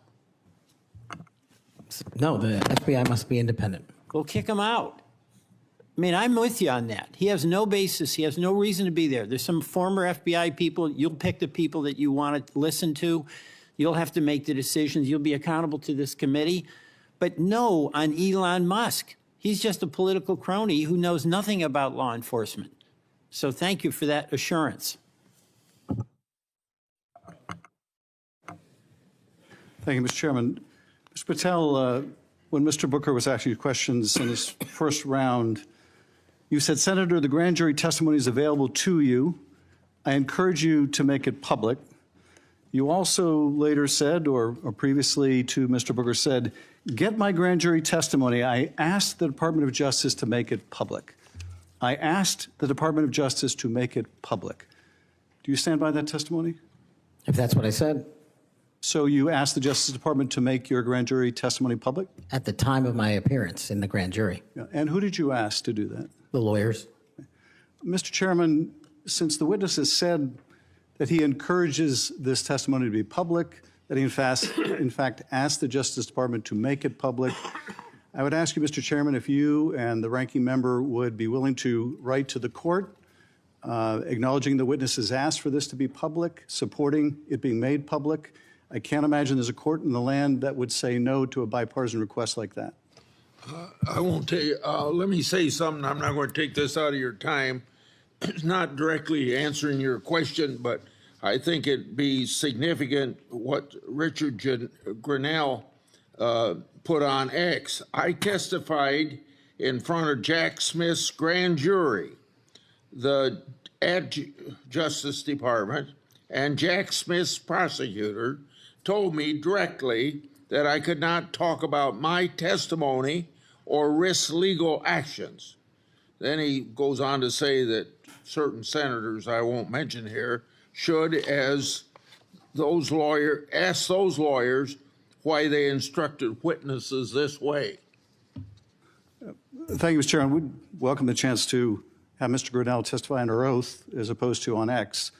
No, the FBI must be independent. Go kick him out. I mean, I'm with you on that. He has no basis. He has no reason to be there. There's some former FBI people. You'll pick the people that you want to listen to. You'll have to make the decisions. You'll be accountable to this committee. But no on Elon Musk. He's just a political crony who knows nothing about law enforcement. So thank you for that assurance. Thank you, Mr. Chairman. Mr. Patel, when Mr. Booker was asking you questions in his first round, you said, Senator, the grand jury testimony is available to you. I encourage you to make it public. You also later said, or previously to Mr. Booker said, get my grand jury testimony. I asked the Department of Justice to make it public. I asked the Department of Justice to make it public. Do you stand by that testimony? If that's what I said. So you asked the Justice Department to make your grand jury testimony public? At the time of my appearance in the grand jury. Yeah. And who did you ask to do that? The lawyers. Mr. Chairman, since the witness has said that he encourages this testimony to be public, that he in fact asked the Justice Department to make it public, I would ask you, Mr. Chairman, if you and the ranking member would be willing to write to the court acknowledging the witness has asked for this to be public, supporting it being made public. I can't imagine there's a court in the land that would say no to a bipartisan request like that. I won't tell you. Let me say something. I'm not going to take this out of your time. It's not directly answering your question, but I think it'd be significant what Richard Grinnell put on X. I testified in front of Jack Smith's grand jury, the Justice Department, and Jack Smith's prosecutor told me directly that I could not talk about my testimony or risk legal actions. Then he goes on to say that certain senators, I won't mention here, should, as those ask those lawyers why they instructed witnesses this way. Thank you, Mr. Chairman. We'd welcome the chance to have Mr. Grinnell testify under oath as opposed to on X.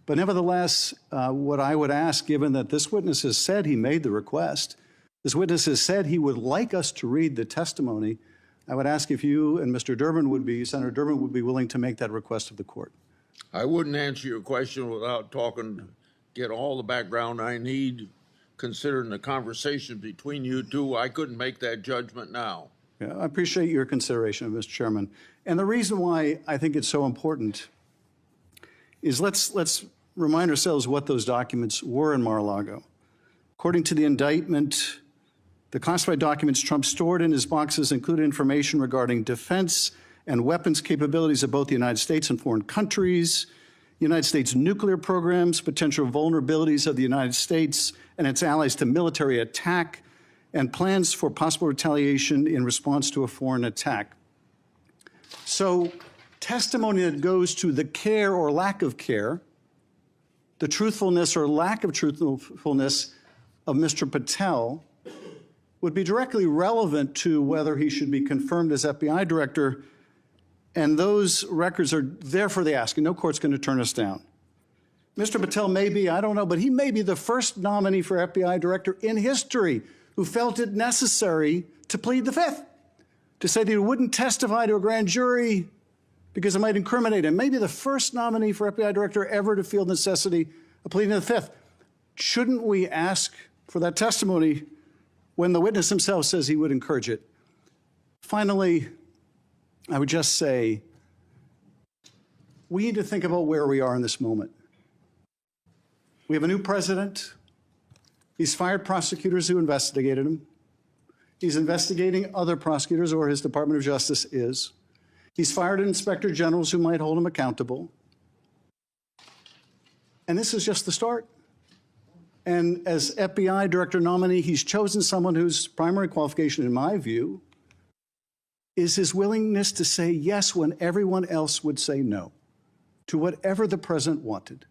But nevertheless, what I would ask, given that this witness has said he made the request, this witness has said he would like us to read the testimony, I would ask if you and Senator Durbin would be willing to make that request of the court. I wouldn't answer your question without get all the background I need, considering the conversation between you two. I couldn't make that judgment now. Yeah, I appreciate your consideration, Mr. Chairman. And the reason why I think it's so important is let's remind ourselves what those documents were in Mar-a-Lago. According to the indictment, the classified documents Trump stored in his boxes included information regarding defense and weapons capabilities of both the United States and foreign countries, United States nuclear programs, potential vulnerabilities of the United States and its allies to military attack, and plans for possible retaliation in response to a foreign attack. So testimony that goes to the care or lack of care, the truthfulness or lack of truthfulness of Mr. Patel would be directly relevant to whether he should be confirmed as FBI director, and those records are there for the asking. No court's going to turn us down. Mr. Patel may be, I don't know, but he may be the first nominee for FBI director in history who felt it necessary to plead the Fifth, to say that he wouldn't testify to a grand jury because it might incriminate him. Maybe the first nominee for FBI director ever to feel the necessity of pleading the Fifth. Shouldn't we ask for that testimony when the witness himself says he would encourage it? Finally, I would just say we need to think about where we are in this moment. We have a new president. He's fired prosecutors who investigated him. He's investigating other prosecutors, or his Department of Justice is. He's fired inspector generals who might hold him accountable. And this is just the start. And as FBI director nominee, he's chosen someone whose primary qualification, in my view, is his willingness to say yes when everyone else would say no to whatever the president wanted,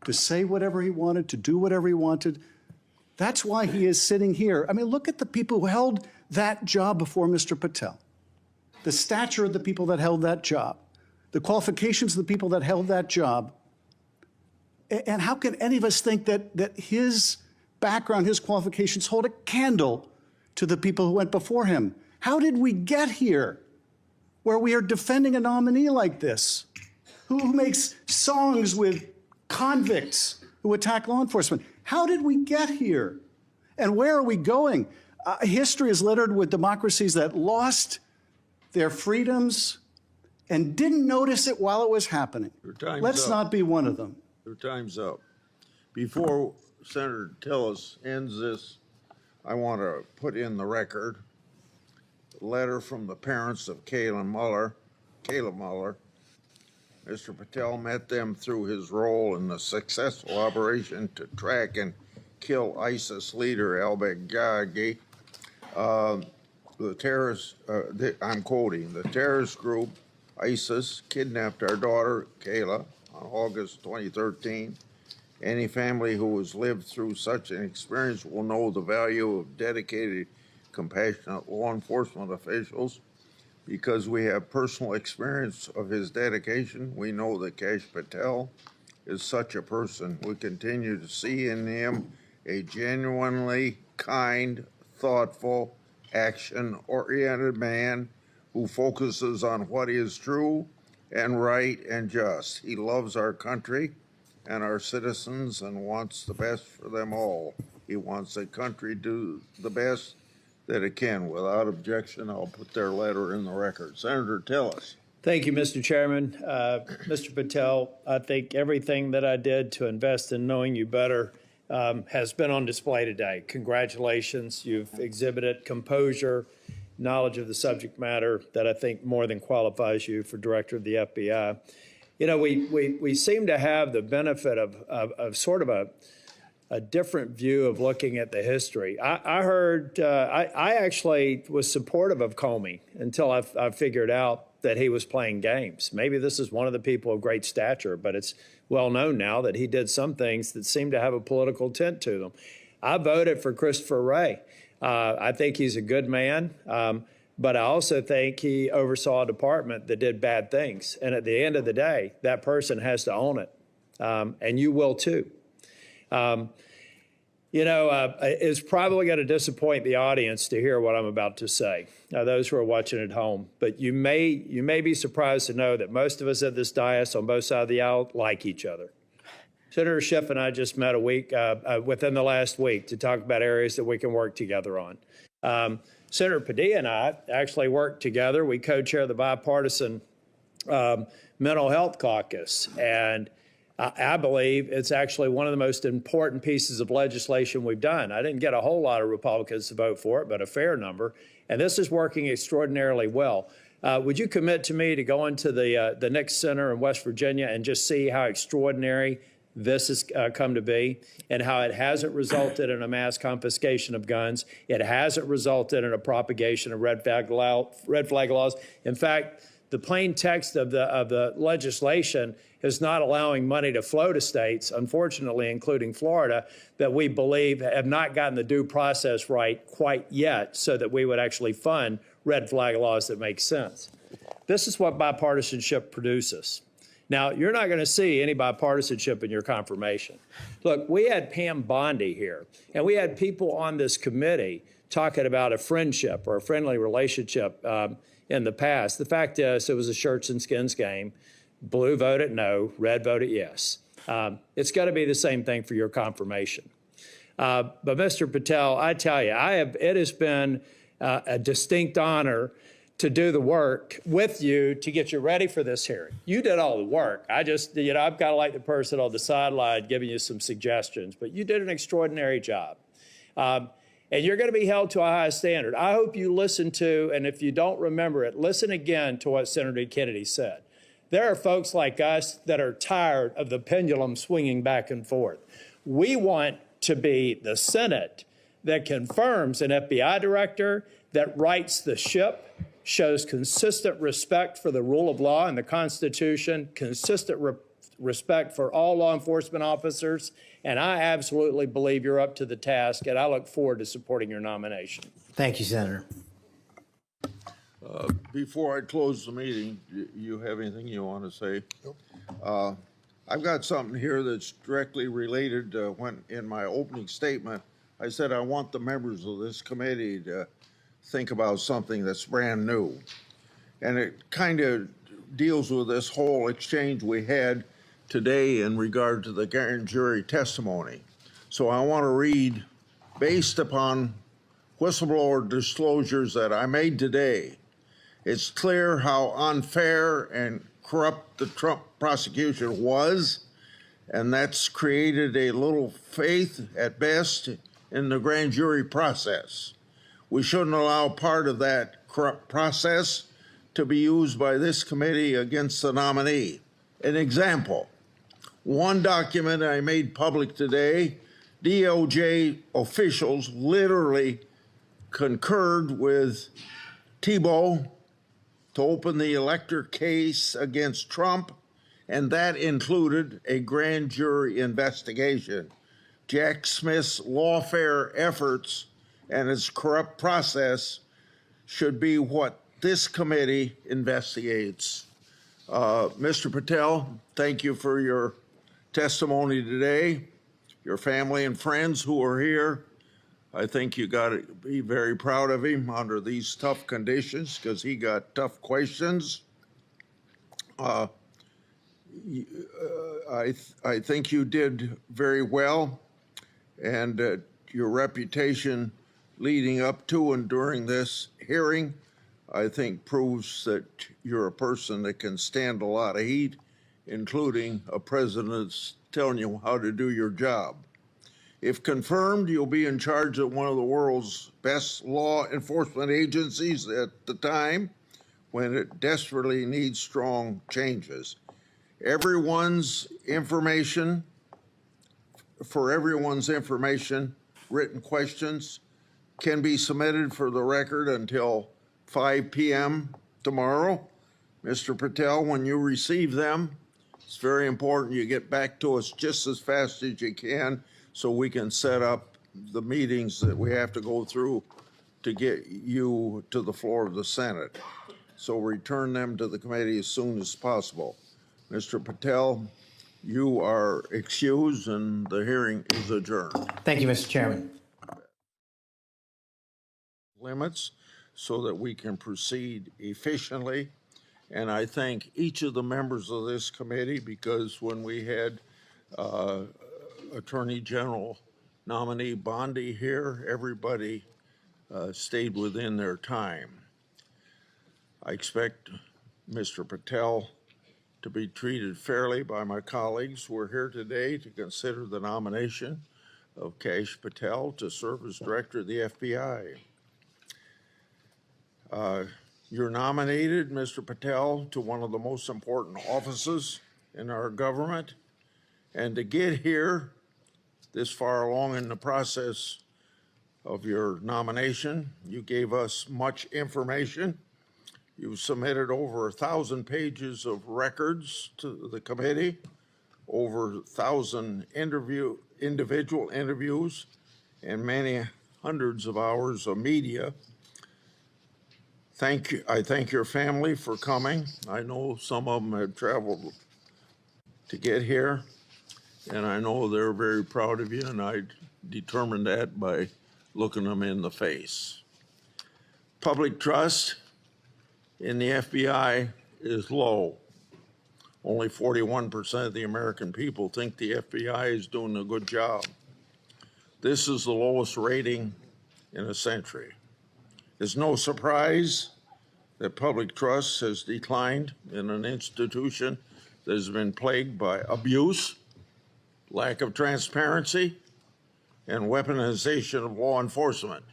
to say whatever he wanted, to do whatever he wanted. That's why he is sitting here. I mean, look at the people who held that job before Mr. Patel, the stature of the people that held that job, the qualifications of the people that held that job. And how can any of us think that his background, his qualifications hold a candle to the people who went before him? How did we get here where we are defending a nominee like this, who makes songs with convicts who attack law enforcement? How did we get here? And where are we going? History is littered with democracies that lost their freedoms and didn't notice it while it was happening. Let's not be one of them. Your time's up. Before Senator Tillis ends this, I want to put in the record a letter from the parents of Caleb Mueller. Mr. Patel met them through his role in the successful operation to track and kill ISIS leader al-Baghdadi. The terrorist, I'm quoting, the terrorist group ISIS kidnapped our daughter, Kayla, on August 2013. Any family who has lived through such an experience will know the value of dedicated, compassionate law enforcement officials. Because we have personal experience of his dedication, we know that Kash Patel is such a person. We continue to see in him a genuinely kind, thoughtful, action-oriented man who focuses on what is true and right and just. He loves our country and our citizens and wants the best for them all. He wants the country to do the best that it can. Without objection, I'll put their letter in the record. Senator Tillis. Thank you, Mr. Chairman. Mr. Patel, I think everything that I did to invest in knowing you better has been on display today. Congratulations. You've exhibited composure, knowledge of the subject matter that I think more than qualifies you for director of the FBI. You know, we seem to have the benefit of sort of a different view of looking at the history. I actually was supportive of Comey until I figured out that he was playing games. Maybe this is one of the people of great stature, but it's well known now that he did some things that seem to have a political tint to them. I voted for Christopher Wray. I think he's a good man, but I also think he oversaw a department that did bad things. And at the end of the day, that person has to own it, and you will too. It's probably going to disappoint the audience to hear what I'm about to say, those who are watching at home. But you may be surprised to know that most of us at this dais on both sides of the aisle like each other. Senator Schiff and I just met within the last week to talk about areas that we can work together on. Senator Padilla and I actually worked together. We co-chair the bipartisan mental health caucus, and I believe it's actually one of the most important pieces of legislation we've done. I didn't get a whole lot of Republicans to vote for it, but a fair number, and this is working extraordinarily well. Would you commit to me to go into the Nix Center in West Virginia and just see how extraordinary this has come to be, and how it hasn't resulted in a mass confiscation of guns? It hasn't resulted in a propagation of red flag laws. In fact, the plain text of the legislation is not allowing money to flow to states, unfortunately, including Florida, that we believe have not gotten the due process right quite yet, so that we would actually fund red flag laws that make sense. This is what bipartisanship produces. Now, you're not going to see any bipartisanship in your confirmation. Look, we had Pam Bondi here, and we had people on this committee talking about a friendship or a friendly relationship in the past. The fact is, it was a shirts and skins game. Blue voted no, red voted yes. It's got to be the same thing for your confirmation. But Mr. Patel, I tell you, it has been a distinct honor to do the work with you to get you ready for this hearing. You did all the work. I'm kind of like the person on the sideline giving you some suggestions, but you did an extraordinary job. And you're going to be held to a high standard. I hope you listen to, and if you don't remember it, listen again to what Senator Kennedy said. There are folks like us that are tired of the pendulum swinging back and forth. We want to be the Senate that confirms an FBI director, that rights the ship, shows consistent respect for the rule of law and the Constitution, consistent respect for all law enforcement officers, and I absolutely believe you're up to the task, and I look forward to supporting your nomination. Thank you, Senator. Before I close the meeting, you have anything you want to say? Nope. I've got something here that's directly related. When in my opening statement, I said I want the members of this committee to think about something that's brand new. And it kind of deals with this whole exchange we had today in regard to the grand jury testimony. So I want to read, based upon whistleblower disclosures that I made today, it's clear how unfair and corrupt the Trump prosecution was, and that's created a little faith at best in the grand jury process. We shouldn't allow part of that corrupt process to be used by this committee against the nominee. An example, one document I made public today, DOJ officials literally concurred with Thibault to open the elector case against Trump, and that included a grand jury investigation. Jack Smith's lawfare efforts and its corrupt process should be what this committee investigates. Mr. Patel, thank you for your testimony today. Your family and friends who are here, I think you got to be very proud of him under these tough conditions, because he got tough questions. I think you did very well, and your reputation leading up to and during this hearing, I think, proves that you're a person that can stand a lot of heat, including a president that's telling you how to do your job. If confirmed, you'll be in charge of one of the world's best law enforcement agencies at the time when it desperately needs strong changes. Everyone's information for everyone's information, written questions can be submitted for the record until 5 p.m. tomorrow. Mr. Patel, when you receive them, it's very important you get back to us just as fast as you can so we can set up the meetings that we have to go through to get you to the floor of the Senate. So return them to the committee as soon as possible. Mr. Patel, you are excused and the hearing is adjourned. Thank you, Mr. Chairman. Limits so that we can proceed efficiently. And I thank each of the members of this committee because when we had Attorney General nominee Bondi here, everybody stayed within their time. I expect Mr. Patel to be treated fairly by my colleagues. We're here today to consider the nomination of Kash Patel to serve as director of the FBI. You're nominated, Mr. Patel, to one of the most important offices in our government. And to get here this far along in the process of your nomination, you gave us much information. You submitted over 1,000 pages of records to the committee, over 1,000 individual interviews, and many hundreds of hours of media. Thank you. I thank your family for coming. I know some of them have traveled to get here, and I know they're very proud of you, and I determined that by looking them in the face. Public trust in the FBI is low. Only 41% of the American people think the FBI is doing a good job. This is the lowest rating in a century. It's no surprise that public trust has declined in an institution that has been plagued by abuse, lack of transparency, and weaponization of law enforcement.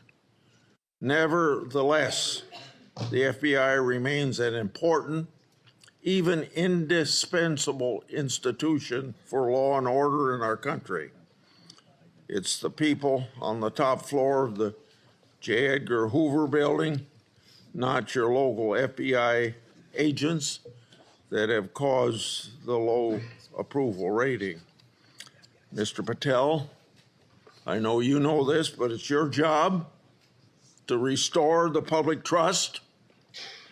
Nevertheless, the FBI remains an important, even indispensable institution for law and order in our country. It's the people on the top floor of the J. Edgar Hoover building, not your local FBI agents, that have caused the low approval rating. Mr. Patel, I know you know this, but it's your job to restore the public trust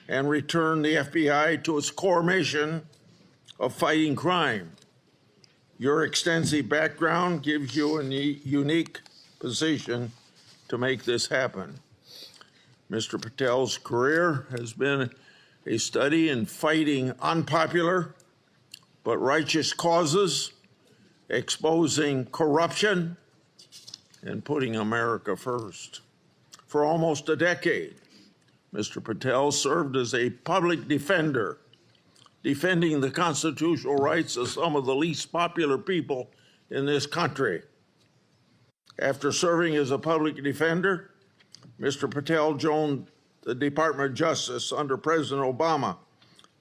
and return the FBI to its core mission of fighting crime. Your extensive background gives you a unique position to make this happen. Mr. Patel's career has been a study in fighting unpopular but righteous causes, exposing corruption, and putting America first. For almost a decade, Mr. Patel served as a public defender, defending the constitutional rights of some of the least popular people in this country. After serving as a public defender, Mr. Patel joined the Department of Justice under President Obama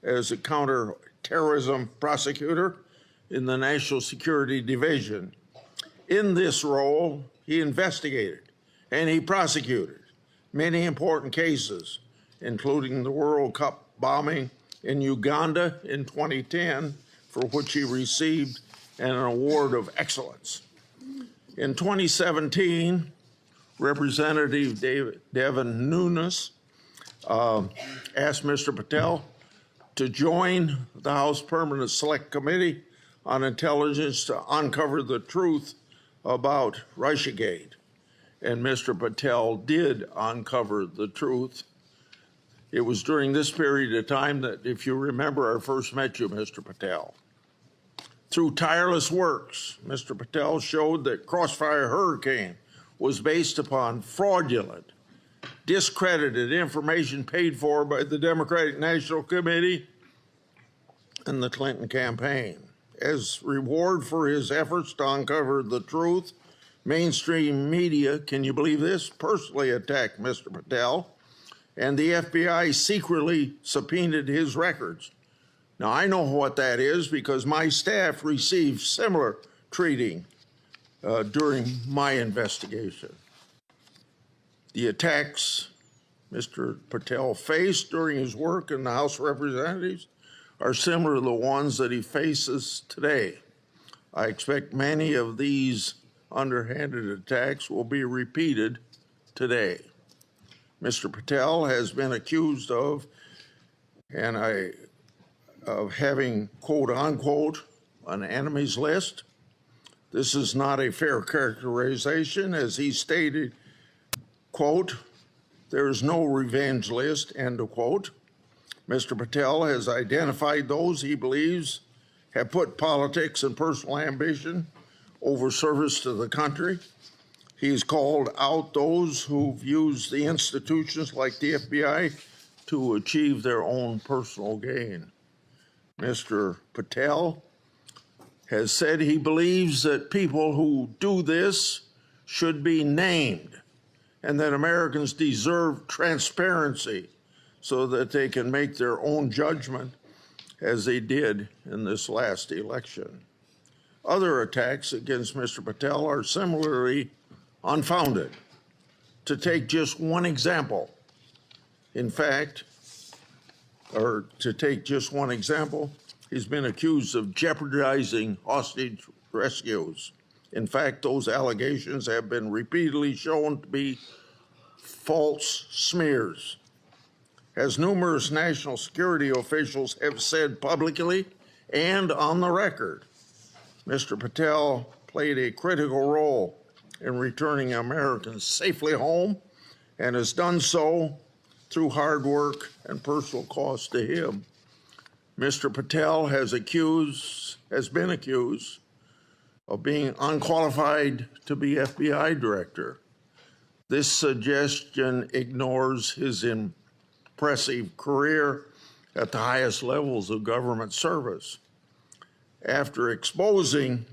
as a counterterrorism prosecutor in the National Security Division. In this role, he investigated and he prosecuted many important cases, including the World Cup bombing in Uganda in 2010, for which he received an award of excellence. In 2017, Representative Devin Nunes asked Mr. Patel to join the House Permanent Select Committee on Intelligence to uncover the truth about Russiagate. And Mr. Patel did uncover the truth. It was during this period of time that, if you remember, I first met you, Mr. Patel. Through tireless works, Mr. Patel showed that Crossfire Hurricane was based upon fraudulent, discredited information paid for by the Democratic National Committee and the Clinton campaign. As reward for his efforts to uncover the truth, mainstream media, can you believe this, personally attacked Mr. Patel, and the FBI secretly subpoenaed his records. Now, I know what that is because my staff received similar treating during my investigation. The attacks Mr. Patel faced during his work in the House of Representatives are similar to the ones that he faces today. I expect many of these underhanded attacks will be repeated today. Mr. Patel has been accused of having, quote unquote, an enemies list. This is not a fair characterization, as he stated, quote, there is no revenge list, end of quote. Mr. Patel has identified those he believes have put politics and personal ambition over service to the country. He's called out those who've used the institutions like the FBI to achieve their own personal gain. Mr. Patel has said he believes that people who do this should be named and that Americans deserve transparency so that they can make their own judgment as they did in this last election. Other attacks against Mr. Patel are similarly unfounded. To take just one example, he's been accused of jeopardizing hostage rescues. In fact, those allegations have been repeatedly shown to be false smears. As numerous national security officials have said publicly and on the record, Mr. Patel played a critical role in returning Americans safely home and has done so through hard work and personal cost to him. Mr. Patel has been accused of being unqualified to be FBI director. This suggestion ignores his impressive career at the highest levels of government service. After exposing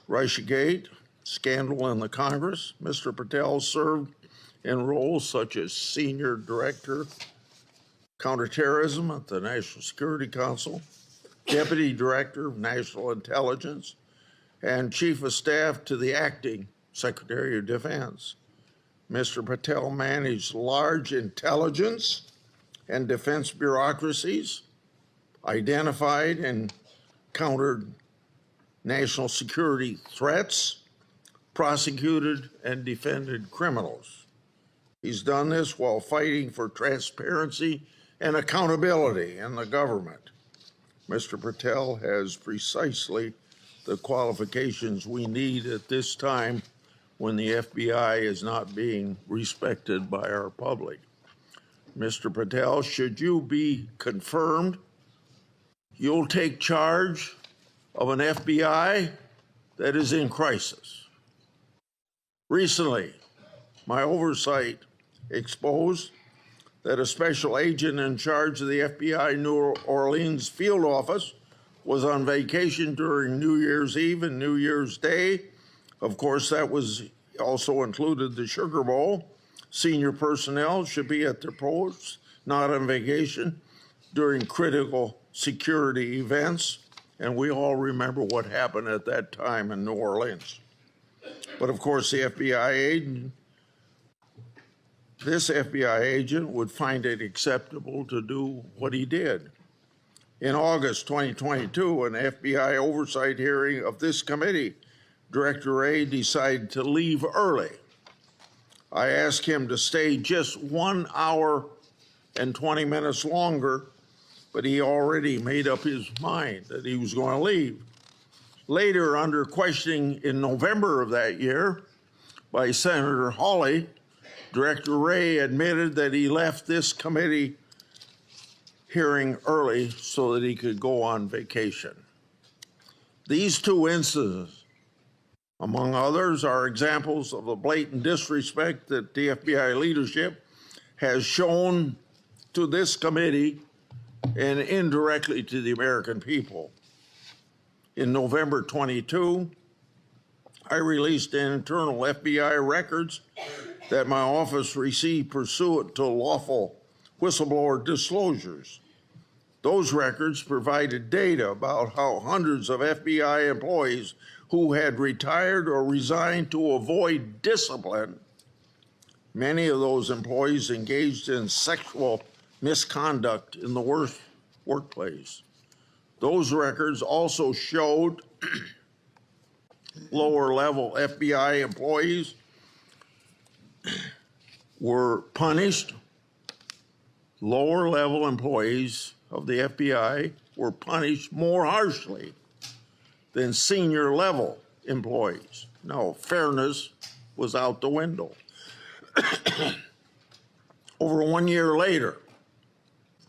Russiagate scandal in the Congress, Mr. Patel served in roles such as Senior Director, Counterterrorism at the National Security Council, Deputy Director of National Intelligence, and Chief of Staff to the Acting Secretary of Defense. Mr. Patel managed large intelligence and defense bureaucracies, identified and countered national security threats, prosecuted and defended criminals. He's done this while fighting for transparency and accountability in the government. Mr. Patel has precisely the qualifications we need at this time when the FBI is not being respected by our public. Mr. Patel, should you be confirmed, you'll take charge of an FBI that is in crisis. Recently, my oversight exposed that a special agent in charge of the FBI New Orleans field office was on vacation during New Year's Eve and New Year's Day. Of course, that was also included the Sugar Bowl. Senior personnel should be at their posts, not on vacation, during critical security events. And we all remember what happened at that time in New Orleans. But of course, this FBI agent would find it acceptable to do what he did. In August 2022, an FBI oversight hearing of this committee, Director Wray decided to leave early. I asked him to stay just 1 hour and 20 minutes longer, but he already made up his mind that he was going to leave. Later, under questioning in November of that year by Senator Hawley, Director Wray admitted that he left this committee hearing early so that he could go on vacation. These two incidents, among others, are examples of the blatant disrespect that the FBI leadership has shown to this committee and indirectly to the American people. In November 22, I released internal FBI records that my office received pursuant to lawful whistleblower disclosures. Those records provided data about how hundreds of FBI employees who had retired or resigned to avoid discipline. Many of those employees engaged in sexual misconduct in the workplace. Those records also showed lower level FBI employees were punished. Lower level employees of the FBI were punished more harshly than senior level employees. No, fairness was out the window. Over 1 year later,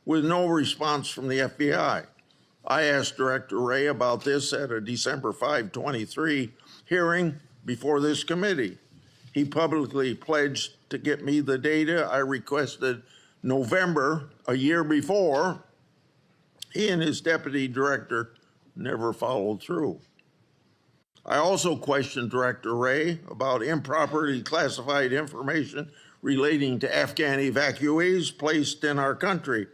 with no response from the FBI, I asked Director Wray about this at a December 5, 23 hearing before this committee. He publicly pledged to get me the data I requested November, a year before. He and his deputy director never followed through. I also questioned Director Wray about improperly classified information relating to Afghan evacuees placed in our country.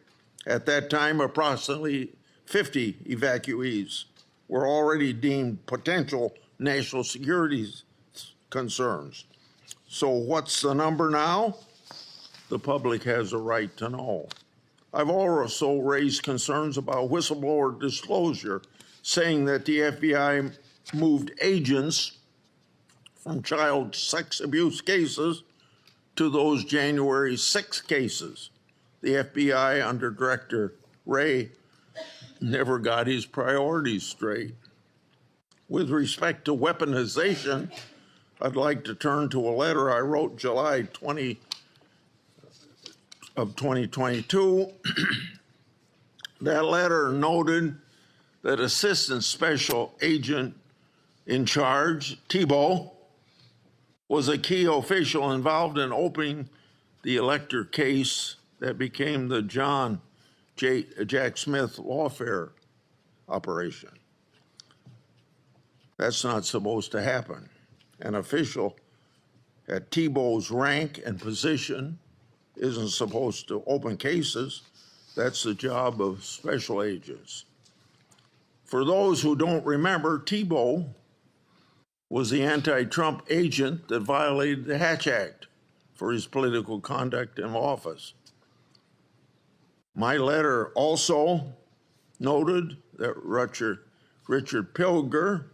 At that time, approximately 50 evacuees were already deemed potential national security concerns. So what's the number now? The public has a right to know. I've also raised concerns about whistleblower disclosure, saying that the FBI moved agents from child sex abuse cases to those January 6 cases. The FBI under Director Wray never got his priorities straight. With respect to weaponization, I'd like to turn to a letter I wrote July 20 of 2022. That letter noted that Assistant Special Agent in charge, Thibault, was a key official involved in opening the elector case that became the Jack Smith lawfare operation. That's not supposed to happen. An official at Thibault's rank and position isn't supposed to open cases. That's the job of special agents. For those who don't remember, Thibault was the anti-Trump agent that violated the Hatch Act for his political conduct in office. My letter also noted that Richard Pilger,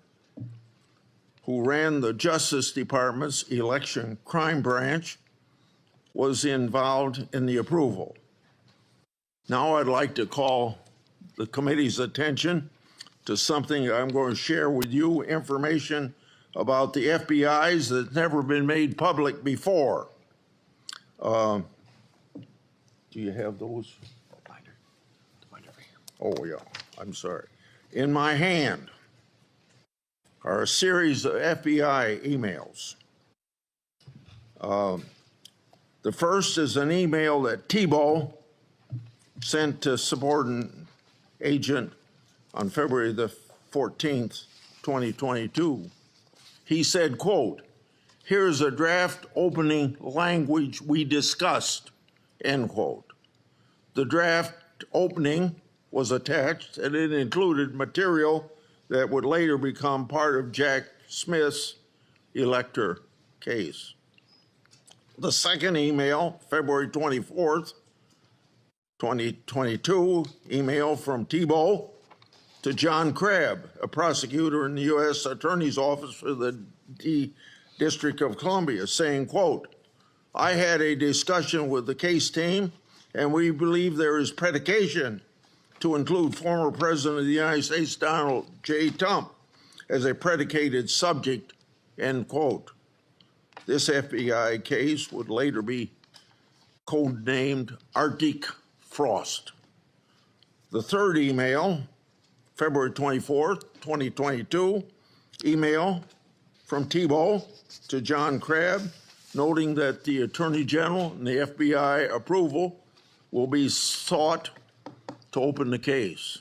who ran the Justice Department's election crime branch, was involved in the approval. Now I'd like to call the committee's attention to something I'm going to share with you, information about the FBI's that's never been made public before. Do you have those? Oh, yeah, I'm sorry. In my hand are a series of FBI emails. The first is an email that Thibault sent to subordinate agent on February the 14th, 2022. He said, quote, "Here's a draft opening language we discussed," end quote. The draft opening was attached and it included material that would later become part of Jack Smith's elector case. The second email, February 24th, 2022, email from Thibault to John Crabb, a prosecutor in the U.S. Attorney's Office for the District of Columbia, saying, quote, "I had a discussion with the case team and we believe there is predication to include former President of the United States, Donald J. Trump, as a predicated subject," end quote. This FBI case would later be codenamed Arctic Frost. The third email, February 24th, 2022, email from Thibault to John Crabb, noting that the Attorney General and the FBI approval will be sought to open the case.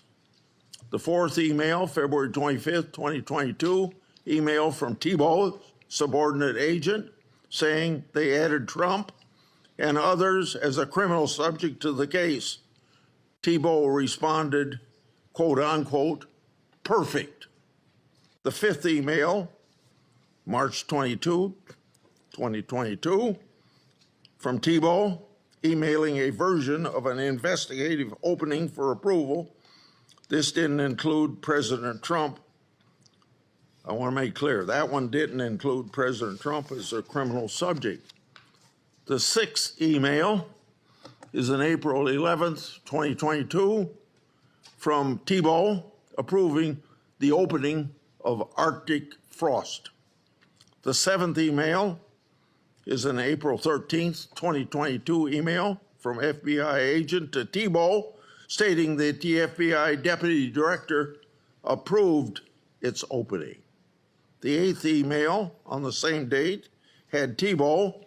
The fourth email, February 25th, 2022, email from Thibault's subordinate agent saying they added Trump and others as a criminal subject to the case. Thibault responded, quote unquote, "perfect," The fifth email, March 22, 2022, from Tebow, emailing a version of an investigative opening for approval. This didn't include President Trump. I want to make clear, that one didn't include President Trump as a criminal subject. The sixth email is an April 11th, 2022, from Tebow approving the opening of Arctic frost. The seventh email is an April 13th, 2022 email from FBI agent to Tebow stating that the FBI deputy director approved its opening. The eighth email on the same date had Tebow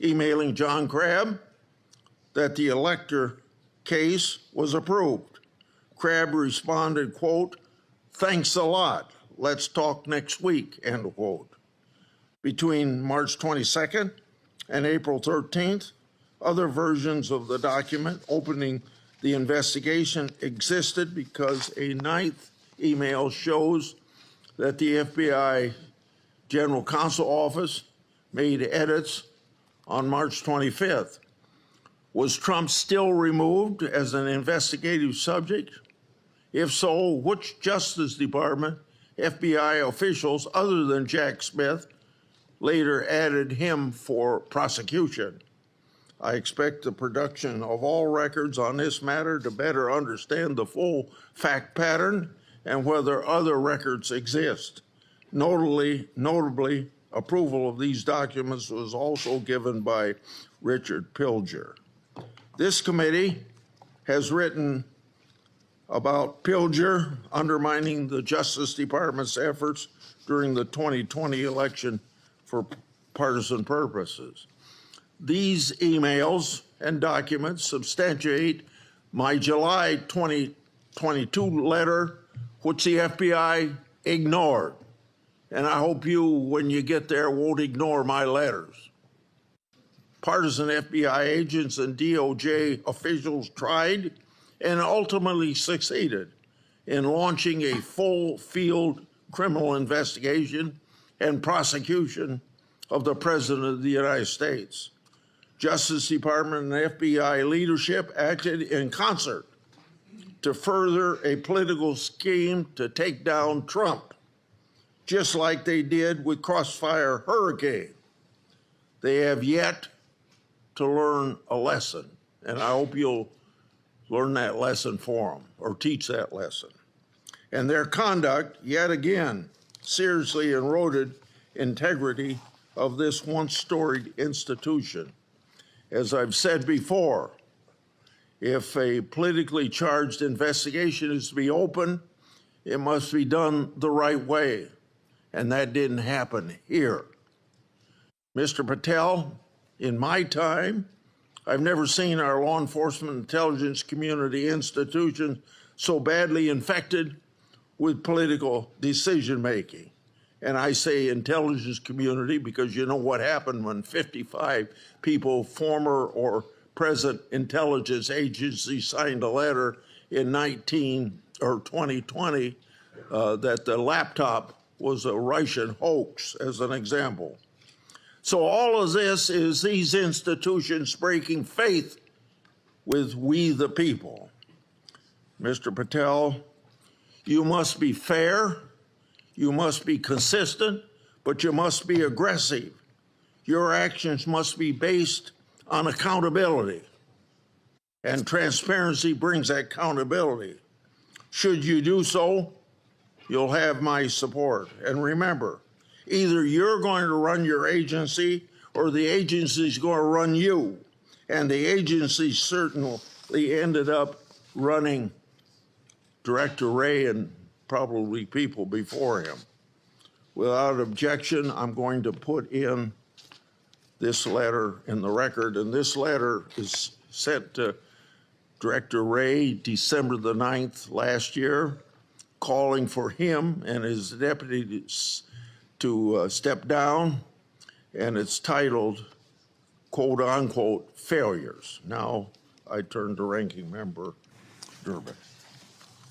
emailing John Crabb that the elector case was approved. Crabb responded, quote, "Thanks a lot. Let's talk next week," end quote. Between March 22nd and April 13th, other versions of the document opening the investigation existed because a ninth email shows that the FBI General Counsel Office made edits on March 25th. Was Trump still removed as an investigative subject? If so, which Justice Department FBI officials other than Jack Smith later added him for prosecution? I expect the production of all records on this matter to better understand the full fact pattern and whether other records exist. Notably, approval of these documents was also given by Richard Pilger. This committee has written about Pilger undermining the Justice Department's efforts during the 2020 election for partisan purposes. These emails and documents substantiate my July 2022 letter, which the FBI ignored. And I hope you, when you get there, won't ignore my letters. Partisan FBI agents and DOJ officials tried and ultimately succeeded in launching a full field criminal investigation and prosecution of the President of the United States. Justice Department and FBI leadership acted in concert to further a political scheme to take down Trump, just like they did with Crossfire Hurricane. They have yet to learn a lesson, and I hope you'll learn that lesson for them or teach that lesson. And their conduct, yet again, seriously eroded integrity of this once storied institution. As I've said before, if a politically charged investigation is to be open, it must be done the right way. And that didn't happen here. Mr. Patel, in my time, I've never seen our law enforcement intelligence community institutions so badly infected with political decision-making. And I say intelligence community because you know what happened when 55 people, former or present intelligence agencies, signed a letter in 2020 that the laptop was a Russian hoax, as an example. So all of this is these institutions breaking faith with we the people. Mr. Patel, you must be fair, you must be consistent, but you must be aggressive. Your actions must be based on accountability, and transparency brings accountability. Should you do so, you'll have my support. And remember, either you're going to run your agency or the agency's going to run you. And the agency certainly ended up running Director Wray and probably people before him. Without objection, I'm going to put in this letter in the record, and this letter is sent to Director Wray December the 9th last year, calling for him and his deputies to step down, and it's titled, quote unquote, failures. Now I turn to Ranking Member Durbin.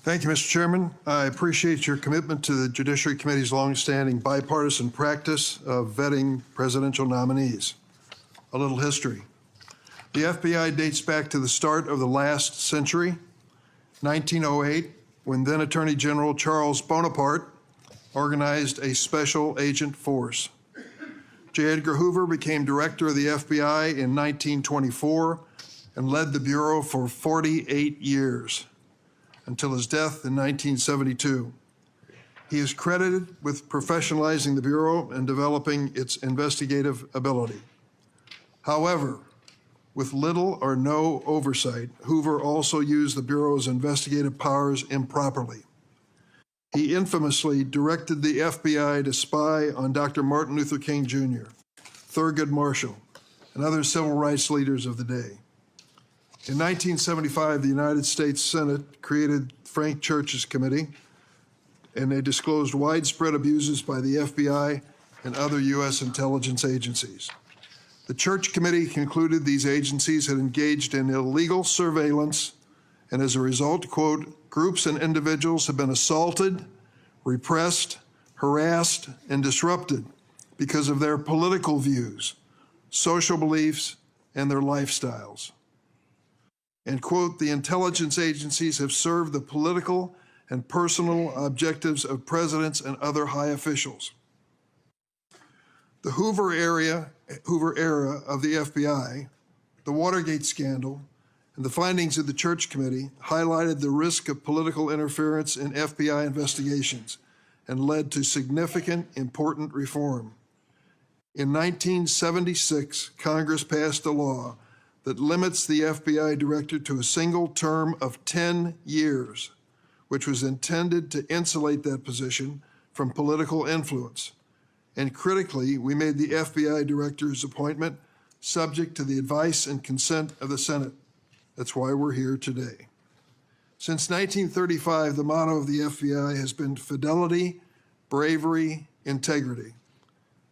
Thank you, Mr. Chairman. I appreciate your commitment to the Judiciary Committee's longstanding bipartisan practice of vetting presidential nominees. A little history. The FBI dates back to the start of the last century, 1908, when then Attorney General Charles Bonaparte organized a special agent force. J. Edgar Hoover became director of the FBI in 1924 and led the Bureau for 48 years until his death in 1972. He is credited with professionalizing the Bureau and developing its investigative ability. However, with little or no oversight, Hoover also used the Bureau's investigative powers improperly. He infamously directed the FBI to spy on Dr. Martin Luther King Jr., Thurgood Marshall, and other civil rights leaders of the day. In 1975, the United States Senate created Frank Church's committee, and they disclosed widespread abuses by the FBI and other U.S. intelligence agencies. The Church Committee concluded these agencies had engaged in illegal surveillance, and as a result, quote, groups and individuals have been assaulted, repressed, harassed, and disrupted because of their political views, social beliefs, and their lifestyles. And quote, the intelligence agencies have served the political and personal objectives of presidents and other high officials. The Hoover era of the FBI, the Watergate scandal, and the findings of the Church Committee highlighted the risk of political interference in FBI investigations and led to significant, important reform. In 1976, Congress passed a law that limits the FBI director to a single term of 10 years, which was intended to insulate that position from political influence. And critically, we made the FBI director's appointment subject to the advice and consent of the Senate. That's why we're here today. Since 1935, the motto of the FBI has been fidelity, bravery, integrity.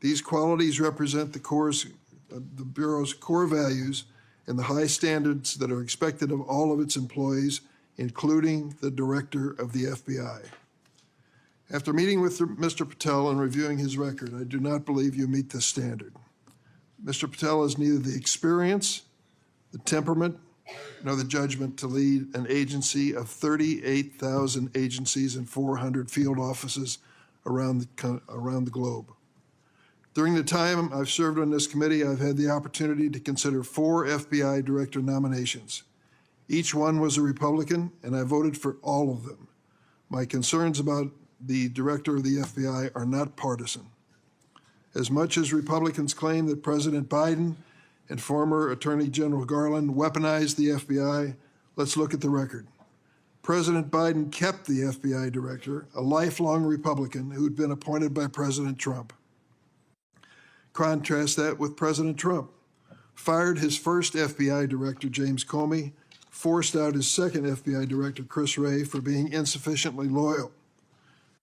These qualities represent the Bureau's core values and the high standards that are expected of all of its employees, including the director of the FBI. After meeting with Mr. Patel and reviewing his record, I do not believe you meet this standard. Mr. Patel has neither the experience, the temperament, nor the judgment to lead an agency of 38,000 agencies and 400 field offices around the globe. During the time I've served on this committee, I've had the opportunity to consider 4 FBI director nominations. Each one was a Republican, and I voted for all of them. My concerns about the director of the FBI are not partisan. As much as Republicans claim that President Biden and former Attorney General Garland weaponized the FBI, let's look at the record. President Biden kept the FBI director, a lifelong Republican who'd been appointed by President Trump. Contrast that with President Trump. Fired his first FBI director, James Comey, forced out his second FBI director, Chris Wray, for being insufficiently loyal.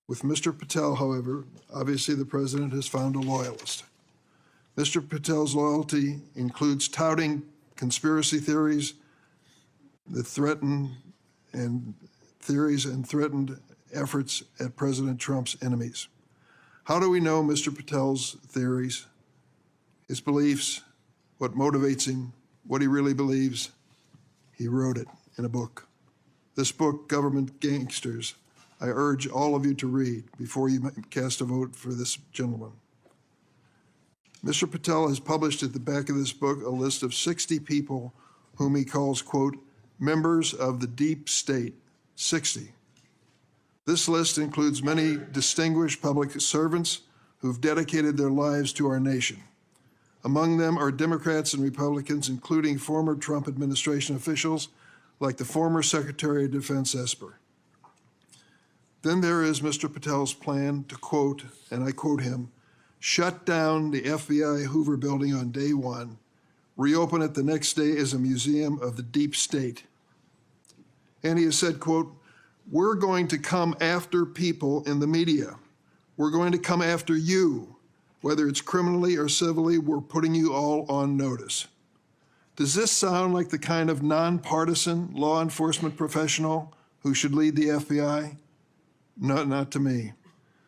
With Mr. Patel, however, obviously the president has found a loyalist. Mr. Patel's loyalty includes touting conspiracy theories that threatened efforts at President Trump's enemies. How do we know Mr. Patel's theories, his beliefs, what motivates him, what he really believes? He wrote it in a book. This book, Government Gangsters, I urge all of you to read before you cast a vote for this gentleman. Mr. Patel has published at the back of this book a list of 60 people whom he calls, quote, members of the deep state, 60. This list includes many distinguished public servants who've dedicated their lives to our nation. Among them are Democrats and Republicans, including former Trump administration officials like the former Secretary of Defense Esper. Then there is Mr. Patel's plan to, quote, and I quote him, shut down the FBI Hoover building on day one, reopen it the next day as a museum of the deep state. And he has said, quote, we're going to come after people in the media. We're going to come after you. Whether it's criminally or civilly, we're putting you all on notice. Does this sound like the kind of nonpartisan law enforcement professional who should lead the FBI? Not to me.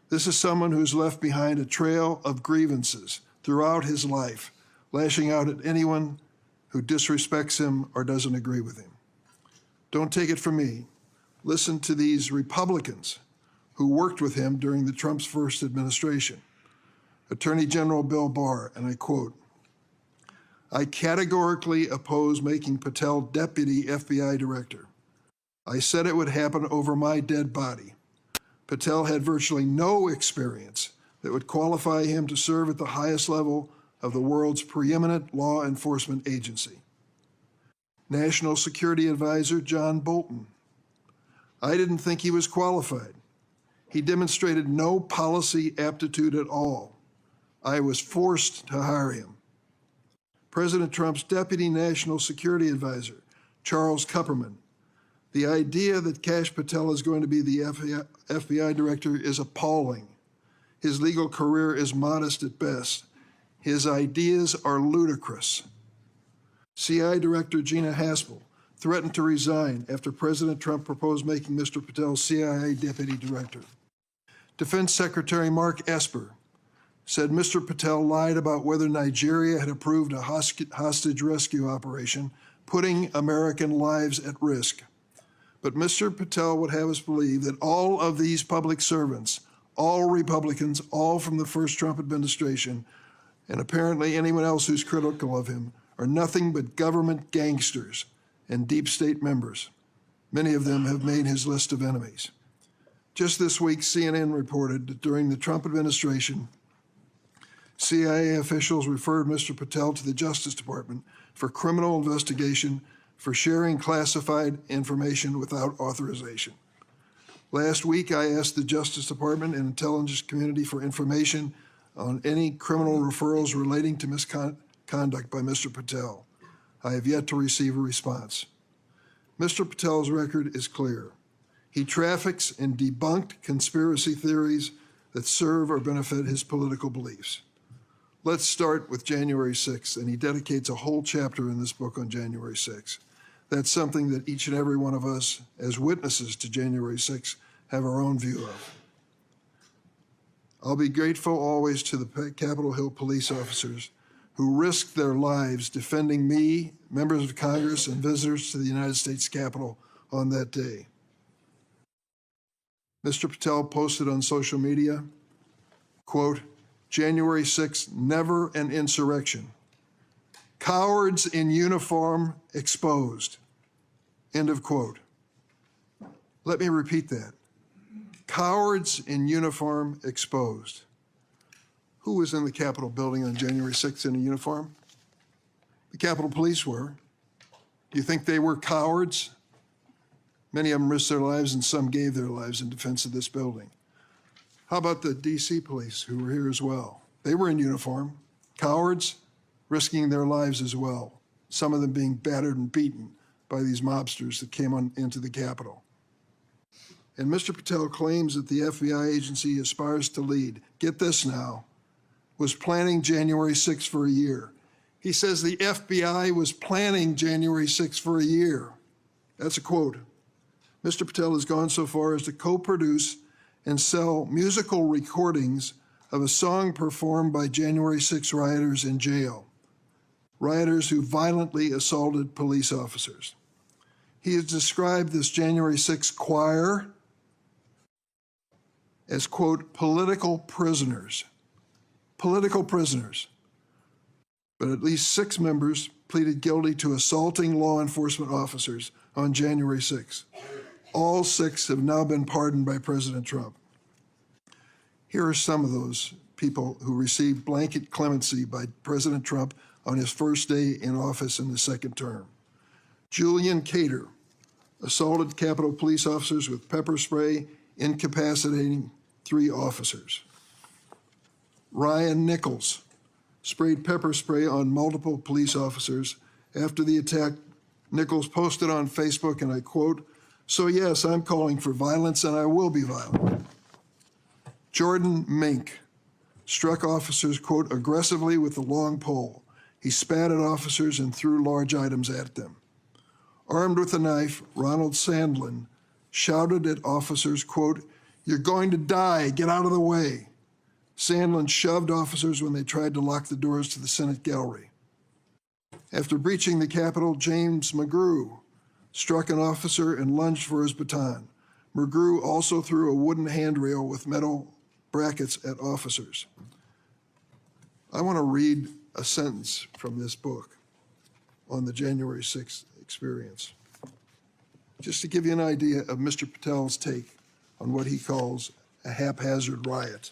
This is someone who's left behind a trail of grievances throughout his life, lashing out at anyone who disrespects him or doesn't agree with him. Don't take it from me. Listen to these Republicans who worked with him during the Trump's first administration. Attorney General Bill Barr, and I quote, "I categorically oppose making Patel deputy FBI director. I said it would happen over my dead body. Patel had virtually no experience that would qualify him to serve at the highest level of the world's preeminent law enforcement agency." National Security Advisor John Bolton, "I didn't think he was qualified. He demonstrated no policy aptitude at all. I was forced to hire him." President Trump's Deputy National Security Advisor, Charles Kupperman, "The idea that Kash Patel is going to be the FBI director is appalling. His legal career is modest at best. His ideas are ludicrous." CI Director Gina Haspel threatened to resign after President Trump proposed making Mr. Patel CIA Deputy Director. Defense Secretary Mark Esper said Mr. Patel lied about whether Nigeria had approved a hostage rescue operation, putting American lives at risk. But Mr. Patel would have us believe that all of these public servants, all Republicans, all from the first Trump administration, and apparently anyone else who's critical of him, are nothing but government gangsters and deep state members. Many of them have made his list of enemies. Just this week, CNN reported that during the Trump administration, CIA officials referred Mr. Patel to the Justice Department for criminal investigation for sharing classified information without authorization. Last week, I asked the Justice Department and intelligence community for information on any criminal referrals relating to misconduct by Mr. Patel. I have yet to receive a response. Mr. Patel's record is clear. He traffics in debunked conspiracy theories that serve or benefit his political beliefs. Let's start with January 6th, and he dedicates a whole chapter in this book on January 6th. That's something that each and every one of us, as witnesses to January 6th, have our own view of. I'll be grateful always to the Capitol Hill police officers who risked their lives defending me, members of Congress, and visitors to the United States Capitol on that day. Mr. Patel posted on social media, quote, "January 6th, never an insurrection. Cowards in uniform exposed." End of quote. Let me repeat that. Cowards in uniform exposed. Who was in the Capitol building on January 6th in a uniform? The Capitol Police were. Do you think they were cowards? Many of them risked their lives and some gave their lives in defense of this building. How about the DC police who were here as well? They were in uniform. Cowards risking their lives as well, some of them being battered and beaten by these mobsters that came into the Capitol. And Mr. Patel claims that the FBI agency aspires to lead. Get this now. Was planning January 6th for a year. He says the FBI was planning January 6th for a year. That's a quote. Mr. Patel has gone so far as to co-produce and sell musical recordings of a song performed by January 6 rioters in jail, rioters who violently assaulted police officers. He has described this January 6 choir as, quote, political prisoners. Political prisoners. But at least 6 members pleaded guilty to assaulting law enforcement officers on January 6. All 6 have now been pardoned by President Trump. Here are some of those people who received blanket clemency by President Trump on his first day in office in the second term. Julian Cater assaulted Capitol police officers with pepper spray, incapacitating 3 officers. Ryan Nichols sprayed pepper spray on multiple police officers. After the attack, Nichols posted on Facebook, and I quote, "So yes, I'm calling for violence and I will be violent." Jordan Mink struck officers, quote, aggressively with a long pole. He spat at officers and threw large items at them. Armed with a knife, Ronald Sandlin shouted at officers, quote, "You're going to die, get out of the way." Sandlin shoved officers when they tried to lock the doors to the Senate gallery. After breaching the Capitol, James McGrew struck an officer and lunged for his baton. McGrew also threw a wooden handrail with metal brackets at officers. I want to read a sentence from this book on the January 6th experience, just to give you an idea of Mr. Patel's take on what he calls a haphazard riot.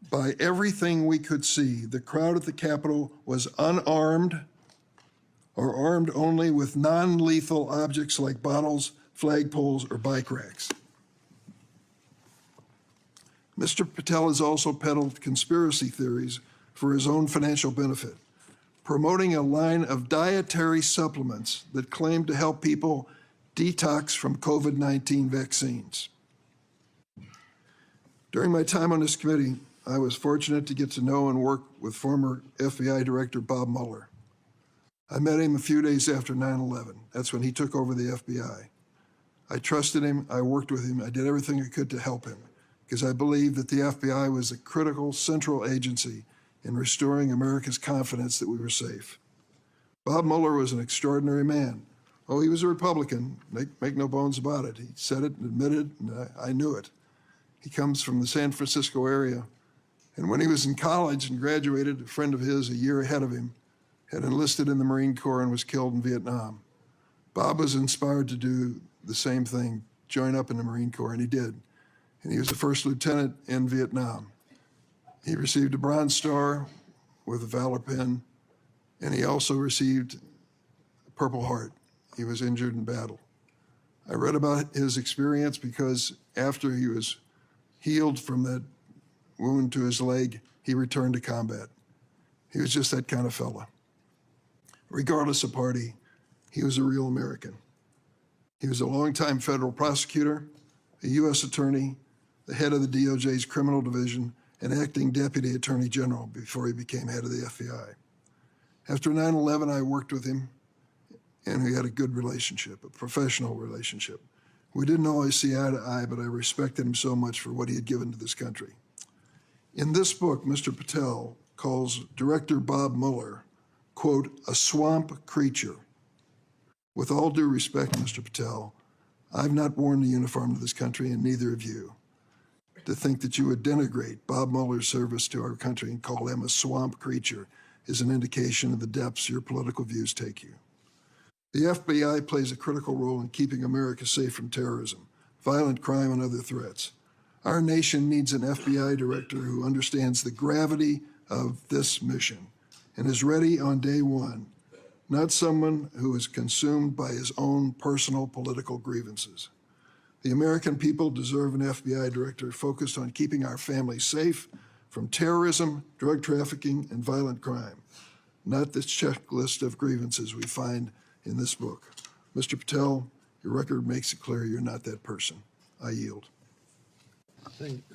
By everything we could see, the crowd at the Capitol was unarmed or armed only with non-lethal objects like bottles, flagpoles, or bike racks. Mr. Patel has also peddled conspiracy theories for his own financial benefit, promoting a line of dietary supplements that claim to help people detox from COVID-19 vaccines. During my time on this committee, I was fortunate to get to know and work with former FBI Director Bob Mueller. I met him a few days after 9/11. That's when he took over the FBI. I trusted him, I worked with him, I did everything I could to help him, because I believed that the FBI was a critical central agency in restoring America's confidence that we were safe. Bob Mueller was an extraordinary man. Oh, he was a Republican, make no bones about it. He said it and admitted it, and I knew it. He comes from the San Francisco area. And when he was in college and graduated, a friend of his a year ahead of him had enlisted in the Marine Corps and was killed in Vietnam. Bob was inspired to do the same thing, join up in the Marine Corps, and he did. And he was a first lieutenant in Vietnam. He received a Bronze Star with a Valor Pin, and he also received a Purple Heart. He was injured in battle. I read about his experience because after he was healed from that wound to his leg, he returned to combat. He was just that kind of fella. Regardless of party, he was a real American. He was a longtime federal prosecutor, a U.S. attorney, the head of the DOJ's criminal division, and acting deputy attorney general before he became head of the FBI. After 9/11, I worked with him, and we had a good relationship, a professional relationship. We didn't always see eye to eye, but I respected him so much for what he had given to this country. In this book, Mr. Patel calls Director Bob Mueller, quote, "a swamp creature." With all due respect, Mr. Patel, I've not worn the uniform of this country, and neither have you. To think that you would denigrate Bob Mueller's service to our country and call him a swamp creature is an indication of the depths your political views take you. The FBI plays a critical role in keeping America safe from terrorism, violent crime, and other threats. Our nation needs an FBI director who understands the gravity of this mission and is ready on day one, not someone who is consumed by his own personal political grievances. The American people deserve an FBI director focused on keeping our families safe from terrorism, drug trafficking, and violent crime, not this checklist of grievances we find in this book. Mr. Patel, your record makes it clear you're not that person. I yield.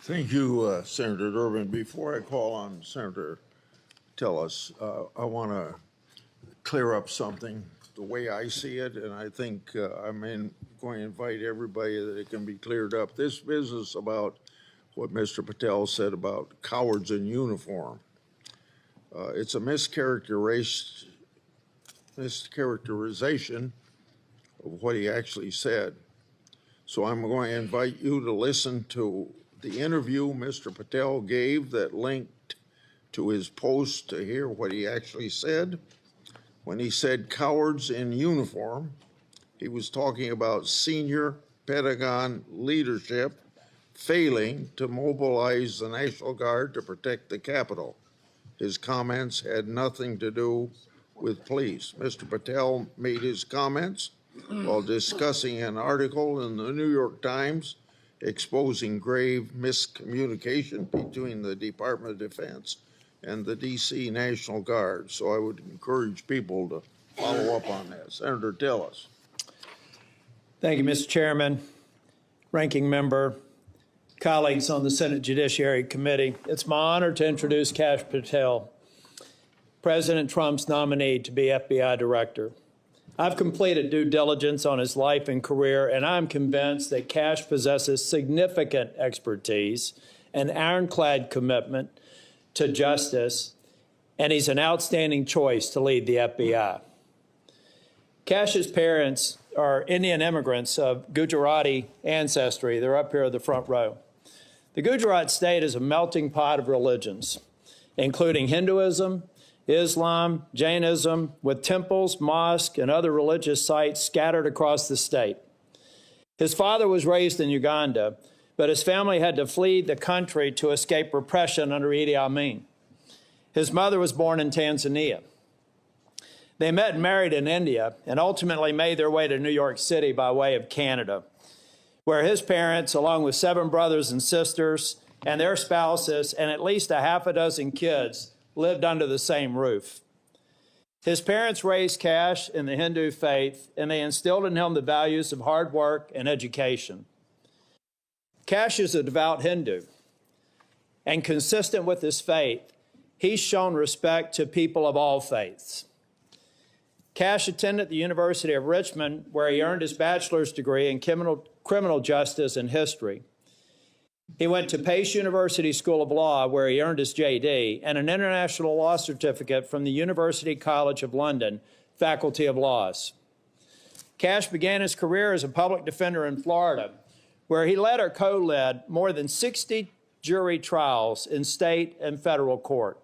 Thank you, Senator Durbin. Before I call on Senator Tillis, I want to clear up something the way I see it, and I think I'm going to invite everybody that it can be cleared up. This business about what Mr. Patel said about cowards in uniform, it's a mischaracterization of what he actually said. So I'm going to invite you to listen to the interview Mr. Patel gave that linked to his post to hear what he actually said. When he said cowards in uniform, he was talking about senior Pentagon leadership failing to mobilize the National Guard to protect the Capitol. His comments had nothing to do with police. Mr. Patel made his comments while discussing an article in the New York Times exposing grave miscommunication between the Department of Defense and the D.C. National Guard. So I would encourage people to follow up on that. Senator Tillis. Thank you, Mr. Chairman, Ranking Member, colleagues on the Senate Judiciary Committee. It's my honor to introduce Kash Patel, President Trump's nominee to be FBI Director. I've completed due diligence on his life and career, and I'm convinced that Kash possesses significant expertise and ironclad commitment to justice, and he's an outstanding choice to lead the FBI. Kash's parents are Indian immigrants of Gujarati ancestry. They're up here in the front row. The Gujarat state is a melting pot of religions, including Hinduism, Islam, Jainism, with temples, mosques, and other religious sites scattered across the state. His father was raised in Uganda, but his family had to flee the country to escape repression under Idi Amin. His mother was born in Tanzania. They met and married in India and ultimately made their way to New York City by way of Canada, where his parents, along with 7 brothers and sisters and their spouses and at least a half a dozen kids, lived under the same roof. His parents raised Kash in the Hindu faith, and they instilled in him the values of hard work and education. Kash is a devout Hindu, and consistent with his faith, he's shown respect to people of all faiths. Kash attended the University of Richmond, where he earned his bachelor's degree in criminal justice and history. He went to Pace University School of Law, where he earned his JD, and an international law certificate from the University College of London, Faculty of Laws. Kash began his career as a public defender in Florida, where he led or co-led more than 60 jury trials in state and federal court.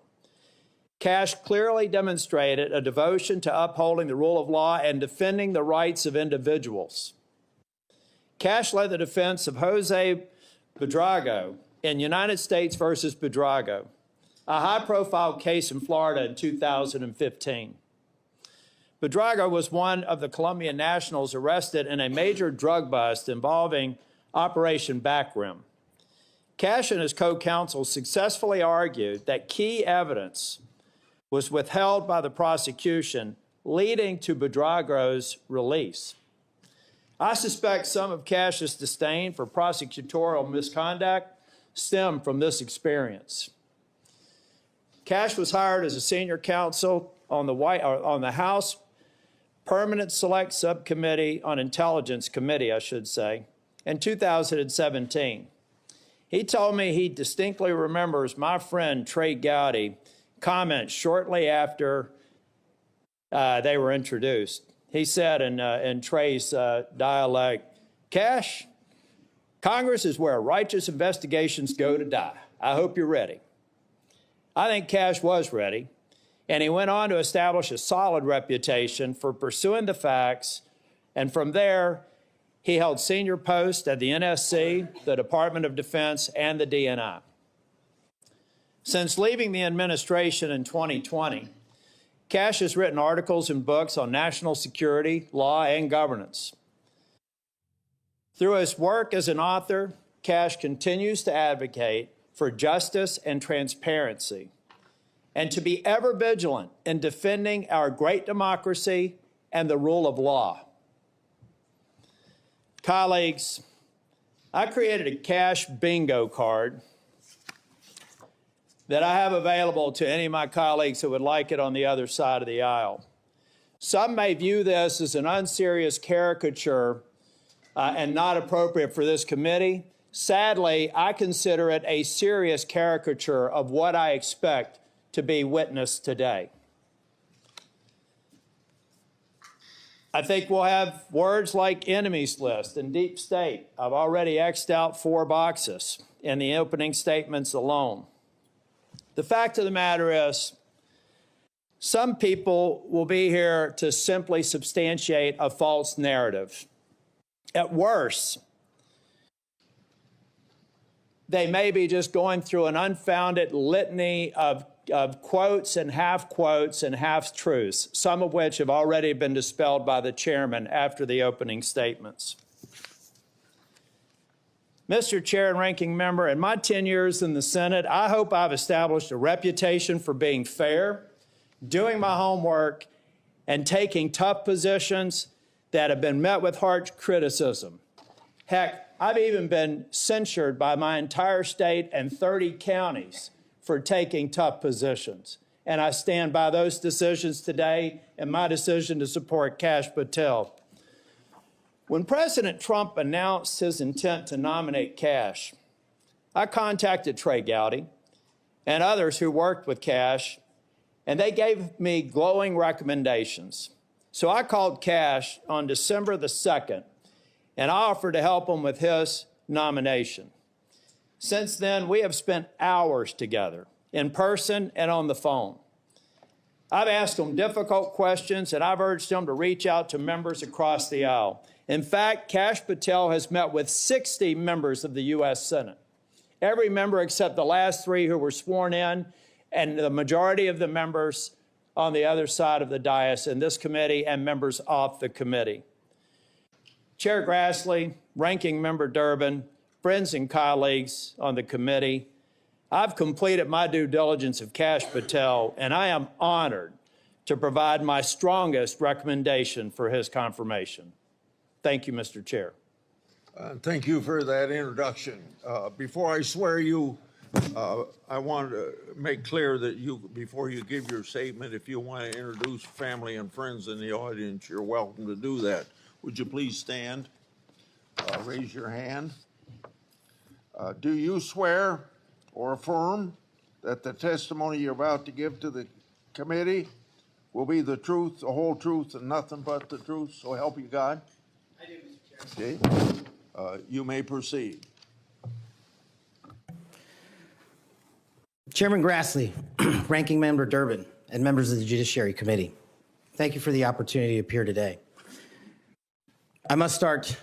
Kash clearly demonstrated a devotion to upholding the rule of law and defending the rights of individuals. Kash led the defense of Jose Buitrago in United States versus Buitrago, a high-profile case in Florida in 2015. Buitrago was one of the Colombian nationals arrested in a major drug bust involving Operation Backrim. Kash and his co-counsel successfully argued that key evidence was withheld by the prosecution, leading to Buitrago's release. I suspect some of Kash's disdain for prosecutorial misconduct stemmed from this experience. Kash was hired as a senior counsel on the House Permanent Select Subcommittee on Intelligence Committee, I should say, in 2017. He told me he distinctly remembers my friend Trey Gowdy comment shortly after they were introduced. He said in Trey's dialect, "Kash, Congress is where righteous investigations go to die. I hope you're ready." I think Kash was ready, and he went on to establish a solid reputation for pursuing the facts, and from there, he held senior posts at the NSC, the Department of Defense, and the DNI. Since leaving the administration in 2020, Kash has written articles and books on national security, law, and governance. Through his work as an author, Kash continues to advocate for justice and transparency, and to be ever vigilant in defending our great democracy and the rule of law. Colleagues, I created a Kash bingo card that I have available to any of my colleagues who would like it on the other side of the aisle. Some may view this as an unserious caricature and not appropriate for this committee. Sadly, I consider it a serious caricature of what I expect to be witnessed today. I think we'll have words like enemies list and deep state. I've already X'd out 4 boxes in the opening statements alone. The fact of the matter is, some people will be here to simply substantiate a false narrative. At worst, they may be just going through an unfounded litany of quotes and half-truths, some of which have already been dispelled by the chairman after the opening statements. Mr. Chair and Ranking Member, in my 10 years in the Senate, I hope I've established a reputation for being fair, doing my homework, and taking tough positions that have been met with harsh criticism. Heck, I've even been censured by my entire state and 30 counties for taking tough positions. and I stand by those decisions today and my decision to support Kash Patel. When President Trump announced his intent to nominate Kash, I contacted Trey Gowdy and others who worked with Kash, and they gave me glowing recommendations. So I called Kash on December the 2nd, and I offered to help him with his nomination. Since then, we have spent hours together, in person and on the phone. I've asked him difficult questions, and I've urged him to reach out to members across the aisle. In fact, Kash Patel has met with 60 members of the U.S. Senate. Every member except the last 3 who were sworn in, and the majority of the members on the other side of the dais in this committee and members off the committee. Chair Grassley, Ranking Member Durbin, friends and colleagues on the committee, I've completed my due diligence of Kash Patel, and I am honored to provide my strongest recommendation for his confirmation. Thank you, Mr. Chair. Thank you for that introduction. Before I swear you, I want to make clear that before you give your statement, if you want to introduce family and friends in the audience, you're welcome to do that. Would you please stand? Raise your hand. Do you swear or affirm that the testimony you're about to give to the committee will be the truth, the whole truth, and nothing but the truth? So help you God. I do, Mr. Chair. Okay. You may proceed. Chairman Grassley, Ranking Member Durbin, and members of the Judiciary Committee, thank you for the opportunity to appear today. I must start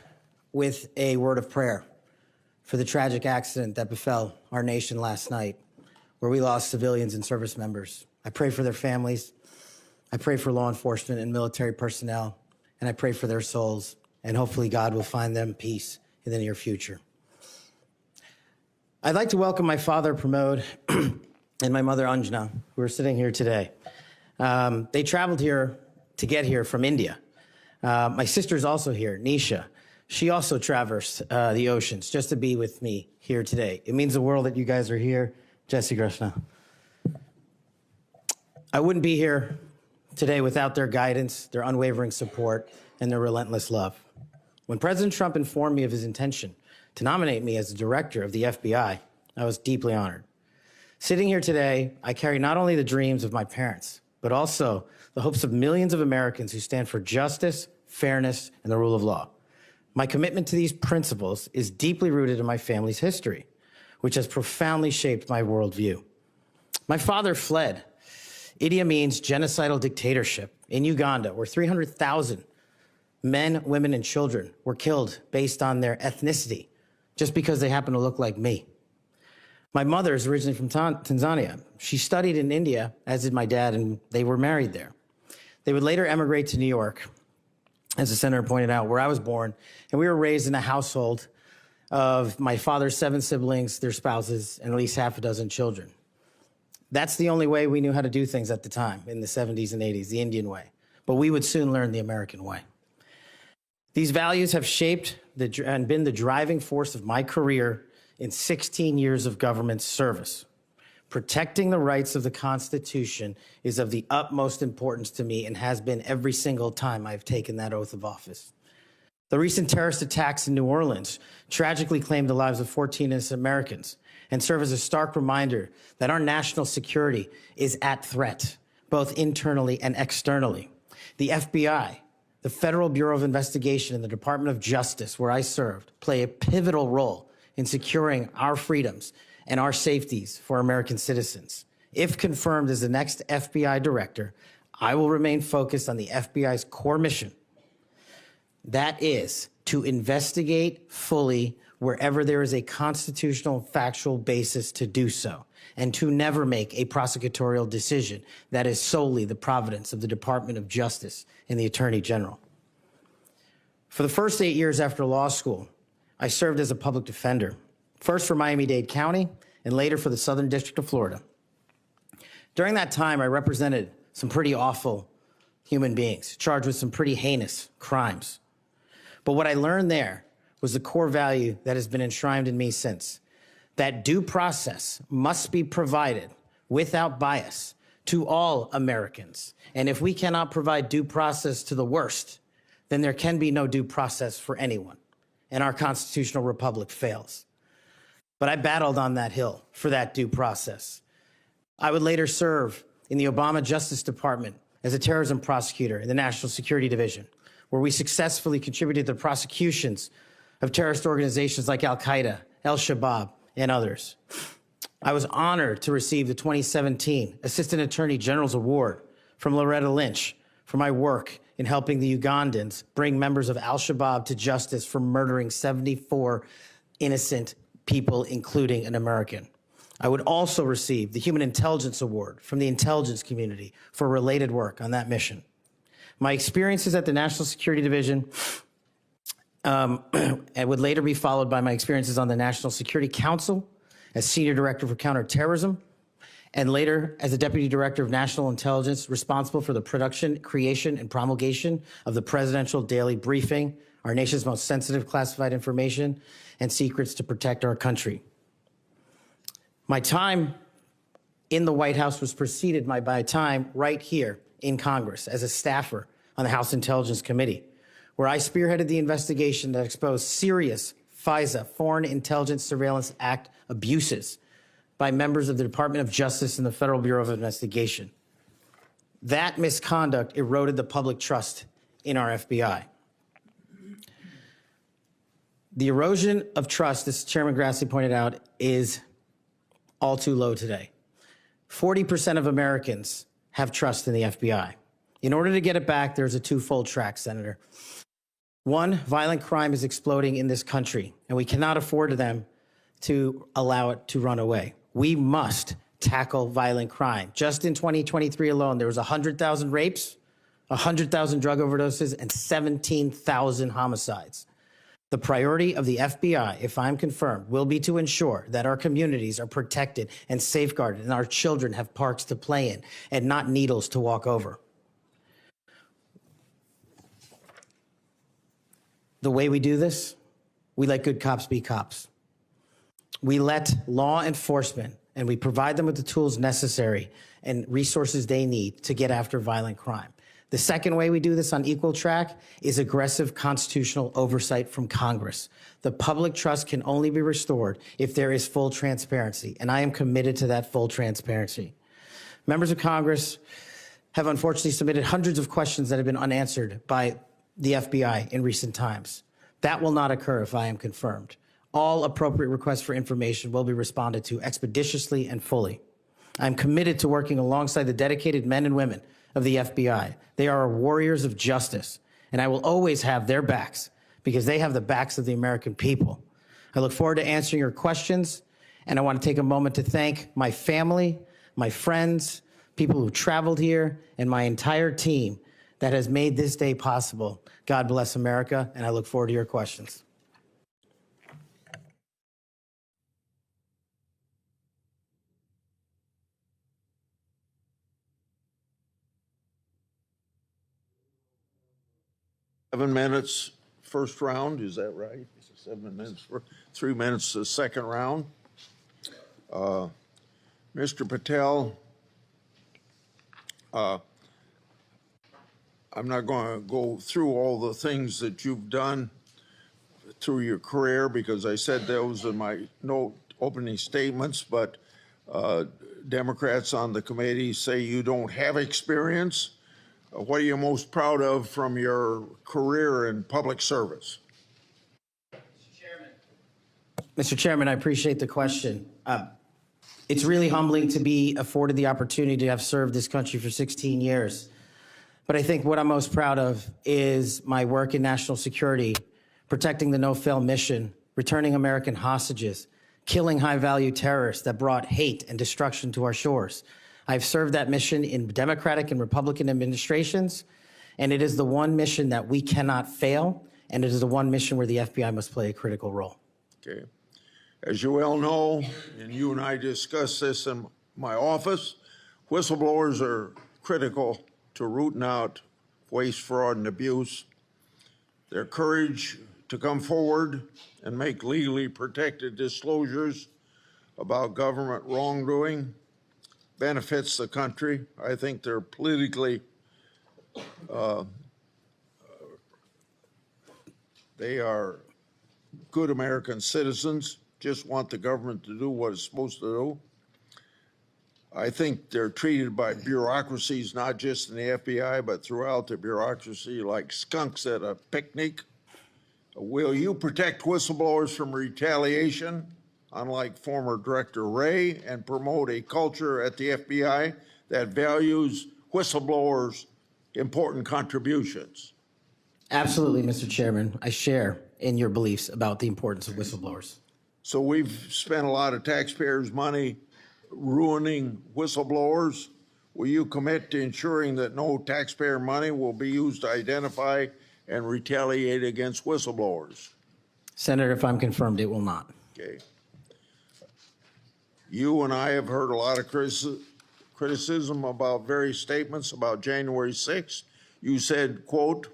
with a word of prayer for the tragic accident that befell our nation last night, where we lost civilians and service members. I pray for their families. I pray for law enforcement and military personnel, and I pray for their souls, and hopefully God will find them peace in the near future. I'd like to welcome my father, Pramod, and my mother, Anjana, who are sitting here today. They traveled here to get here from India. My sister's also here, Nisha. She also traversed the oceans just to be with me here today. It means the world that you guys are here. Jesse Krishna. I wouldn't be here today without their guidance, their unwavering support, and their relentless love. When President Trump informed me of his intention to nominate me as the director of the FBI, I was deeply honored. Sitting here today, I carry not only the dreams of my parents, but also the hopes of millions of Americans who stand for justice, fairness, and the rule of law. My commitment to these principles is deeply rooted in my family's history, which has profoundly shaped my worldview. My father fled Idi Amin's genocidal dictatorship in Uganda, where 300,000 men, women, and children were killed based on their ethnicity, just because they happen to look like me. My mother is originally from Tanzania. She studied in India, as did my dad, and they were married there. They would later emigrate to New York, as the senator pointed out, where I was born, and we were raised in a household of my father's 7 siblings, their spouses, and at least half a dozen children. That's the only way we knew how to do things at the time, in the 70s and 80s, the Indian way. But we would soon learn the American way. These values have shaped and been the driving force of my career in 16 years of government service. Protecting the rights of the Constitution is of the utmost importance to me and has been every single time I've taken that oath of office. The recent terrorist attacks in New Orleans tragically claimed the lives of 14 innocent Americans and serve as a stark reminder that our national security is at threat, both internally and externally. The FBI, the Federal Bureau of Investigation, and the Department of Justice, where I served, play a pivotal role in securing our freedoms and our safeties for American citizens. If confirmed as the next FBI director, I will remain focused on the FBI's core mission. That is to investigate fully wherever there is a constitutional factual basis to do so, and to never make a prosecutorial decision that is solely the providence of the Department of Justice and the Attorney General. For the first 8 years after law school, I served as a public defender, first for Miami-Dade County and later for the Southern District of Florida. During that time, I represented some pretty awful human beings, charged with some pretty heinous crimes. But what I learned there was the core value that has been enshrined in me since, that due process must be provided without bias to all Americans. And if we cannot provide due process to the worst, then there can be no due process for anyone. And our constitutional republic fails. But I battled on that hill for that due process. I would later serve in the Obama Justice Department as a terrorism prosecutor in the National Security Division, where we successfully contributed to the prosecutions of terrorist organizations like Al-Qaeda, Al-Shabaab, and others. I was honored to receive the 2017 Assistant Attorney General's Award from Loretta Lynch for my work in helping the Ugandans bring members of Al-Shabaab to justice for murdering 74 innocent people, including an American. I would also receive the Human Intelligence Award from the intelligence community for related work on that mission. My experiences at the National Security Division and would later be followed by my experiences on the National Security Council as Senior Director for Counterterrorism, and later as the Deputy Director of National Intelligence, responsible for the production, creation, and promulgation of the Presidential Daily Briefing, our nation's most sensitive classified information and secrets to protect our country. My time in the White House was preceded by my time right here in Congress as a staffer on the House Intelligence Committee, where I spearheaded the investigation that exposed serious FISA, Foreign Intelligence Surveillance Act abuses by members of the Department of Justice and the Federal Bureau of Investigation. That misconduct eroded the public trust in our FBI. The erosion of trust, as Chairman Grassley pointed out, is all too low today. 40% of Americans have trust in the FBI. In order to get it back, there's a twofold track, Senator. One, violent crime is exploding in this country, and we cannot afford to allow it to run away. We must tackle violent crime. Just in 2023 alone, there was 100,000 rapes, 100,000 drug overdoses, and 17,000 homicides. The priority of the FBI, if I'm confirmed, will be to ensure that our communities are protected and safeguarded and our children have parks to play in and not needles to walk over. The way we do this, we let good cops be cops. We let law enforcement, and we provide them with the tools necessary and resources they need to get after violent crime. The second way we do this on equal track is aggressive constitutional oversight from Congress. The public trust can only be restored if there is full transparency, and I am committed to that full transparency. Members of Congress have unfortunately submitted hundreds of questions that have been unanswered by the FBI in recent times. That will not occur if I am confirmed. All appropriate requests for information will be responded to expeditiously and fully. I'm committed to working alongside the dedicated men and women of the FBI. They are our warriors of justice, and I will always have their backs because they have the backs of the American people. I look forward to answering your questions, and I want to take a moment to thank my family, my friends, people who traveled here, and my entire team that has made this day possible. God bless America, and I look forward to your questions. Seven minutes first round, is that right? 7 minutes for 3 minutes the second round. Mr. Patel, I'm not going to go through all the things that you've done through your career because I said those in my opening statements, but Democrats on the committee say you don't have experience. What are you most proud of from your career in public service? Mr. Chairman, I appreciate the question. It's really humbling to be afforded the opportunity to have served this country for 16 years. But I think what I'm most proud of is my work in national security, protecting the no-fail mission, returning American hostages, killing high-value terrorists that brought hate and destruction to our shores. I've served that mission in Democratic and Republican administrations, and it is the one mission that we cannot fail, and it is the one mission where the FBI must play a critical role. Okay. As you well know, and you and I discussed this in my office, whistleblowers are critical to rooting out waste, fraud, and abuse. Their courage to come forward and make legally protected disclosures about government wrongdoing benefits the country. I think they're politically, they are good American citizens, just want the government to do what it's supposed to do. I think they're treated by bureaucracies, not just in the FBI, but throughout the bureaucracy, like skunks at a picnic. Will you protect whistleblowers from retaliation, unlike former Director Wray, and promote a culture at the FBI that values whistleblowers' important contributions? Absolutely, Mr. Chairman. I share in your beliefs about the importance of whistleblowers. So we've spent a lot of taxpayers' money ruining whistleblowers. Will you commit to ensuring that no taxpayer money will be used to identify and retaliate against whistleblowers? Senator, if I'm confirmed, it will not. Okay. You and I have heard a lot of criticism about various statements about January 6th. You said, quote,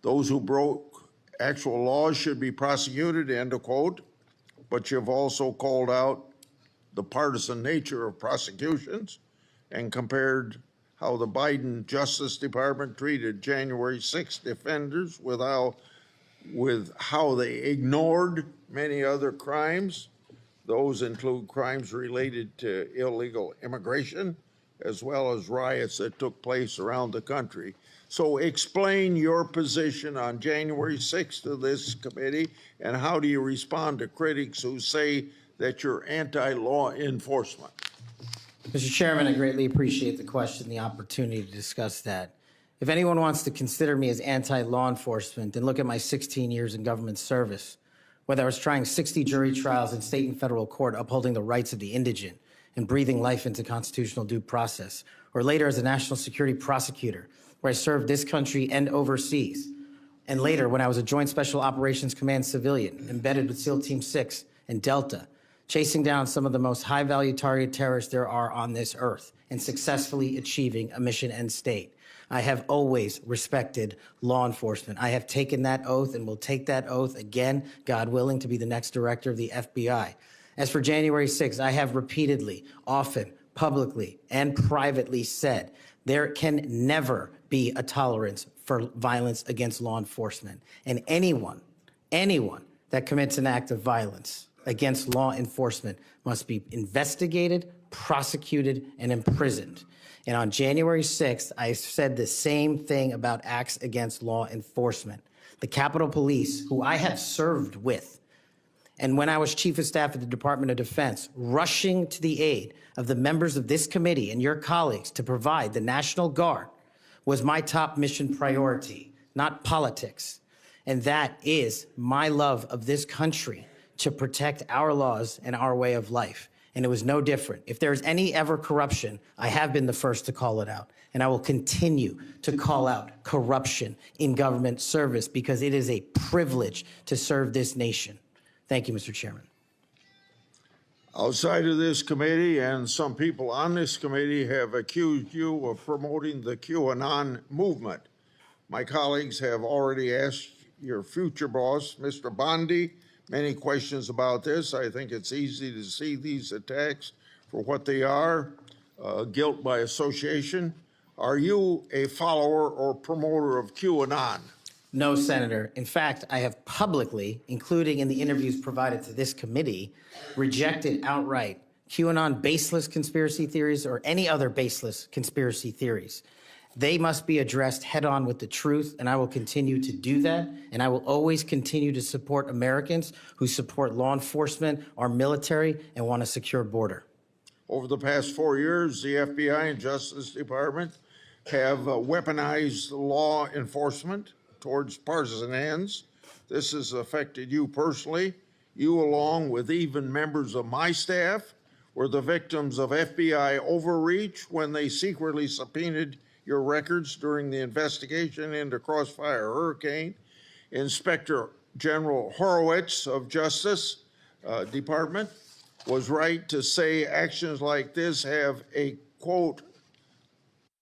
those who broke actual laws should be prosecuted, end of quote. But you've also called out the partisan nature of prosecutions and compared how the Biden Justice Department treated January 6th defenders with how they ignored many other crimes. Those include crimes related to illegal immigration, as well as riots that took place around the country. So explain your position on January 6th to this committee, and how do you respond to critics who say that you're anti-law enforcement? Mr. Chairman, I greatly appreciate the question, the opportunity to discuss that. If anyone wants to consider me as anti-law enforcement, then look at my 16 years in government service, whether I was trying 60 jury trials in state and federal court upholding the rights of the indigent and breathing life into constitutional due process, or later as a national security prosecutor, where I served this country and overseas, and later when I was a Joint Special Operations Command civilian embedded with SEAL Team 6 and Delta, chasing down some of the most high-value target terrorists there are on this earth and successfully achieving a mission end state. I have always respected law enforcement. I have taken that oath and will take that oath again, God willing, to be the next director of the FBI. As for January 6th, I have repeatedly, often, publicly, and privately said there can never be a tolerance for violence against law enforcement. And anyone that commits an act of violence against law enforcement must be investigated, prosecuted, and imprisoned. And on January 6th, I said the same thing about acts against law enforcement. The Capitol Police, who I have served with, and when I was Chief of Staff at the Department of Defense, rushing to the aid of the members of this committee and your colleagues to provide the National Guard, was my top mission priority, not politics. And that is my love of this country, to protect our laws and our way of life. And it was no different. If there's any ever corruption, I have been the first to call it out. And I will continue to call out corruption in government service, because it is a privilege to serve this nation. Thank you, Mr. Chairman. Outside of this committee, and some people on this committee have accused you of promoting the QAnon movement. My colleagues have already asked your future boss, Mr. Bondi, many questions about this. I think it's easy to see these attacks for what they are, guilt by association. Are you a follower or promoter of QAnon? No, Senator. In fact, I have publicly, including in the interviews provided to this committee, rejected outright QAnon baseless conspiracy theories or any other baseless conspiracy theories. They must be addressed head on with the truth, and I will continue to do that. And I will always continue to support Americans who support law enforcement, our military, and want a secure border. Over the past 4 years, the FBI and Justice Department have weaponized law enforcement towards partisan ends. This has affected you personally. You, along with even members of my staff, were the victims of FBI overreach when they secretly subpoenaed your records during the investigation into Crossfire Hurricane. Inspector General Horowitz of Justice Department was right to say actions like this have a quote,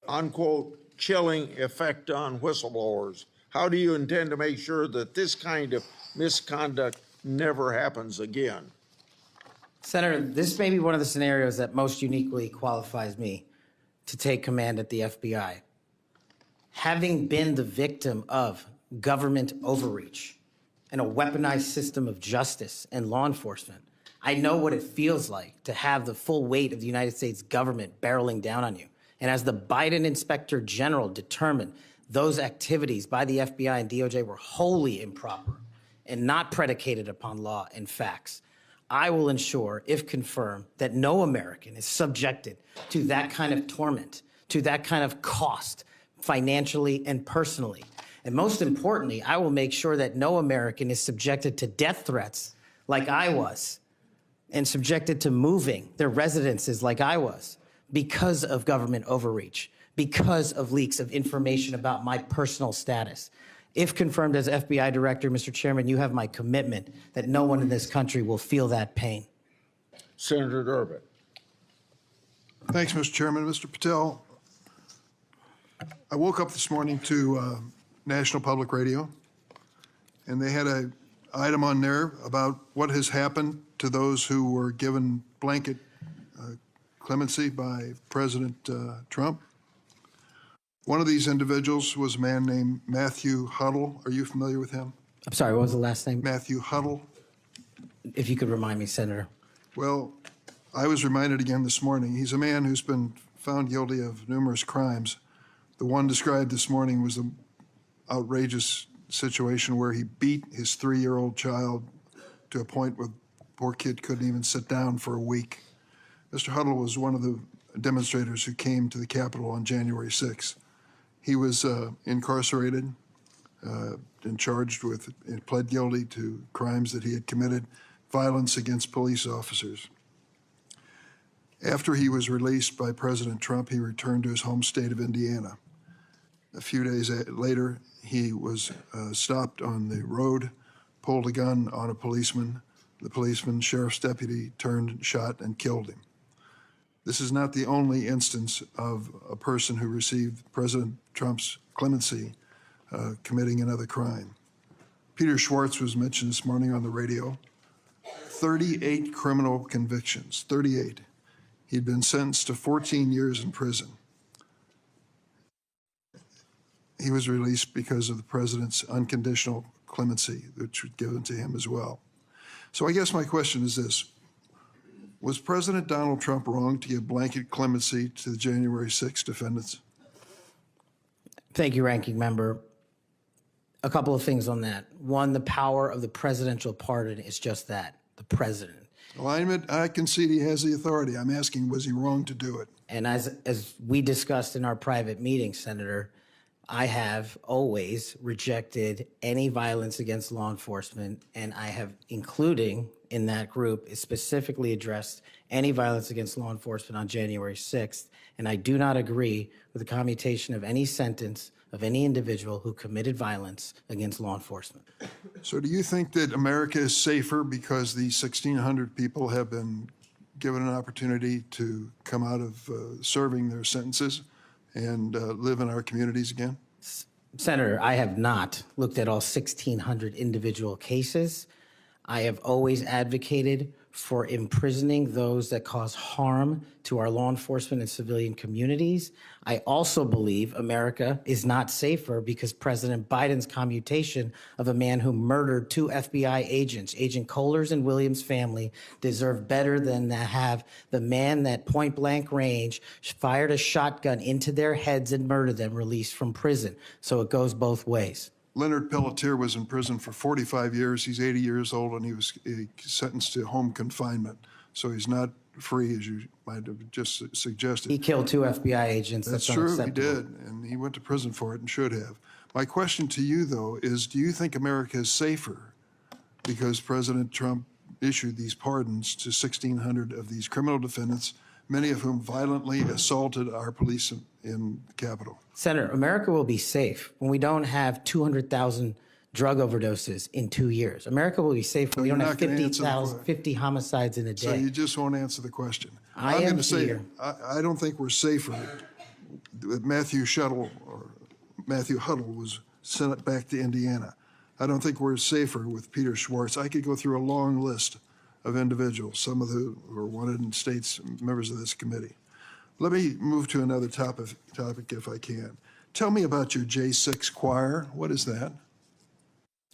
unquote, chilling effect on whistleblowers. How do you intend to make sure that this kind of misconduct never happens again? Senator, this may be one of the scenarios that most uniquely qualifies me to take command at the FBI. Having been the victim of government overreach and a weaponized system of justice and law enforcement, I know what it feels like to have the full weight of the United States government barreling down on you. And as the Biden Inspector General determined, those activities by the FBI and DOJ were wholly improper and not predicated upon law and facts. I will ensure, if confirmed, that no American is subjected to that kind of torment, to that kind of cost, financially and personally. And most importantly, I will make sure that no American is subjected to death threats like I was, and subjected to moving their residences like I was, because of government overreach, because of leaks of information about my personal status. If confirmed as FBI director, Mr. Chairman, you have my commitment that no one in this country will feel that pain. Senator Durbin. Thanks, Mr. Chairman. Mr. Patel, I woke up this morning to National Public Radio, and they had an item on there about what has happened to those who were given blanket clemency by President Trump. One of these individuals was a man named Matthew Huddle. Are you familiar with him? I'm sorry, what was the last name? Matthew Huddle. If you could remind me, Senator. Well, I was reminded again this morning. He's a man who's been found guilty of numerous crimes. The one described this morning was an outrageous situation where he beat his 3-year-old child to a point where the poor kid couldn't even sit down for a week. Mr. Huddle was one of the demonstrators who came to the Capitol on January 6th. He was incarcerated and charged with, pled guilty to crimes that he had committed, violence against police officers. After he was released by President Trump, he returned to his home state of Indiana. A few days later, he was stopped on the road, pulled a gun on a policeman. The policeman, sheriff's deputy, turned, shot, and killed him. This is not the only instance of a person who received President Trump's clemency committing another crime. Peter Schwartz was mentioned this morning on the radio. 38 criminal convictions, 38. He'd been sentenced to 14 years in prison. He was released because of the president's unconditional clemency, which was given to him as well. So I guess my question is this. Was President Donald Trump wrong to give blanket clemency to the January 6 defendants? Thank you, Ranking Member. A couple of things on that. One, the power of the presidential pardon is just that, the president. Well, I concede he has the authority. I'm asking, was he wrong to do it? And as we discussed in our private meeting, Senator, I have always rejected any violence against law enforcement, and I have, including in that group, specifically addressed any violence against law enforcement on January 6th, and I do not agree with the commutation of any sentence of any individual who committed violence against law enforcement. So do you think that America is safer because the 1,600 people have been given an opportunity to come out of serving their sentences and live in our communities again? Senator, I have not looked at all 1,600 individual cases. I have always advocated for imprisoning those that cause harm to our law enforcement and civilian communities. I also believe America is not safer because President Biden's commutation of a man who murdered 2 FBI agents, Agent Kohler's and Williams' family, deserve better than to have the man that point blank range fired a shotgun into their heads and murdered them released from prison. So it goes both ways. Leonard Pelletier was in prison for 45 years. He's 80 years old, and he was sentenced to home confinement. So he's not free, as you might have just suggested. He killed 2 FBI agents. That's true, he did, and he went to prison for it and should have. My question to you, though, is do you think America is safer because President Trump issued these pardons to 1,600 of these criminal defendants, many of whom violently assaulted our police in the Capitol? Senator, America will be safe when we don't have 200,000 drug overdoses in 2 years. America will be safe when we don't have 50 homicides in a day. So you just won't answer the question. I'm going to say, I don't think we're safer that Matthew Huddle was sent back to Indiana. I don't think we're safer with Peter Schwartz. I could go through a long list of individuals, some of whom were wanted in states, members of this committee. Let me move to another topic if I can. Tell me about your J6 choir. What is that?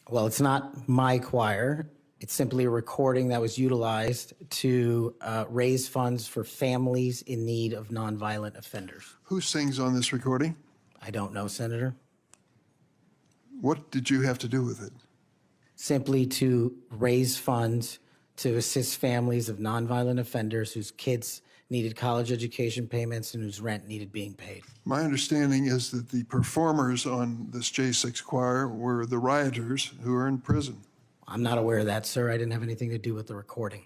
Well, it's not my choir. It's simply a recording that was utilized to raise funds for families in need of nonviolent offenders. Who sings on this recording? I don't know, Senator. What did you have to do with it? Simply to raise funds to assist families of nonviolent offenders whose kids needed college education payments and whose rent needed being paid. My understanding is that the performers on this J6 choir were the rioters who are in prison. I'm not aware of that, sir. I didn't have anything to do with the recording.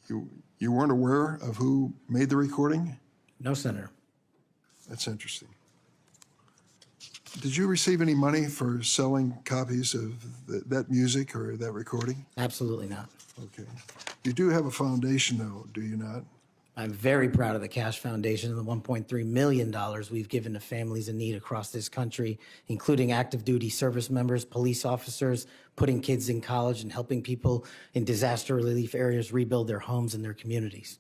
You weren't aware of who made the recording? No, Senator. That's interesting. Did you receive any money for selling copies of that music or that recording? Absolutely not. Okay. You do have a foundation, though, do you not? I'm very proud of the Kash Foundation and the $1.3 million we've given to families in need across this country, including active duty service members, police officers, putting kids in college, and helping people in disaster relief areas rebuild their homes and their communities.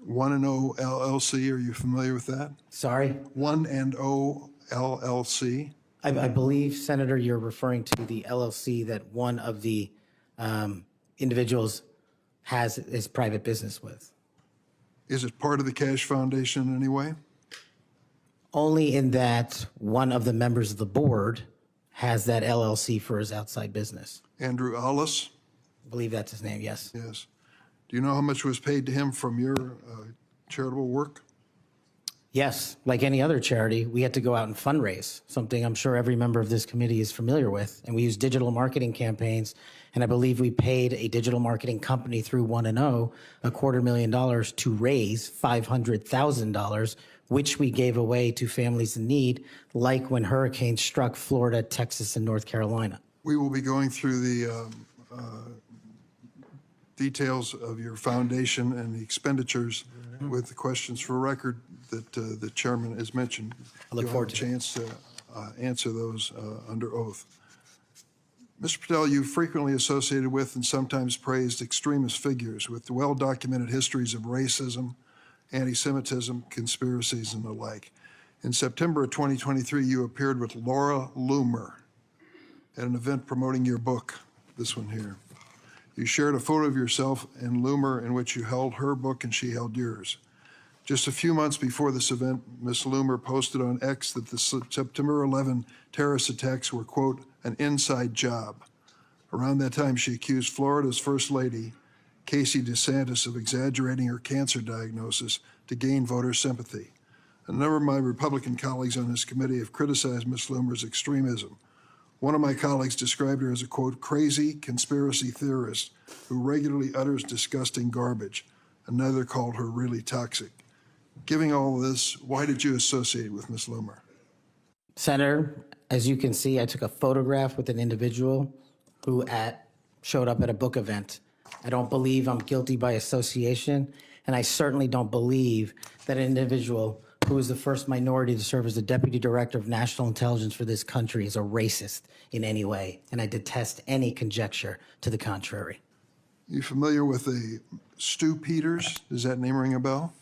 1&0 LLC, are you familiar with that? Sorry? 1&0 LLC? I believe, Senator, you're referring to the LLC that one of the individuals has his private business with. Is it part of the Kash Foundation in any way? Only in that one of the members of the board has that LLC for his outside business. Andrew Allis? I believe that's his name, yes. Yes. Do you know how much was paid to him from your charitable work? Yes, like any other charity, we had to go out and fundraise, something I'm sure every member of this committee is familiar with. And we used digital marketing campaigns, and I believe we paid a digital marketing company through 1&0 $250,000 to raise $500,000, which we gave away to families in need, like when hurricanes struck Florida, Texas, and North Carolina. We will be going through the details of your foundation and the expenditures with the questions for record that the chairman has mentioned. I look forward to a chance to answer those under oath. Mr. Patel, you frequently associated with and sometimes praised extremist figures with well-documented histories of racism, anti-Semitism, conspiracies, and the like. In September of 2023, you appeared with Laura Loomer at an event promoting your book, this one here. You shared a photo of yourself and Loomer in which you held her book and she held yours. Just a few months before this event, Ms. Loomer posted on X that the September 11 terrorist attacks were, quote, an inside job. Around that time, she accused Florida's First Lady, Casey DeSantis, of exaggerating her cancer diagnosis to gain voter sympathy. A number of my Republican colleagues on this committee have criticized Ms. Loomer's extremism. One of my colleagues described her as a, quote, crazy conspiracy theorist who regularly utters disgusting garbage. Another called her really toxic. Given all of this, why did you associate with Ms. Loomer? Senator, as you can see, I took a photograph with an individual who showed up at a book event. I don't believe I'm guilty by association, and I certainly don't believe that an individual who was the first minority to serve as the Deputy Director of National Intelligence for this country is a racist in any way, and I detest any conjecture to the contrary. You familiar with a Stu Peters? Does that name ring a bell?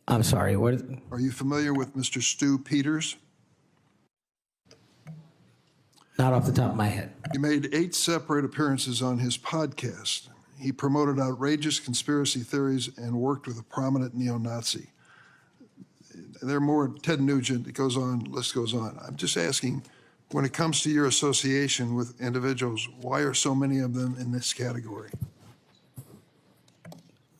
I'm sorry, what? Are you familiar with Mr. Stu Peters? Not off the top of my head. He made 8 separate appearances on his podcast. He promoted outrageous conspiracy theories and worked with a prominent neo-Nazi. There are more, Ted Nugent, it goes on, list goes on. I'm just asking, when it comes to your association with individuals, why are so many of them in this category?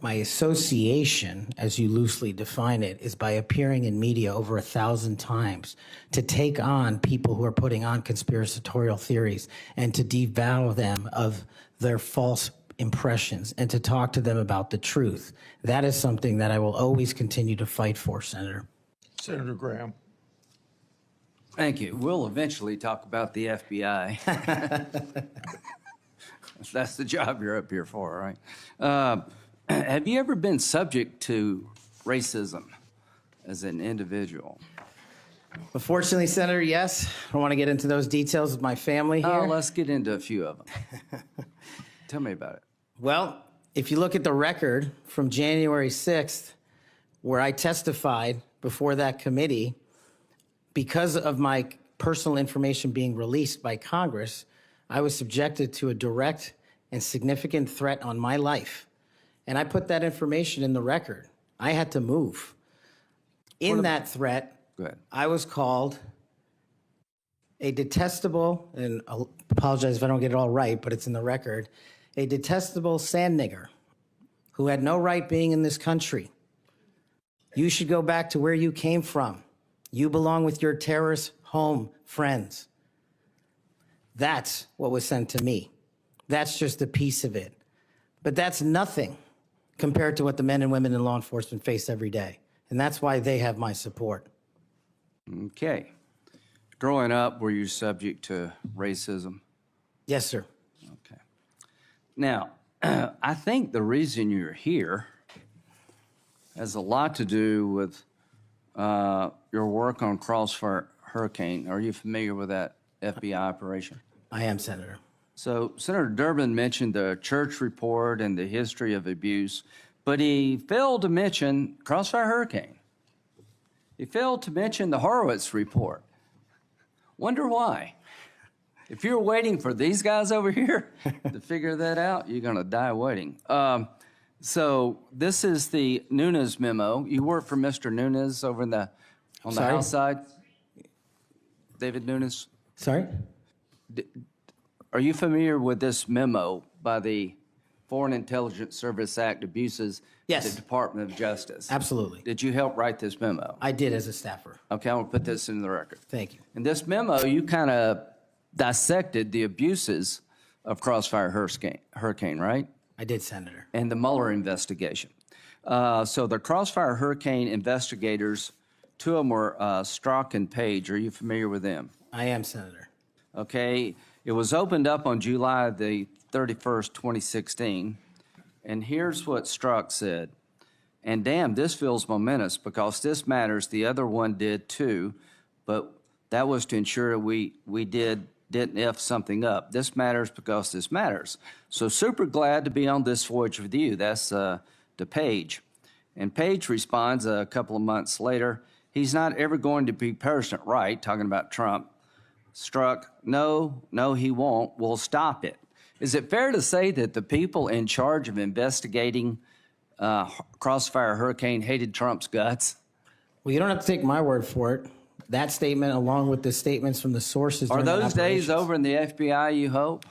My association, as you loosely define it, is by appearing in media over 1,000 times to take on people who are putting on conspiratorial theories and to devour them of their false impressions and to talk to them about the truth. That is something that I will always continue to fight for, Senator. Senator Graham. Thank you. We'll eventually talk about the FBI. That's the job you're up here for, right? Have you ever been subject to racism as an individual? Unfortunately, Senator, yes. I don't want to get into those details with my family here. Oh, let's get into a few of them. Tell me about it. Well, if you look at the record from January 6th, where I testified before that committee, because of my personal information being released by Congress, I was subjected to a direct and significant threat on my life. And I put that information in the record. I had to move. In that threat, I was called a detestable, and I'll apologize if I don't get it all right, but it's in the record, a detestable sand nigger who had no right being in this country. You should go back to where you came from. You belong with your terrorist home friends. That's what was sent to me. That's just a piece of it. But that's nothing compared to what the men and women in law enforcement face every day. And that's why they have my support. Okay. Growing up, were you subject to racism? Yes, sir. Okay. Now, I think the reason you're here has a lot to do with your work on Crossfire Hurricane. Are you familiar with that FBI operation? I am, Senator. So Senator Durbin mentioned the church report and the history of abuse, but he failed to mention Crossfire Hurricane. He failed to mention the Horowitz report. Wonder why? If you're waiting for these guys over here to figure that out, you're going to die waiting. So this is the Nunes memo. You work for Mr. Nunes over on the House side? David Nunes? Sorry? Are you familiar with this memo by the Foreign Intelligence Service Act abuses Yes. the Department of Justice? Absolutely. Did you help write this memo? I did as a staffer. Okay, I'm going to put this in the record. Thank you. In this memo, you kind of dissected the abuses of Crossfire Hurricane, right? I did, Senator. And the Mueller investigation. So the Crossfire Hurricane investigators, two of them were Strzok and Page. Are you familiar with them? I am, Senator. Okay. It was opened up on July the 31st, 2016. And here's what Strzok said. And damn, this feels momentous because this matters. The other one did too, but that was to ensure we didn't F something up. This matters because this matters. So super glad to be on this voyage with you. That's to Page. And Page responds a couple of months later, he's not ever going to be President right, talking about Trump. Strzok, no, he won't. We'll stop it. Is it fair to say that the people in charge of investigating Crossfire Hurricane hated Trump's guts? Well, you don't have to take my word for it. That statement, along with the statements from the sources. Are during the those days operations- over in the FBI, you hope?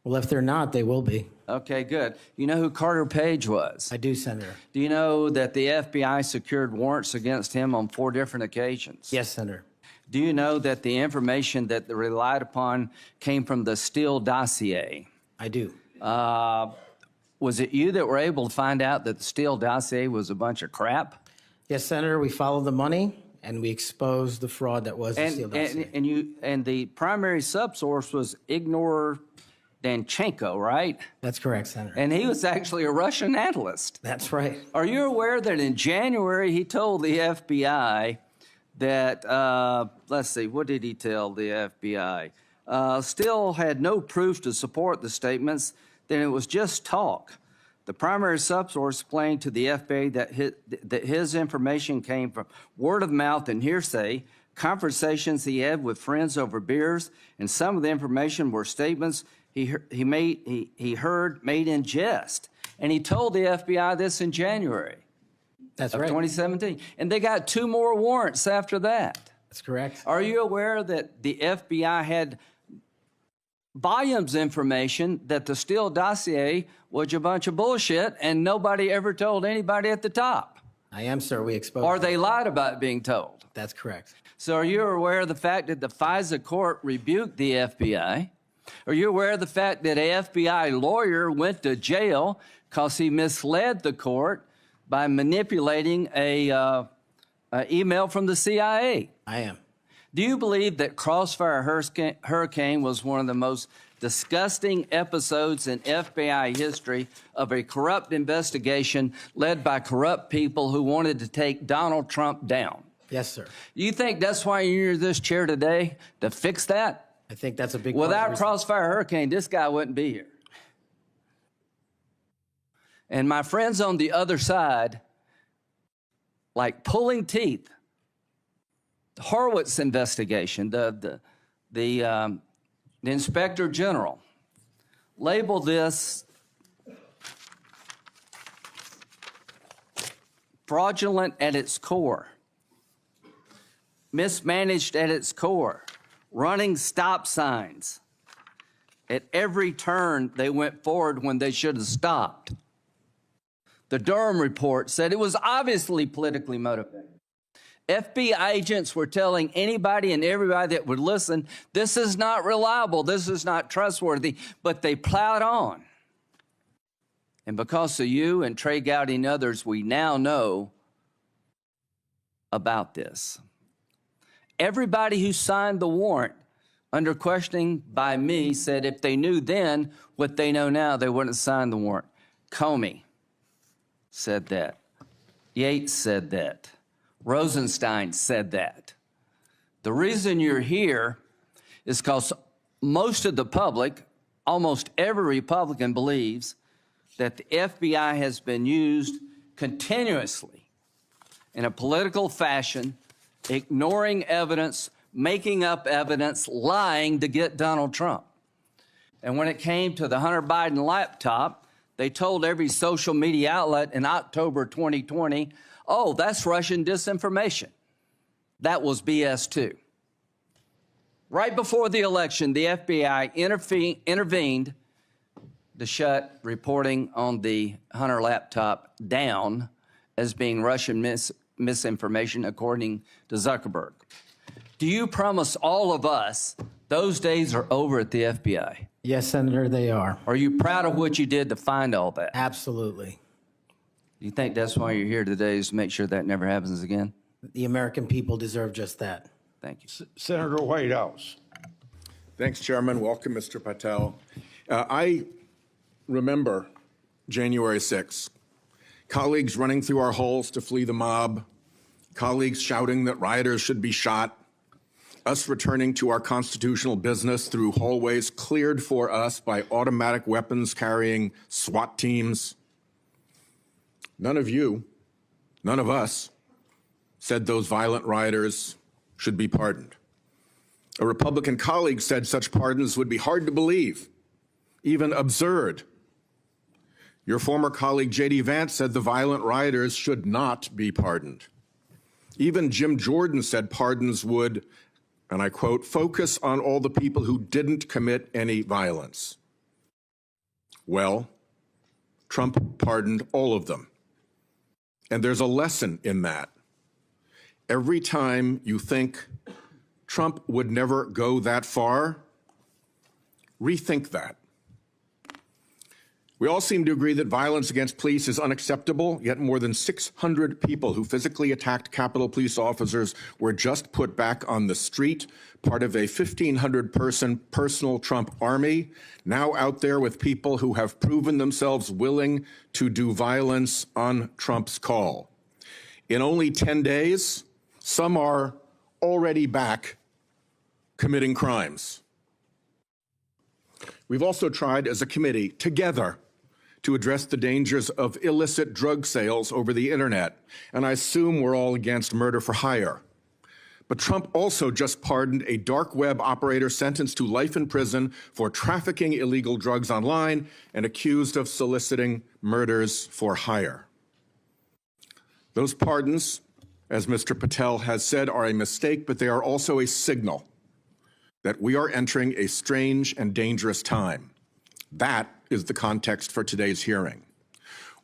Well, if they're not, they will be. Okay, good. You know who Carter Page was? I do, Senator. Do you know that the FBI secured warrants against him on 4 different occasions? Yes, Senator. Do you know that the information that they relied upon came from the Steele dossier? I do. Was it you that were able to find out that the Steele dossier was a bunch of crap? Yes, Senator. We followed the money and we exposed the fraud that was the Steele dossier. And the primary subsource was Igor Danchenko, right? That's correct, Senator. And he was actually a Russian analyst. That's right. Are you aware that in January he told the FBI that, let's see, what did he tell the FBI? Steele had no proof to support the statements, then it was just talk. The primary subsource explained to the FBI that his information came from word of mouth and hearsay, conversations he had with friends over beers, and some of the information were statements he heard made in jest. And he told the FBI this in January. That's of right. 2017. And they got 2 more warrants after that. That's correct. Are you aware that the FBI had volumes of information that the Steele dossier was a bunch of bullshit and nobody ever told anybody at the top? I am, sir. We exposed Or they lied about being told. That's correct. So are you aware of the fact that the FISA court rebuked the FBI? Are you aware of the fact that an FBI lawyer went to jail because he misled the court by manipulating a email from the CIA? I am. Do you believe that Crossfire Hurricane was one of the most disgusting episodes in FBI history of a corrupt investigation led by corrupt people who wanted to take Donald Trump down? Yes, sir. You think that's why you're in this chair today, to fix that? I think that's a big part of the Without reason. Crossfire Hurricane, this guy wouldn't be here. And my friends on the other side, like pulling teeth, the Horowitz investigation, the Inspector General labeled this fraudulent at its core, mismanaged at its core, running stop signs. At every turn, they went forward when they should have stopped. The Durham report said it was obviously politically motivated. FBI agents were telling anybody and everybody that would listen, this is not reliable, this is not trustworthy, but they plowed on. And because of you and Trey Gowdy and others, we now know about this. Everybody who signed the warrant under questioning by me said if they knew then what they know now, they wouldn't have signed the warrant. Comey said that. Yates said that. Rosenstein said that. The reason you're here is because most of the public, almost every Republican believes that the FBI has been used continuously in a political fashion, ignoring evidence, making up evidence, lying to get Donald Trump. And when it came to the Hunter Biden laptop, they told every social media outlet in October 2020, oh, that's Russian disinformation. That was BS too. Right before the election, the FBI intervened to shut reporting on the Hunter laptop down as being Russian misinformation, according to Zuckerberg. Do you promise all of us those days are over at the FBI? Yes, Senator, they are. Are you proud of what you did to find all that? Absolutely. You think that's why you're here today, is to make sure that never happens again? The American people deserve just that. Thank you. Senator Whitehouse. Thanks, Chairman. Welcome, Mr. Patel. I remember January 6th. Colleagues running through our halls to flee the mob, colleagues shouting that rioters should be shot, us returning to our constitutional business through hallways cleared for us by automatic weapons carrying SWAT teams. None of you, none of us, said those violent rioters should be pardoned. A Republican colleague said such pardons would be hard to believe, even absurd. Your former colleague, J.D. Vance, said the violent rioters should not be pardoned. Even Jim Jordan said pardons would, and I quote, focus on all the people who didn't commit any violence. Well, Trump pardoned all of them. And there's a lesson in that. Every time you think Trump would never go that far, rethink that. We all seem to agree that violence against police is unacceptable, yet more than 600 people who physically attacked Capitol Police officers were just put back on the street, part of a 1,500-person personal Trump army, now out there with people who have proven themselves willing to do violence on Trump's call. In only 10 days, some are already back committing crimes. We've also tried as a committee together to address the dangers of illicit drug sales over the internet, and I assume we're all against murder for hire. But Trump also just pardoned a dark web operator sentenced to life in prison for trafficking illegal drugs online and accused of soliciting murders for hire. Those pardons, as Mr. Patel has said, are a mistake, but they are also a signal that we are entering a strange and dangerous time. That is the context for today's hearing.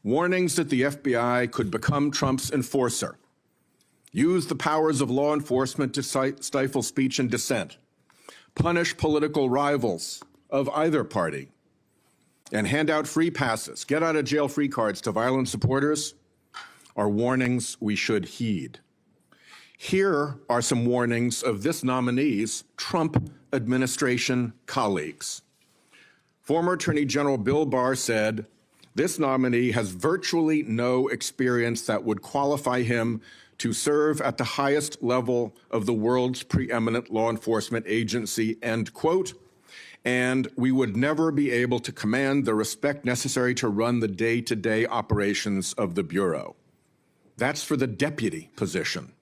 Warnings that the FBI could become Trump's enforcer, use the powers of law enforcement to stifle speech and dissent, punish political rivals of either party, and hand out free passes, get out of jail free cards to violent supporters are warnings we should heed. Here are some warnings of this nominee's Trump administration colleagues. Former Attorney General Bill Barr said, this nominee has virtually no experience that would qualify him to serve at the highest level of the world's preeminent law enforcement agency, end quote. And we would never be able to command the respect necessary to run the day-to-day operations of the Bureau. That's for the deputy position.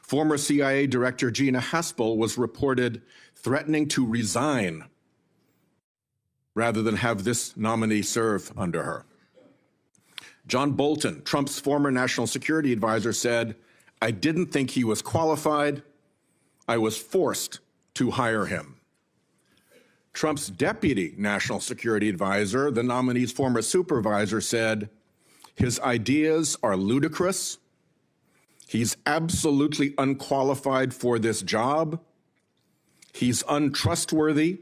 Former CIA Director Gina Haspel was reported threatening to resign rather than have this nominee serve under her. John Bolton, Trump's former national security advisor, said, "I didn't think he was qualified. I was forced to hire him." Trump's deputy national security advisor, the nominee's former supervisor, said, "His ideas are ludicrous. He's absolutely unqualified for this job. He's untrustworthy.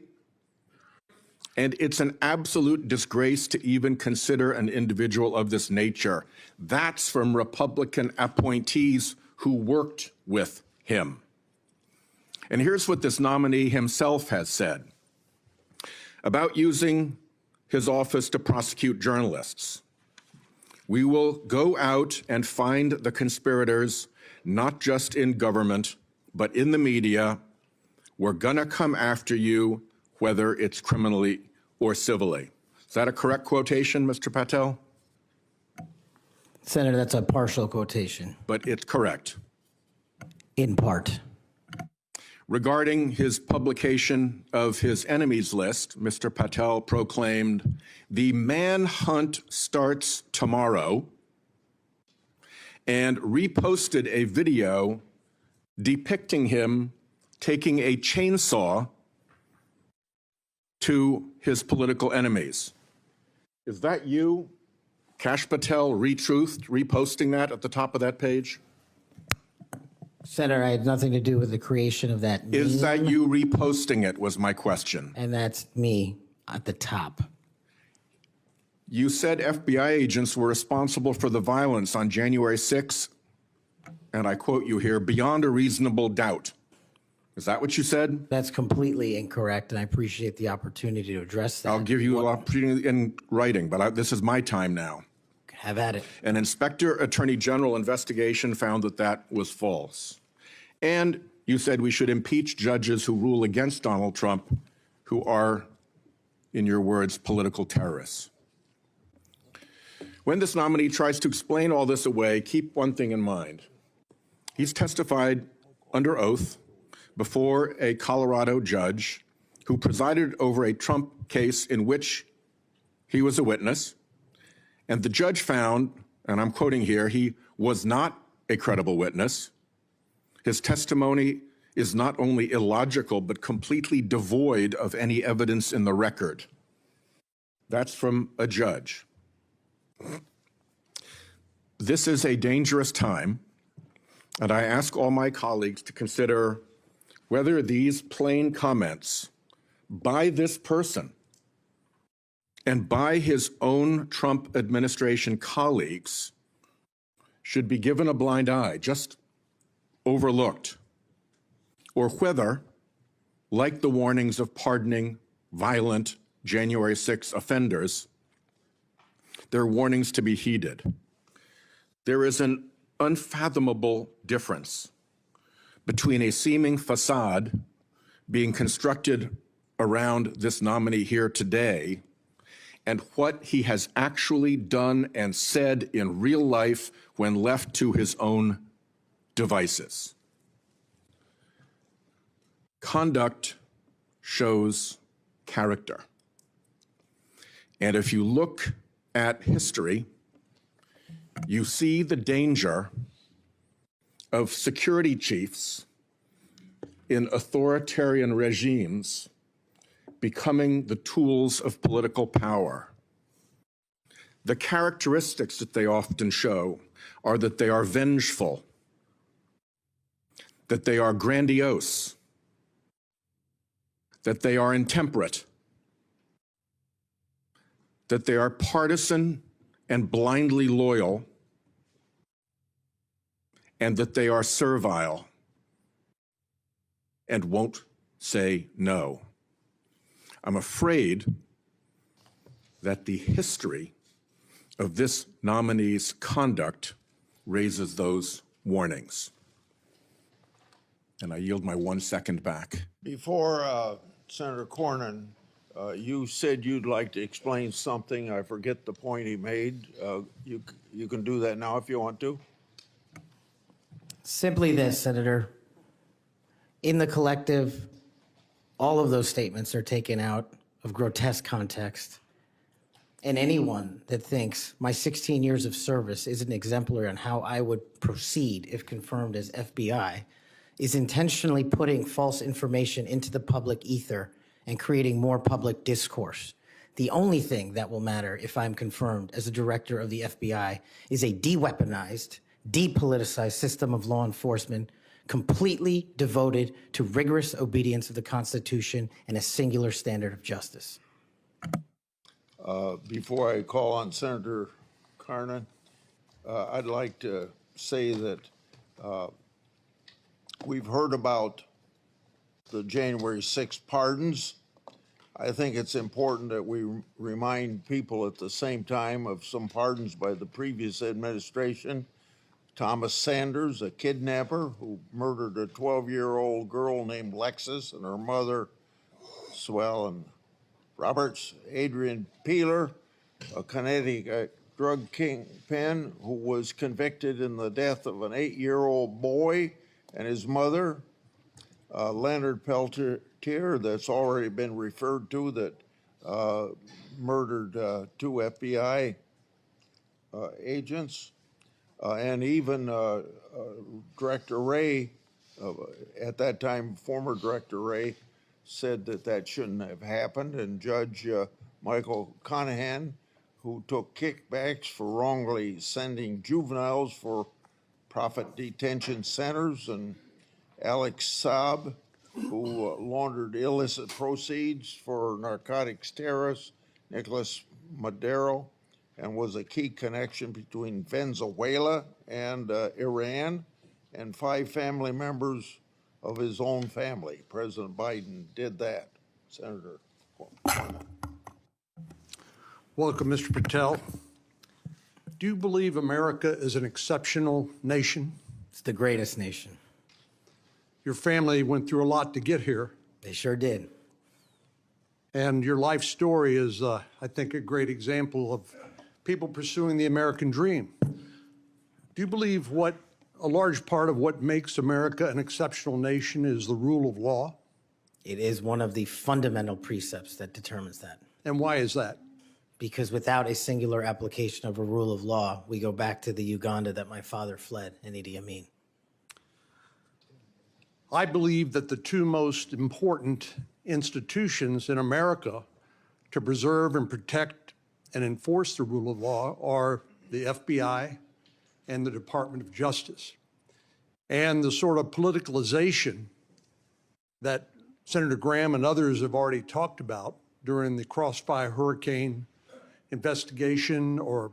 And it's an absolute disgrace to even consider an individual of this nature." That's from Republican appointees who worked with him. And here's what this nominee himself has said about using his office to prosecute journalists. "We will go out and find the conspirators, not just in government, but in the media. We're gonna come after you, whether it's criminally or civilly." Is that a correct quotation, Mr. Patel? Senator, that's a partial quotation. But it's correct. In part. Regarding his publication of his enemies list, Mr. Patel proclaimed, "The manhunt starts tomorrow," and reposted a video depicting him taking a chainsaw to his political enemies. Is that you, Kash Patel, reposting that at the top of that page? Senator, I had nothing to do with the creation of that meme. Is that you reposting it, was my question. And that's me at the top. You said FBI agents were responsible for the violence on January 6th, and I quote you here, "beyond a reasonable doubt." Is that what you said? That's completely incorrect, and I appreciate the opportunity to address that. I'll give you an opportunity in writing, but this is my time now. Have at it. An Inspector Attorney General investigation found that that was false. And you said we should impeach judges who rule against Donald Trump, who are, in your words, political terrorists. When this nominee tries to explain all this away, keep one thing in mind. He's testified under oath before a Colorado judge who presided over a Trump case in which he was a witness. And the judge found, and I'm quoting here, he was not a credible witness. His testimony is not only illogical, but completely devoid of any evidence in the record. That's from a judge. This is a dangerous time, and I ask all my colleagues to consider whether these plain comments by this person and by his own Trump administration colleagues should be given a blind eye, just overlooked, or whether, like the warnings of pardoning violent January 6 offenders, they're warnings to be heeded. There is an unfathomable difference between a seeming facade being constructed around this nominee here today and what he has actually done and said in real life when left to his own devices. Conduct shows character. And if you look at history, you see the danger of security chiefs in authoritarian regimes becoming the tools of political power. The characteristics that they often show are that they are vengeful, that they are grandiose, that they are intemperate, that they are partisan and blindly loyal, and that they are servile and won't say no. I'm afraid that the history of this nominee's conduct raises those warnings. And I yield my 1 second back. Before Senator Cornyn, you said you'd like to explain something. I forget the point he made. You can do that now if you want to. Simply this, Senator. In the collective, all of those statements are taken out of grotesque context. And anyone that thinks my 16 years of service isn't exemplary on how I would proceed if confirmed as FBI is intentionally putting false information into the public ether and creating more public discourse. The only thing that will matter if I'm confirmed as a director of the FBI is a de-weaponized, depoliticized system of law enforcement completely devoted to rigorous obedience of the Constitution and a singular standard of justice. Before I call on Senator Cornyn, I'd like to say that we've heard about the January 6th pardons. I think it's important that we remind people at the same time of some pardons by the previous administration. Thomas Sanders, a kidnapper who murdered a 12-year-old girl named Lexus and her mother, Swellen Roberts. Adrian Peeler, a Connecticut drug kingpin who was convicted in the death of an 8-year-old boy and his mother. Leonard Peltier, that's already been referred to, that murdered 2 FBI agents. And even Director Wray, at that time, former Director Wray, said that that shouldn't have happened. And Judge Michael Conahan, who took kickbacks for wrongly sending juveniles for profit detention centers, and Alex Saab, who laundered illicit proceeds for narcotics terrorists, Nicholas Madero, and was a key connection between Venezuela and Iran, and 5 family members of his own family. President Biden did that. Senator. Welcome, Mr. Patel. Do you believe America is an exceptional nation? It's the greatest nation. Your family went through a lot to get here. They sure did. And your life story is, I think, a great example of people pursuing the American dream. Do you believe a large part of what makes America an exceptional nation is the rule of law? It is one of the fundamental precepts that determines that. And why is that? Because without a singular application of a rule of law, we go back to the Uganda that my father fled in Idi Amin. I believe that the 2 most important institutions in America to preserve and protect and enforce the rule of law are the FBI and the Department of Justice. And the sort of politicalization that Senator Graham and others have already talked about during the Crossfire Hurricane investigation or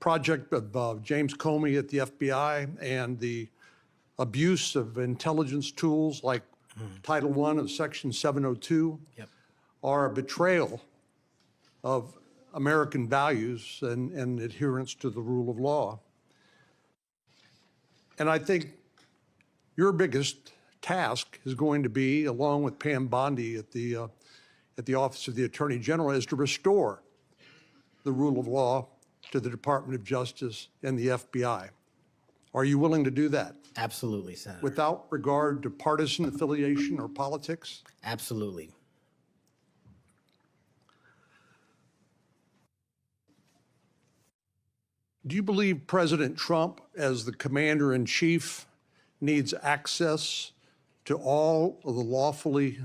project of James Comey at the FBI, and the abuse of intelligence tools like Title I of Section 702 are a betrayal of American values and adherence to the rule of law. And I think your biggest task is going to be, along with Pam Bondi at the Office of the Attorney General, is to restore the rule of law to the Department of Justice and the FBI. Are you willing to do that? Absolutely, Senator. Without regard to partisan affiliation or politics? Absolutely. Do you believe President Trump, as the commander-in-chief, needs access to all of the lawfully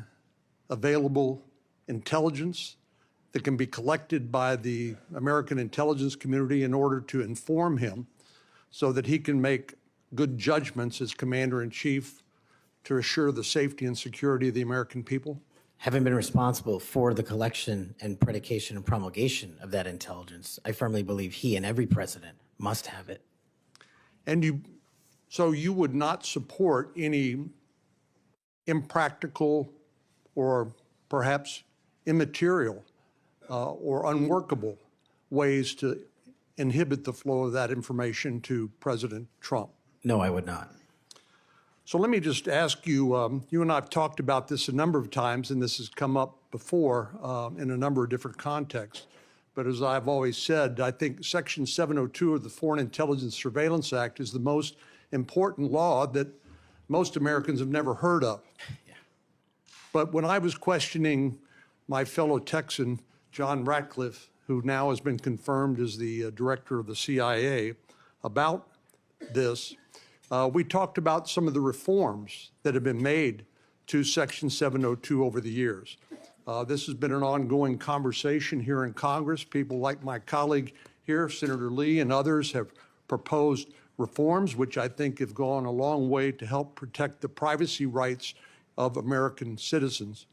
available intelligence that can be collected by the American intelligence community in order to inform him so that he can make good judgments as commander-in-chief to assure the safety and security of the American people? Having been responsible for the collection and predication and promulgation of that intelligence, I firmly believe he and every president must have it. And so you would not support any impractical or perhaps immaterial or unworkable ways to inhibit the flow of that information to President Trump? No, I would not. So let me just ask you, you and I have talked about this a number of times, and this has come up before in a number of different contexts. But as I've always said, I think Section 702 of the Foreign Intelligence Surveillance Act is the most important law that most Americans have never heard of. Yeah. But when I was questioning my fellow Texan, John Ratcliffe, who now has been confirmed as the director of the CIA, about this, we talked about some of the reforms that have been made to Section 702 over the years. This has been an ongoing conversation here in Congress. People like my colleague here, Senator Lee, and others have proposed reforms, which I think have gone a long way to help protect the privacy rights of American citizens.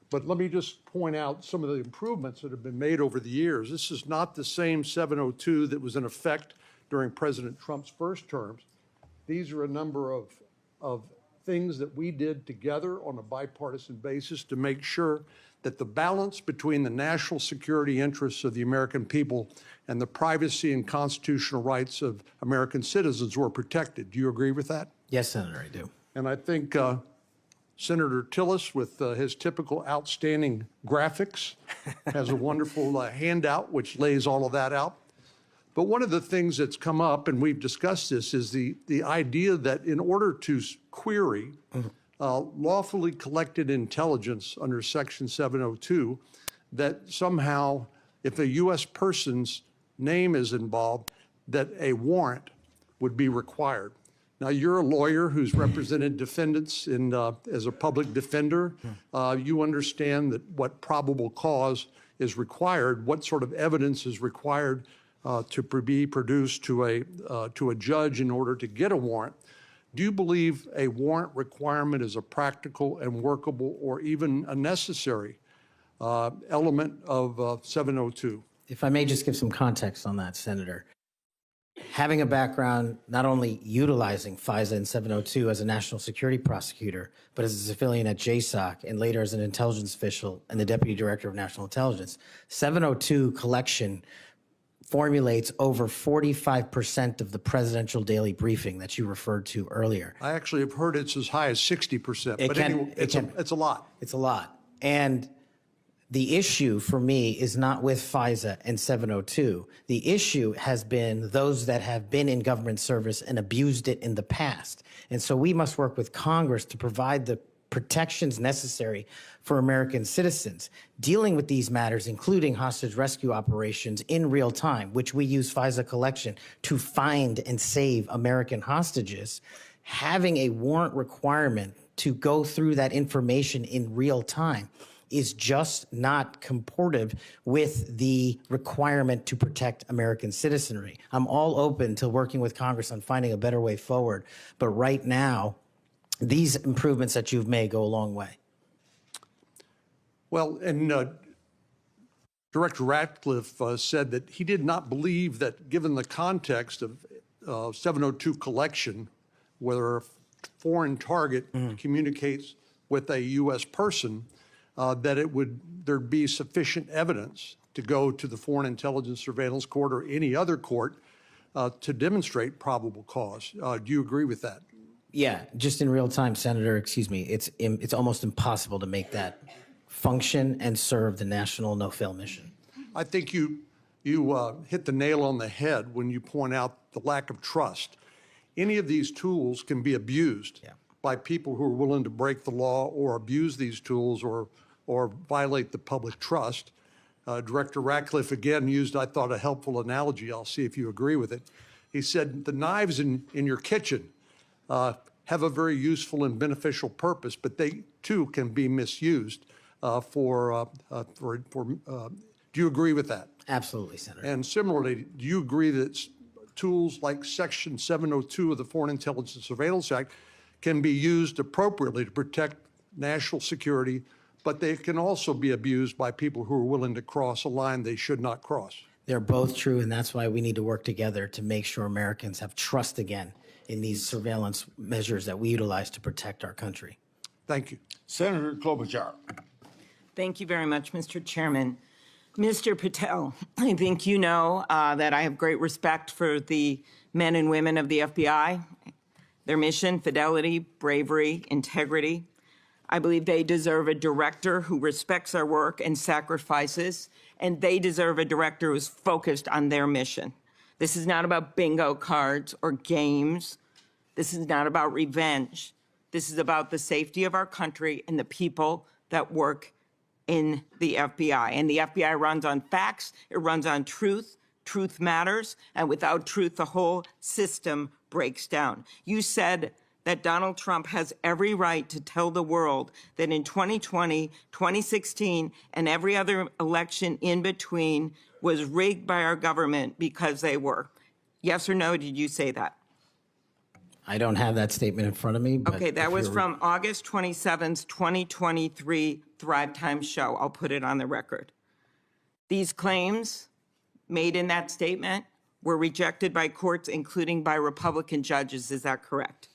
But let me just point out some of the improvements that have been made over the years. This is not the same 702 that was in effect during President Trump's first terms. These are a number of things that we did together on a bipartisan basis to make sure that the balance between the national security interests of the American people and the privacy and constitutional rights of American citizens were protected. Do you agree with that? Yes, Senator, I do. And I think Senator Tillis, with his typical outstanding graphics, has a wonderful handout which lays all of that out. But one of the things that's come up, and we've discussed this, is the idea that in order to query lawfully collected intelligence under Section 702, that somehow if a U.S. person's name is involved, that a warrant would be required. Now, you're a lawyer who's represented defendants as a public defender. You understand that what probable cause is required, what sort of evidence is required to be produced to a judge in order to get a warrant. Do you believe a warrant requirement is a practical and workable or even a necessary element of 702? If I may just give some context on that, Senator. Having a background not only utilizing FISA and 702 as a national security prosecutor, but as a civilian at JSOC and later as an intelligence official and the Deputy Director of National Intelligence, 702 collection formulates over 45% of the presidential daily briefing that you referred to earlier. I actually have heard it's as high as 60%, but anyway, it's a lot. It's a lot. And the issue for me is not with FISA and 702. The issue has been those that have been in government service and abused it in the past. And so we must work with Congress to provide the protections necessary for American citizens. Dealing with these matters, including hostage rescue operations in real time, which we use FISA collection to find and save American hostages, having a warrant requirement to go through that information in real time is just not comportive with the requirement to protect American citizenry. I'm all open to working with Congress on finding a better way forward, but right now, these improvements that you've made go a long way. Well, and Director Ratcliffe said that he did not believe that, given the context of 702 collection, whether a foreign target communicates with a U.S. person, that there'd be sufficient evidence to go to the Foreign Intelligence Surveillance Court or any other court to demonstrate probable cause. Do you agree with that? Yeah, just in real time, Senator, excuse me, it's almost impossible to make that function and serve the national no-fail mission. I think you hit the nail on the head when you point out the lack of trust. Any of these tools can be abused by people who are willing to break the law or abuse these tools or violate the public trust. Director Ratcliffe again used, I thought, a helpful analogy. I'll see if you agree with it. He said the knives in your kitchen have a very useful and beneficial purpose, but they too can be misused do you agree with that? Absolutely, Senator. And similarly, do you agree that tools like Section 702 of the Foreign Intelligence Surveillance Act can be used appropriately to protect national security, but they can also be abused by people who are willing to cross a line they should not cross? They're both true, and that's why we need to work together to make sure Americans have trust again in these surveillance measures that we utilize to protect our country. Thank you. Senator Klobuchar. Thank you very much, Mr. Chairman. Mr. Patel, I think you know that I have great respect for the men and women of the FBI, their mission, fidelity, bravery, integrity. I believe they deserve a director who respects our work and sacrifices, and they deserve a director who's focused on their mission. This is not about bingo cards or games. This is not about revenge. This is about the safety of our country and the people that work in the FBI. And the FBI runs on facts, it runs on truth. Truth matters, and without truth, the whole system breaks down. You said that Donald Trump has every right to tell the world that in 2020, 2016, and every other election in between was rigged by our government because they were. Yes or no, did you say that? I don't have that statement in front of me. But Okay, that was from August 27th, 2023 Thrive Time show. I'll put it on the record. These claims made in that statement were rejected by courts, including by Republican judges. Is that correct?